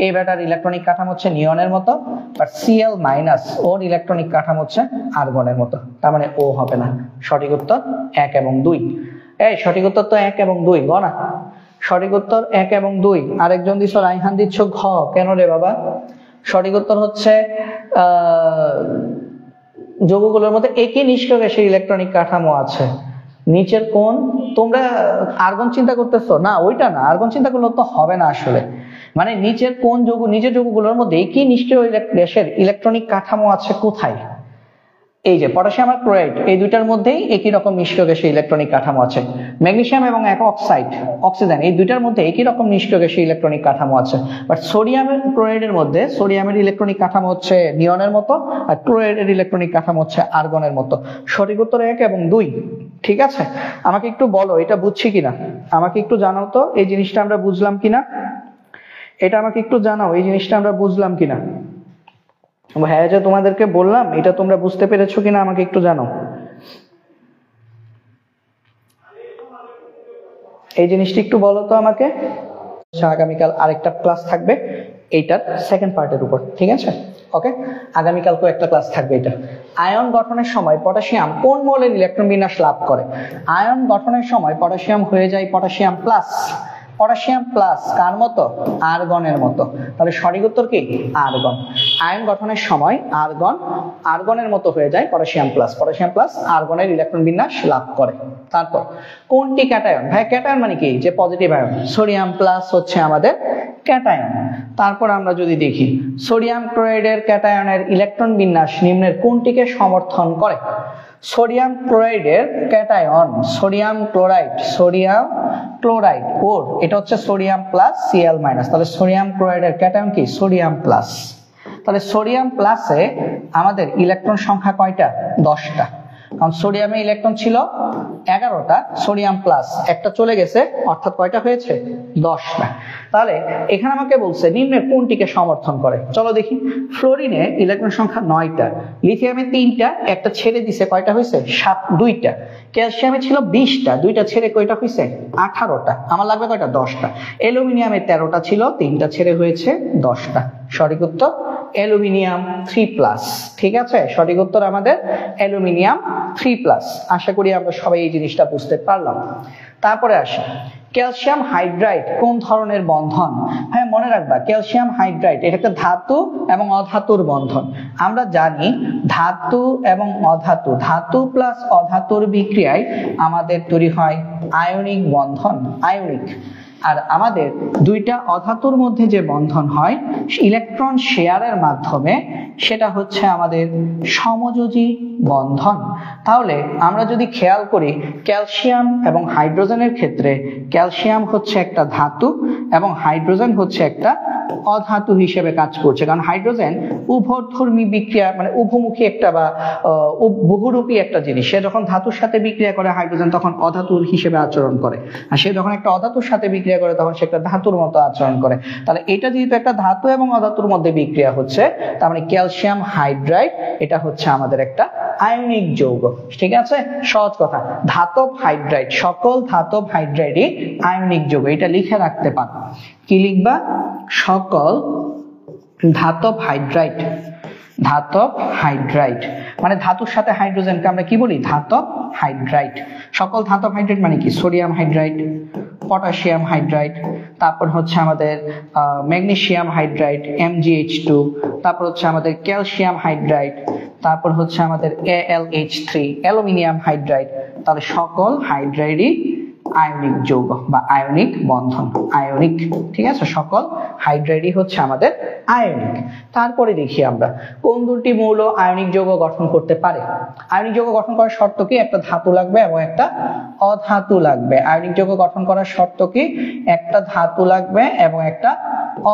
এই ব্যাটার ইলেকট্রনিক কাঠামো হচ্ছে নিয়নের মতো, but Cl minus or electronic কাঠামো হচ্ছে আর্গনের মতো, তার মানে ও হবে না। সঠিক উত্তর 1 এবং 2। এই সঠিক উত্তর তো 1 এবং 2 গ না, সঠিক উত্তর 1 এবং 2। আরেকজন দিচ্ছ রাইহান দিচ্ছ ঘ, কেন রে বাবা? সঠিক উত্তর হচ্ছে যৌগগুলোর মধ্যে একই নিষ্ক্রিয় গ্যাসের ইলেকট্রনিক কাঠামো আছে। নিচের কোন, তোমরা আর্গন চিন্তা করতেছো না, ওইটা না, আর্গন চিন্তা করলে তো হবে না আসলে। মানে নিচের কোন যৌগ, নিচের যৌগগুলোর মধ্যে একই নিষ্ক্রিয় গ্যাসের ইলেকট্রনিক কাঠামো আছে কোথায়? এই যে পটাশিয়াম আর ক্লোরাইড, এই দুইটার মধ্যেই একই রকম নিষ্ক্রিয় গ্যাসের ইলেকট্রনিক কাঠামো আছে। ম্যাগনেসিয়াম এবং অক্সাইড, অক্সিজেন, এই দুইটার মধ্যে একই রকম নিষ্ক্রিয় গ্যাসের ইলেকট্রনিক কাঠামো আছে। বাট সোডিয়াম ক্লোরাইডের মধ্যে সোডিয়ামের ইলেকট্রনিক কাঠামো হচ্ছে নিয়নের মতো, আর ক্লোরাইডের ইলেকট্রনিক কাঠামো হচ্ছে আর্গনের মতো। সঠিক উত্তর 1 এবং 2। ঠিক আছে, আমাকে একটু বলো এটা বুঝছি কিনা, আমাকে একটু জানাও তো এই জিনিসটা আমরা বুঝলাম কিনা, এটা আমাকে একটু জানাও এই জিনিসটা আমরা বুঝলাম কিনা। হ্যাঁ, যে তোমাদেরকে বললাম এটা তোমরা বুঝতে পেরেছো কিনা আমাকে একটু জানাও। এই জিনিসটা একটু বলো তো আমাকে। আগামীকাল আরেকটা ক্লাস থাকবে এইটার সেকেন্ড পার্টের উপর, ঠিক আছে? ওকে, আগামীকালকেও একটা ক্লাস থাকবে এটা। আয়ন গঠনের সময় পটাশিয়াম কোন মৌলের ইলেকট্রন বিন্যাস লাভ করে? আয়ন গঠনের সময় পটাশিয়াম হয়ে যায় পটাশিয়াম প্লাস। পটাশিয়াম প্লাস কার মতো? আর্গনের মতো। তাহলে সঠিক উত্তর কি? আর্গন। আয়ন গঠনের সময় আর্গনের মতো হয়ে যায় পটাশিয়াম প্লাস। পটাশিয়াম প্লাস আর্গনের ইলেকট্রন বিন্যাস লাভ করে। তারপর কোনটি ক্যাটায়ন? ভাই ক্যাটায়ন মানে কি? যে পজিটিভ আয়ন। সোডিয়াম প্লাস হচ্ছে আমাদের ক্যাটায়ন। তারপর আমরা যদি দেখি সোডিয়াম ক্লোরাইডের ক্যাটায়নের ইলেকট্রন বিন্যাস নিম্নের কোনটিকে সমর্থন করে? সোডিয়াম ক্লোরাইডের ক্যাটায়ন, সোডিয়াম ক্লোরাইড ওর, এটা হচ্ছে সোডিয়াম প্লাস Cl মাইনাস। তাহলে সোডিয়াম ক্লোরাইডের ক্যাটায়ন কি? Sodium plus. তাহলে সোডিয়াম প্লাসে আমাদের ইলেকট্রন সংখ্যা কয়টা? 10টা। কারণ সোডিয়ামে ইলেকট্রন ছিল 11টা, সোডিয়াম প্লাস একটা চলে গেছে, অর্থাৎ কয়টা হয়েছে? 10টা। তাহলে এখানে আমাকে বলছে নিম্নের কোনটিকে সমর্থন করে। চলো দেখি। ফ্লোরিনে ইলেকট্রন সংখ্যা 9টা, লিথিয়ামে 3টা, একটা ছেড়ে দিছে, কয়টা হয়েছে? 2টা। ক্যালসিয়ামে ছিল 20টা, 2টা ছেড়ে কয়টা হয়েছে? 18টা। আমার লাগবে কয়টা? 10টা। অ্যালুমিনিয়ামে 13টা ছিল, 3টা ছেড়ে হয়েছে 10টা। সঠিক উত্তর অ্যালুমিনিয়াম 3+। ঠিক আছে, সঠিক উত্তর আমাদের অ্যালুমিনিয়াম 3+। আশা করি আমরা সবাই এই জিনিসটা বুঝতে পারলাম। তারপরে আসি ক্যালসিয়াম হাইড্রাইড কোন ধরনের বন্ধন? হ্যাঁ, মনে রাখবা ক্যালসিয়াম হাইড্রাইড এটা একটা ধাতু এবং অধাতুর বন্ধন। আমরা জানি ধাতু এবং অধাতু, ধাতু প্লাস অধাতুর বিক্রিয়ায় আমাদের তৈরি হয় আয়নিক বন্ধন, আয়নিক। আর আমাদের দুইটা অধাতুর মধ্যে যে বন্ধন হয় ইলেকট্রন শেয়ারের মাধ্যমে, সেটা হচ্ছে আমাদের সমযোজী বন্ধন। তাহলে আমরা যদি খেয়াল করি ক্যালসিয়াম এবং হাইড্রোজেনের ক্ষেত্রে, ক্যালসিয়াম হচ্ছে একটা ধাতু এবং হাইড্রোজেন হচ্ছে একটা অধাতু হিসেবে কাজ করছে। কারণ হাইড্রোজেন উভধর্মী বিক্রিয়া, মানে উভমুখী একটা বা বহুরূপী একটা জিনিস। সে যখন ধাতুর সাথে বিক্রিয়া করে হাইড্রোজেন তখন অধাতুর হিসেবে আচরণ করে, আর সে যখন একটা অধাতুর সাথে বিক্রিয়া করে তখন সে একটা ধাতুর মতো আচরণ করে। তাহলে এটা যেহেতু একটা ধাতু এবং অধাতুর মধ্যে বিক্রিয়া হচ্ছে, তার মানে ক্যালসিয়াম হাইড্রাইড এটা হচ্ছে আমাদের একটা আয়নিক যৌগ। ঠিক আছে, সহজ কথা, ধাতব হাইড্রাইড, সকল ধাতব হাইড্রাইডই আয়নিক যৌগ। এটা লিখে রাখতে পারো। কি লিখবা? সকল ধাতব হাইড্রাইড, ধাতব হাইড্রাইড মানে ধাতুর সাথে হাইড্রোজেনকে আমরা কি বলি? ধাতব হাইড্রাইড। সকল ধাতব হাইড্রাইড মানে কি? সোডিয়াম হাইড্রাইড, পটাশিয়াম হাইড্রাইড, তারপর হচ্ছে আমাদের ম্যাগনেসিয়াম হাইড্রাইড MgH2, তারপর হচ্ছে আমাদের ক্যালসিয়াম হাইড্রাইড, তারপর হচ্ছে আমাদের AlH3, অ্যালুমিনিয়াম হাইড্রাইড। তাহলে সকল হাইড্রাইডই আয়নিক যৌগ বা আয়নিক বন্ধন, আয়নিক। ঠিক আছে, সকল হাইড্রাইডই হচ্ছে আমাদের আয়নিক। তারপরে দেখি আমরা কোন দুটি মৌল আয়নিক যৌগ গঠন করতে পারে। আয়নিক যৌগ গঠন করার শর্ত কি? একটা ধাতু লাগবে এবং একটা অধাতু লাগবে। আয়নিক যৌগ গঠন করার শর্ত কি? একটা ধাতু লাগবে এবং একটা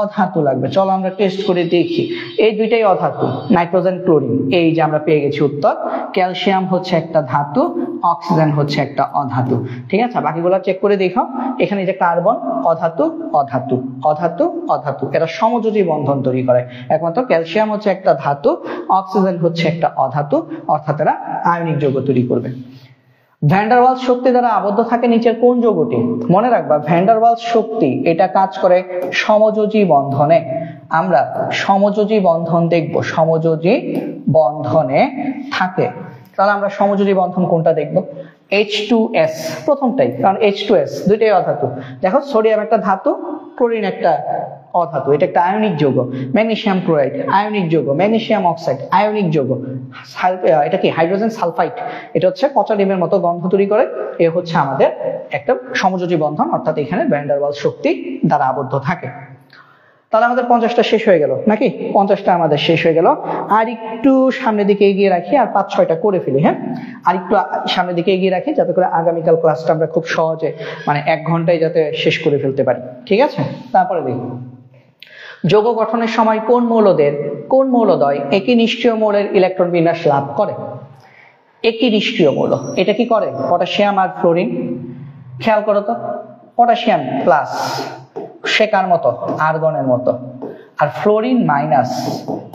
অধাতু লাগবে। চলো আমরা টেস্ট করে দেখি। এই দুইটাই অধাতু, নাইট্রোজেন ক্লোরিন। এই যে আমরা পেয়ে গেছি উত্তর। ক্যালসিয়াম হচ্ছে একটা ধাতু, অক্সিজেন হচ্ছে একটা অধাতু। ঠিক আছে, বাকিগুলো চেক করে দেখো। এখানে যে কার্বন অধাতু, অধাতু, অধাতু, অধাতু, এরা সমযোজী বন্ধন তৈরি করে। একমাত্র ক্যালসিয়াম হচ্ছে একটা ধাতু, অক্সিজেন হচ্ছে একটা অধাতু, অর্থাৎ এরা আয়নিক যৌগ তৈরি করবে। ভ্যান ডার ওয়ালস শক্তি দ্বারা আবদ্ধ থাকে নিচের কোন যৌগটি? মনে রাখবা ভ্যান ডার ওয়ালস শক্তি এটা কাজ করে সমযোজী বন্ধনে। আমরা সমযোজী বন্ধন দেখব, সমযোজী বন্ধনে থাকে। তাহলে আমরা সমযোজী বন্ধন কোনটা দেখব? H2S প্রথমটাই, কারণ H2S দুইটাই অধাতু। দেখো সোডিয়াম একটা ধাতু, ক্লোরিন একটা অধাতু, এটা একটা আয়নিক যৌগ। ম্যাগনেসিয়াম ক্লোরাইড আয়নিক যৌগ, ম্যাগনেসিয়াম অক্সাইড আয়নিক যৌগ, এটা কি হাইড্রোজেন সালফাইড, এটা হচ্ছে পচা ডিমের মতো গন্ধ তৈরি করে। এ হচ্ছে আমাদের একটা সমযোজী বন্ধন, অর্থাৎ এখানে ভ্যান ডার ওয়ালস শক্তি দ্বারা আবদ্ধ থাকে। তাহলে আমাদের 50টা শেষ হয়ে গেল নাকি? 50টা আমাদের শেষ হয়ে গেল। আর একটু সামনের দিকে এগিয়ে রাখি, আর 5-6টা করে ফেলি। হ্যাঁ, আর একটু সামনের দিকে এগিয়ে রাখি, যাতে করে আগামীকাল ক্লাসটা আমরা খুব সহজে 1 ঘন্টায় যাতে শেষ করে ফেলতে পারি। ঠিক আছে, তারপরে দেখি যৌগ গঠনের সময় কোন মৌলদ্বয় একই নিষ্ক্রিয় মৌলের ইলেকট্রন বিন্যাস লাভ করে? একই নিষ্ক্রিয় মৌল, এটা কি করে? পটাশিয়াম আর ফ্লোরিন। খেয়াল করো তো, পটাশিয়াম প্লাস সে কার মতো? আর্গনের মতো। আর ফ্লোরিন মাইনাস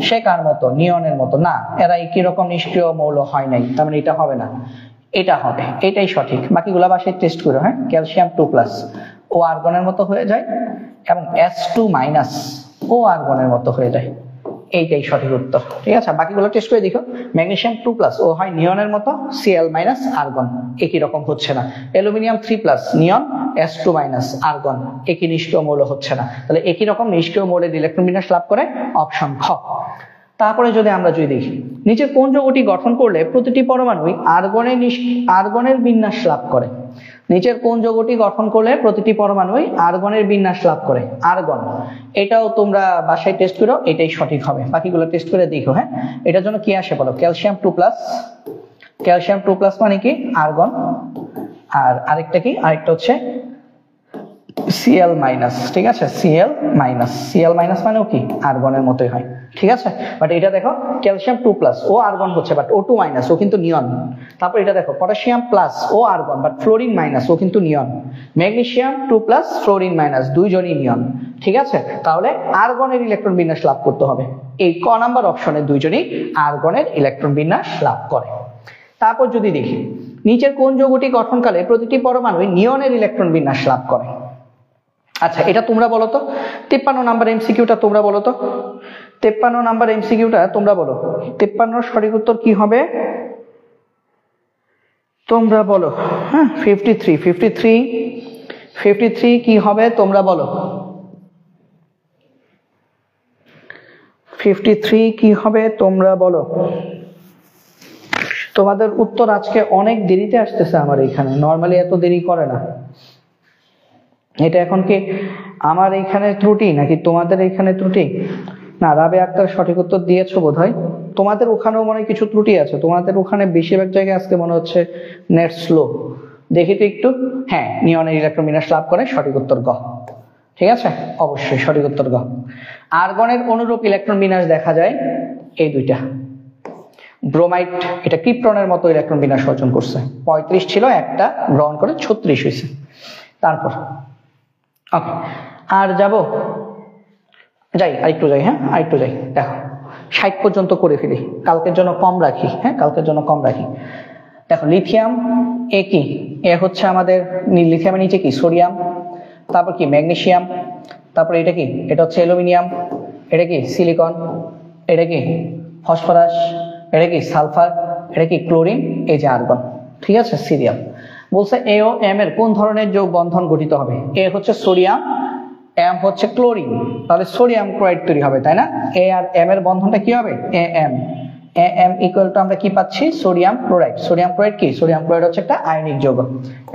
সে কার মতো? নিয়নের মতো। না, এরা একই রকম নিষ্ক্রিয় মৌল হয় নাই, তার মানে এটা হবে না, এটা হবে, এটাই সঠিক। বাকিগুলা বাসায় টেস্ট করো। হ্যাঁ, ক্যালসিয়াম 2+ ও আর্গনের মতো হয়ে যায়, এবং S2- ও আর্গনের মতো হয়ে যায়, এইটাই সঠিক উত্তর। ঠিক আছে, বাকিগুলো টেস্ট করে দেখো। ম্যাগনেসিয়াম 2+ ও হয় নিয়নের মতো, Cl- আর্গন একই রকম হচ্ছে না। অ্যালুমিনিয়াম 3+ নিয়ন, S2- আর্গন একই নিষ্ক্রিয় মৌল হচ্ছে না। তাহলে একই রকম নিষ্ক্রিয় মৌলের ইলেকট্রন বিন্যাস লাভ করে অপশন খ। তারপরে আমরা যদি দেখি নিচের কোন যৌগটি গঠন করলে প্রতিটি পরমাণুই আর্গনের বিন্যাস লাভ করে? নিচের কোন যৌগটি গঠন করলে প্রতিটি পরমাণুই আর্গনের বিন্যাস লাভ করে? আর্গন। এটাও তোমরা বাসায় টেস্ট করো, এটাই সঠিক হবে। বাকিগুলো টেস্ট করে দেখো। হ্যাঁ, এটার জন্য কি আসে বলো? ক্যালসিয়াম 2+, ক্যালসিয়াম 2+ মানে কি? আর্গন। আর আরেকটা কি? আরেকটা হচ্ছে Cl-। ঠিক আছে, Cl- মানেও কি? আর্গনের মতোই হয়। ঠিক আছে, বাট এটা দেখো ক্যালসিয়াম 2+ ও আর্গন হচ্ছে, বাট O2- ও কিন্তু নিয়ন। তারপর এটা দেখো পটাশিয়াম প্লাস ও আর্গন, বাট ফ্লোরিন মাইনাস ও কিন্তু নিয়ন। ম্যাগনেসিয়াম 2+, ফ্লোরিন মাইনাস, দুইজনই নিয়ন। ঠিক আছে, তাহলে আর্গনের ইলেকট্রন বিন্যাস লাভ করতে হবে। এই ক নাম্বার অপশনে দুইজনই আর্গনের ইলেকট্রন বিন্যাস লাভ করে। তারপর যদি দেখি নিচের কোন যৌগটি গঠনকালে প্রতিটি পরমাণু নিয়নের ইলেকট্রন বিন্যাস লাভ করে? আচ্ছা, এটা তোমরা বলো তো। 53 নাম্বার এমসিকিউটা তোমরা বলো তো। 53 নাম্বার এমসিকিউটা তোমরা বলো। 53 সঠিক উত্তর কি হবে তোমরা বলো। হ্যাঁ, 53 কি হবে তোমরা বলো। 53 কি হবে তোমরা বলো। তোমাদের উত্তর আজকে অনেক দেরিতে আসতেছে আমার এখানে, নরমালি এত দেরি করে না। এটা এখন কি আমার এইখানে ত্রুটি নাকি তোমাদের এইখানে ত্রুটি? না, রাবে আক্তার সঠিক উত্তর দিয়েছো বোধহয়। তোমাদের ওখানেও মনে হয় কিছু ত্রুটি আছে, তোমাদের ওখানে বেশিরভাগ জায়গায় আজকে মনে হচ্ছে নেট স্লো। দেখি তো একটু। হ্যাঁ, নিয়নের ইলেকট্রন বিন্যাস লাভ করে, সঠিক উত্তর গ। ঠিক আছে, অবশ্যই সঠিক উত্তর গ। আর্গনের অনুরূপ ইলেকট্রন বিন্যাস দেখা যায় এই দুইটা। ব্রোমাইড এটা ক্রিপ্টনের মতো ইলেকট্রন বিন্যাস অর্জন করছে, 35 ছিল, একটা গ্রহণ করে 36 হয়েছে। তারপর ওকে, আর আরেকটু যাই। হ্যাঁ, আরেকটু যাই। দেখো 60 পর্যন্ত করে ফেলি, কালকের জন্য কম রাখি। হ্যাঁ, কালকের জন্য কম রাখি। দেখো লিথিয়াম এ কি? এ হচ্ছে আমাদের লিথিয়ামের নিচে কি? সোডিয়াম। তারপর কি? ম্যাগনেসিয়াম। তারপর এটা কি? এটা হচ্ছে অ্যালুমিনিয়াম। এটা কি? সিলিকন। এটা কি? ফসফরাস। এটা কি? সালফার। এটা কি? ক্লোরিন। এই যে আর্গন। ঠিক আছে, সিরিয়াল। বলছে এ ও এম এর কোন ধরনের যৌগ বন্ধন গঠিত হবে? এ হচ্ছে সোডিয়াম, এম হচ্ছে ক্লোরিন, তাহলে সোডিয়াম ক্লোরাইড তৈরি হবে, তাই না? এ আর এম এর বন্ধনটা কি হবে? এম ইকুয়াল টু আমরা কি পাচ্ছি? Sodium chloride. সোডিয়াম ক্লোরাইড কি? সোডিয়াম ক্লোরাইড হচ্ছে একটা আয়নিক যৌগ,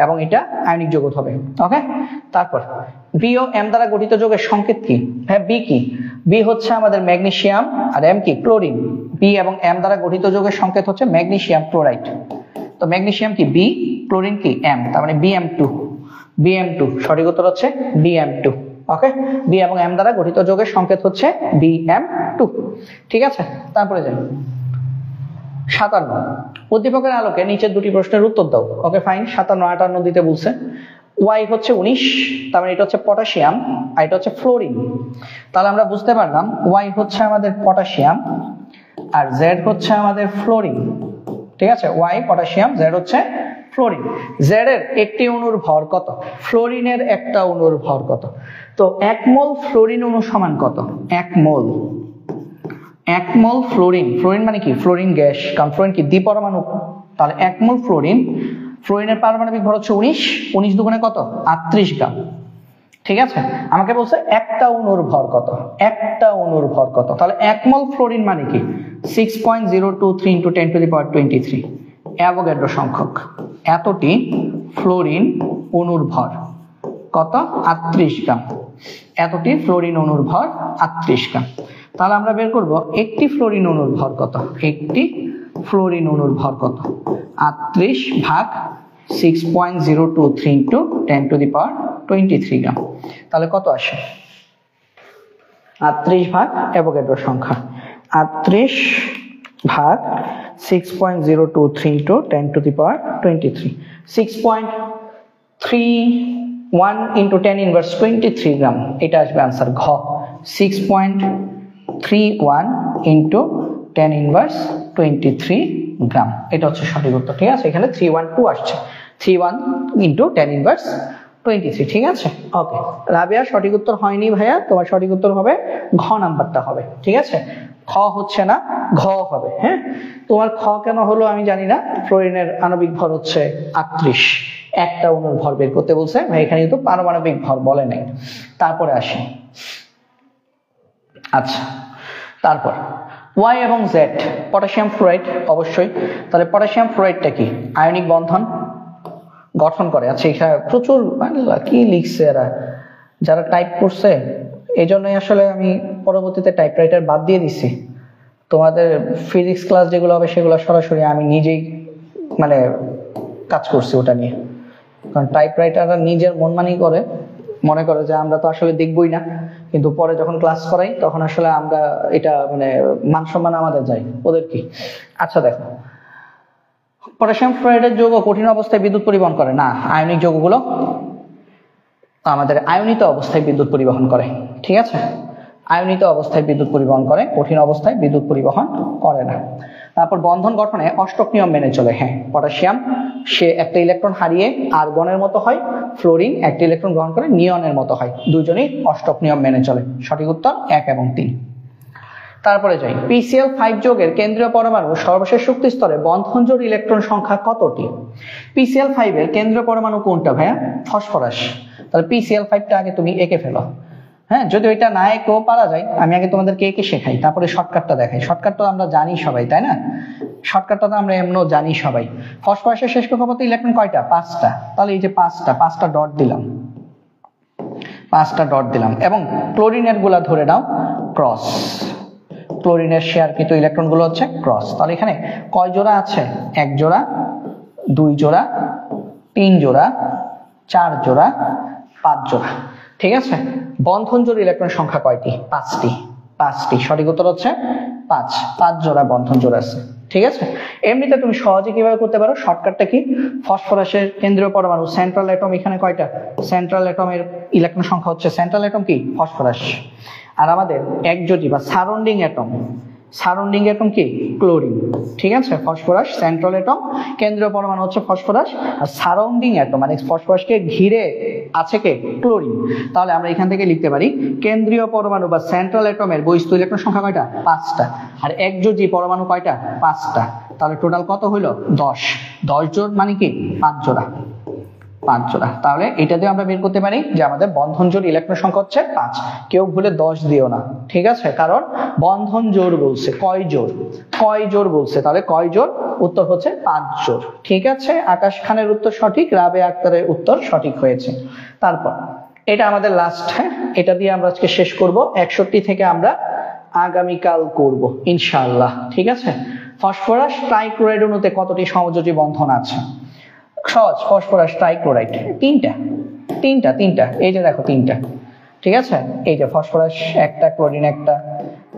এবং এটা আয়নিক যৌগ হবে। ওকে, তারপর বি ও এম দ্বারা গঠিত যৌগের সংকেত কি? হ্যাঁ, বি কি? বি হচ্ছে আমাদের ম্যাগনেসিয়াম, আর এম কি? ক্লোরিন। বি এবং এম দ্বারা গঠিত যৌগের সংকেত হচ্ছে ম্যাগনেসিয়াম ক্লোরাইড। তো ম্যাগনেসিয়াম কি? বি, ক্লোরিন কি? এম, তার মানে Bm2। সঠিক উত্তর হচ্ছে Bm2। ওকে, বি এবং এম দ্বারা গঠিত যৌগের সংকেত হচ্ছে Bm2। ঠিক আছে, তারপরে যাই 57। উদ্দীপকের আলোকে নিচের দুটি প্রশ্নের উত্তর দাও। ওকে ফাইন, 57, 58 দিতে বলছে। ওয়াই হচ্ছে 19, তার মানে এটা হচ্ছে পটাশিয়াম, আর এটা হচ্ছে ফ্লোরিন। তাহলে আমরা বুঝতে পারলাম ওয়াই হচ্ছে আমাদের পটাশিয়াম, আর জেড হচ্ছে আমাদের ফ্লোরিন। ঠিক আছে, ওয়াই পটাশিয়াম, জেড হচ্ছে ফ্লোরিন। জেড এর একটি অণুর ভর কত? ফ্লোরিনের একটা অণুর ভর কত? তো 1 মোল ফ্লোরিন অণু সমান কত? 1 মোল ফ্লোরিন, ফ্লোরিন মানে কি? ফ্লোরিন গ্যাস, কারণ ফ্লোরিন কি দ্বিপরমাণু। তাহলে 1 মোল ফ্লোরিনের পারমাণবিক ভর হচ্ছে 19, 19 দুগুণে কত? 38 গ্রাম। ঠিক আছে, আমাকে বলছে একটা অণুর ভর কত, একটা অণুর ভর কত। তাহলে 1 মোল ফ্লোরিন মানে কি? 6.023 × 10⁻23 অ্যাভোগাড্রো সংখ্যক। এতটি ফ্লোরিন অণুর ভর কত? 38 গ্রাম। এতটি ফ্লোরিন অণুর ভর 38 গ্রাম। তাহলে আমরা বের করব একটি ফ্লোরিন অণুর ভর কত, একটি ফ্লোরিন অণুর ভর কত? 38 ভাগ 6.023 × 10⁻23 গ্রাম। তাহলে কত আসে? 38 ভাগ অ্যাভোগাড্রো সংখ্যা, 38 ভাগ 6.023 × 10⁻23, 6.31 × 10⁻23 গ্রাম। এটা আসবে आंसर ঘ। 6.31 × 10⁻23 গ্রাম, এটা হচ্ছে সঠিক উত্তর। ঠিক আছে, এখানে 312 আসছে, 31 × 10⁻23। ঠিক আছে, ওকে। রাবিয়া সঠিক উত্তর হয়নি ভাইয়া, তোমার সঠিক উত্তর হবে ঘ নাম্বারটা হবে। ঠিক আছে, খ হচ্ছে না, ঘ হবে। হ্যাঁ, তোমার খ কেন হলো আমি জানি না। ফ্লোরিনের আণবিক ভর হচ্ছে 38, একটা অণুর ভর বের করতে বলছে ভাই, এখানে কিন্তু পারমাণবিক ভর বলে নাই। তারপরে আসি, আচ্ছা তারপর ওয়াই এবং জেড, পটাশিয়াম ফ্লোরাইড অবশ্যই। তাহলে পটাশিয়াম ফ্লোরাইডটা কি? আয়নিক বন্ধন গঠন করে। আচ্ছা, এখানে প্রচুর কি লিখছে এরা, যারা টাইপ করছে, এই জন্যই আসলে আমি পরবর্তীতে টাইপরাইটার বাদ দিয়ে দিছি। তোমাদের ফিজিক্স ক্লাস যেগুলো হবে সেগুলো সরাসরি আমি নিজেই মানে কাজ করছি ওটা নিয়ে, কারণ টাইপরাইটাররা নিজের মনমানি করে, মনে করে যে আমরা তো আসলে দেখবই না, কিন্তু পরে যখন ক্লাস করাই তখন আসলে আমরা এটা মানে মান সম্মান আমাদের যায়, ওদের কি। আচ্ছা দেখো, পটাশিয়াম ফ্লোরাইডের যৌগ কঠিন অবস্থায় বিদ্যুৎ পরিবহন করে না, আয়নিক যৌগগুলো আমাদের আয়নিত অবস্থায় বিদ্যুৎ পরিবহন করে। ঠিক আছে, আয়নিত অবস্থায় বিদ্যুৎ পরিবহন করে, কঠিন অবস্থায় বিদ্যুৎ পরিবহন করে না। তারপর বন্ধন গঠনে অষ্টক নিয়ম মেনে চলে। হ্যাঁ, পটাশিয়াম সে একটা ইলেকট্রন হারিয়ে আর্গনের মতো হয়, ফ্লোরিন একটা ইলেকট্রন গ্রহণ করে নিয়নের মতো হয়, দুজনেই অষ্টক নিয়ম মেনে চলে। সঠিক উত্তর 1 এবং 3। তারপরে যাই, PCl5 যৌগের কেন্দ্রীয় পরমাণু সর্বশেষ শক্তি স্তরে বন্ধন জোড় ইলেকট্রন সংখ্যা কতটি? PCl5 এর কেন্দ্রীয় পরমাণু কোনটা ভাইয়া? ফসফরাস। তাহলে PCl5টা আগে তুমি এঁকে ফেলো। হ্যাঁ, যদি ওইটা না এঁকেও পারা যায়, আমি আগে তোমাদেরকে এঁকে শেখাই, তারপরে শর্টকাটটা দেখাই। শর্টকাট তো আমরা জানি সবাই, তাই না? শর্টকাটটা তো আমরা এমনও জানি সবাই। ফসফরাসের শেষ কক্ষপথে ইলেকট্রন কয়টা? 5টা। তাহলে এই যে 5টা ডট দিলাম, 5টা ডট দিলাম। এবং ক্লোরিনের গুলা ধরে নাও ক্রস, ক্লোরিনের শেয়ারকৃত ইলেকট্রন গুলো হচ্ছে ক্রস। তাহলে এখানে কয় জোড়া আছে? 1 জোড়া, 2 জোড়া, 3 জোড়া, 4 জোড়া, 5 জোড়া। ঠিক আছে, বন্ধন জোড় ইলেকট্রন সংখ্যা কয়টি? 5টি। সঠিক উত্তর হচ্ছে 5 জোড়া বন্ধন জোড় আছে। ঠিক আছে, এমনিতে তুমি সহজে কিভাবে করতে পারো, শর্টকাটটা কি? ফসফরাসের কেন্দ্রীয় পরমাণু সেন্ট্রাল অ্যাটম এখানে কয়টা? সেন্ট্রাল অ্যাটমের ইলেকট্রন সংখ্যা হচ্ছে, সেন্ট্রাল অ্যাটম কি? ফসফরাস। আর আমাদের একজোটি বা সারাউন্ডিং অ্যাটম কি? ক্লোরিন। ঠিক আছে, ফসফরাস সেন্ট্রাল অ্যাটম, কেন্দ্রীয় পরমাণু হচ্ছে ফসফরাস, আর সারাউন্ডিং অ্যাটম মানে ফসফরাসকে ঘিরে আছে কে? ক্লোরিন। তাহলে আমরা এখান থেকে লিখতে পারি কেন্দ্রীয় পরমাণু বা সেন্ট্রাল অ্যাটমের বহিস্থ ইলেকট্রন সংখ্যা কয়টা? 5টা। আর একজোটি পরমাণু কয়টা? 5টা। তাহলে টোটাল কত হলো? 10 জোড় মানে কি? 5 জোড়া। তাহলে এটা দিয়ে আমরা বের করতে পারি যে আমাদের বন্ধন জোড় ইলেকট্রন সংখ্যা হচ্ছে 5। কেউ ভুলে 10 দিও না, ঠিক আছে? কারণ বন্ধন জোড় বলছে, কয় জোড় বলছে, তাহলে কয় জোড়? উত্তর হচ্ছে 5 জোড়। ঠিক আছে, আকাশ খানের উত্তর সঠিক, রাবেয়া আক্তারের উত্তর সঠিক হয়েছে। তারপর এটা আমাদের লাস্ট। হ্যাঁ, এটা দিয়ে আমরা আজকে শেষ করব। 61 থেকে আমরা আগামীকাল করব ইনশাআল্লাহ। ঠিক আছে, ফসফরাস ট্রাইক্লোরাইড অণুতে কতটি সমযোজী বন্ধন আছে? সহজ, ফসফরাস ট্রাইক্লোরাইড তিনটা। এই যে দেখো 3টা। ঠিক আছে, এই যে ফসফরাস একটা, ক্লোরিন একটা,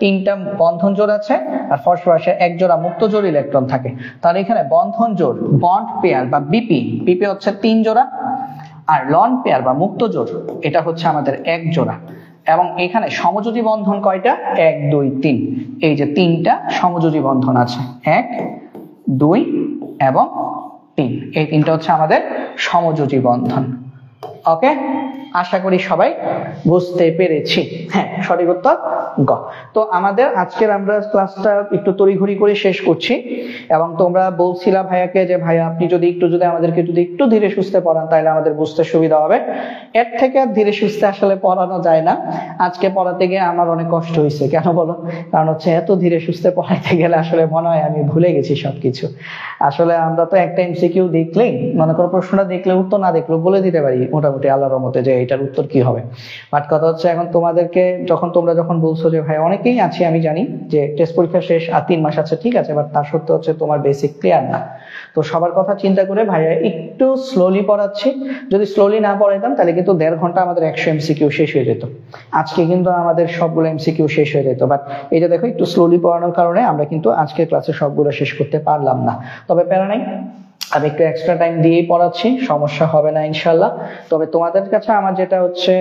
3টা বন্ধন জোড় আছে। আর ফসফরাসের 1 জোড়া মুক্ত জোড় ইলেকট্রন থাকে। তাহলে এখানে বন্ধন জোড়, বন্ড পেয়ার বা বিপি হচ্ছে 3 জোড়া, আর লন পেয়ার বা মুক্ত জোড় এটা হচ্ছে আমাদের 1 জোড়া। এবং এখানে সমযোজী বন্ধন কয়টা? 1 2 3। এই যে 3টা সমযোজী বন্ধন আছে, 1 2 এবং 3, এই তিনটা হচ্ছে আমাদের সমযোজী বন্ধন। ওকে, আশা করি সবাই বুঝতে পেরেছি। হ্যাঁ, সঠিক উত্তর গ। তো আমাদের আজকের আমরা ক্লাসটা একটু তড়িঘড়ি করে শেষ করছি, এবং তোমরা বলছিলা ভাইয়াকে যে ভাইয়া আপনি যদি আমাদেরকে একটু ধীরে সুস্থে পড়ান তাহলে আমাদের বুঝতে সুবিধা হবে। এর থেকে আর ধীরে সুস্থে আসলে পড়ানো যায় না। আজকে পড়াতে গিয়ে আমার অনেক কষ্ট হয়েছে, কেন বলো? কারণ হচ্ছে এত ধীরে সুস্থে পড়াইতে গেলে আসলে মনে হয় আমি ভুলে গেছি সবকিছু। আসলে আমরা তো একটা এমসিকিউ দেখলেই, মনে করো প্রশ্নটা দেখলে উত্তর না দেখলেও বলে দিতে পারি মোটামুটি আল্লাহর রহমতে যে এটার উত্তর কি হবে। বাট কথা হচ্ছে এখন তোমাদেরকে তোমরা যখন বলছো যে ভাই অনেকেই আছি আমি জানি যে টেস্ট পরীক্ষা শেষ আর 3 মাস আছে, ঠিক আছে, বাট তার সত্ত্বেও হচ্ছে তোমার বেসিক ক্লিয়ার না। তো সবার কথা চিন্তা করে ভাইয়া একটু স্লোলি পড়াচ্ছি। যদি স্লোলি না পড়াইতাম তাহলে কিন্তু 1.5 ঘন্টা আমাদের 100 এমসিকিউ শেষ হয়ে যেত। আজকে কিন্তু আমাদের সবগুলো এমসিকিউ শেষ হয়ে যেত, বাট এই যে দেখো একটু স্লোলি পড়ানোর কারণে আমরা কিন্তু আজকের ক্লাসে সবগুলো শেষ করতে পারলাম না। তবে প্যারা নাই, আমি একটু এক্সট্রা টাইম দিয়েই পড়াচ্ছি, সমস্যা হবে না ইনশাল্লাহ। তবে তোমাদের কাছে আমার যেটা হচ্ছে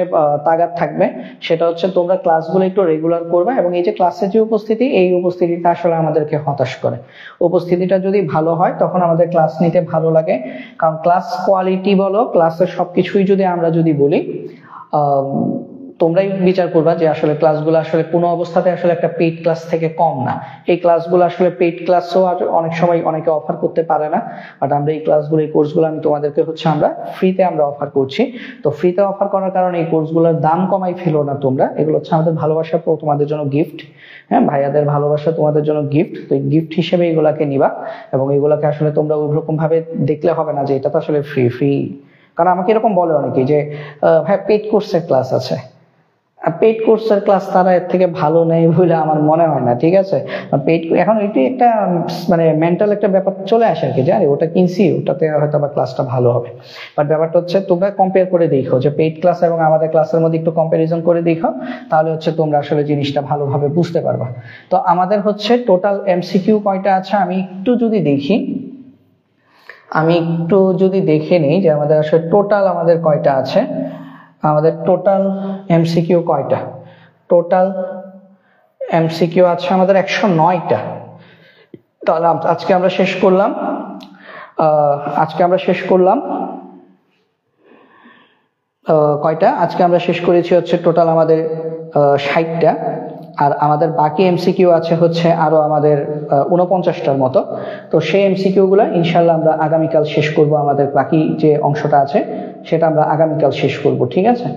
তাগাদ থাকবে সেটা হচ্ছে তোমরা ক্লাসগুলো একটু রেগুলার করবে, এবং এই যে ক্লাসে যে উপস্থিতি, এই উপস্থিতিটা আসলে আমাদেরকে হতাশ করে। উপস্থিতিটা যদি ভালো হয় তখন আমাদের ক্লাস নিতে ভালো লাগে, কারণ ক্লাস কোয়ালিটি বলো, ক্লাসের সবকিছুই যদি আমরা বলি, তোমরাই বিচার করবা যে আসলে ক্লাসগুলো আসলে কোনো অবস্থাতে আসলে একটা পেইড ক্লাস থেকে কম না। এই ক্লাসগুলো আসলে পেইড ক্লাসও অনেক সময় অনেকে অফার করতে পারে না, বাট আমরা এই ক্লাসগুলো, এই কোর্সগুলো আমি তোমাদেরকে হচ্ছে আমরা ফ্রিতে অফার করছি। তো ফ্রিতে অফার করার কারণে এই কোর্সগুলোর দাম কমাই ফেলো না তোমরা, এগুলো হচ্ছে আমাদের ভালোবাসা তোমাদের জন্য গিফট। হ্যাঁ, ভাইয়াদের ভালোবাসা তোমাদের জন্য গিফট। তো গিফট হিসেবে এগুলাকে নিবা, এবং এগুলাকে আসলে তোমরা ওইরকম ভাবে দেখলে হবে না যে এটা তো আসলে ফ্রি। কারণ আমাকে এরকম বলে অনেকে যে ভাই পেইড কোর্সের ক্লাস আছে। পেইড কোর্সের ক্লাস তারা এর থেকে ভালো নেই বলে আমার মনে হয় না, ঠিক আছে। পেইড এখন এটি একটা মানে মেন্টাল একটা ব্যাপার চলে আসে আর কি, জানি ওটা কিনছি, ওটাতে হয়তো বা ক্লাসটা ভালো হবে। বাট ব্যাপারটা হচ্ছে তোমরা কম্পেয়ার করে দেখো যে পেইড ক্লাস এবং আমাদের ক্লাসের মধ্যে একটু কম্পারিজন করে দেখো, তাহলে হচ্ছে তোমরা আসলে জিনিসটা ভালোভাবে বুঝতে পারবা। তো আমাদের হচ্ছে টোটাল এমসিকিউ কয়টা আছে আমি একটু যদি দেখে নিই যে আমাদের আসলে টোটাল আমাদের কয়টা আছে। আমাদের টোটাল এমসিকিউ কয়টা? টোটাল এমসিকিউ আছে আমাদের 109টা। তাহলে আজকে আমরা শেষ করলাম কয়টা? আজকে আমরা শেষ করেছি হচ্ছে টোটাল আমাদের 60টা, আর আমাদের বাকি এমসিকিউ আছে হচ্ছে আরো আমাদের 49টার মতো। তো সেই এমসিকিউ গুলা ইনশাল্লাহ আমরা আগামীকাল শেষ করব। আমাদের বাকি যে অংশটা আছে সেটা আমরা আগামীকাল শেষ করব, ঠিক আছে।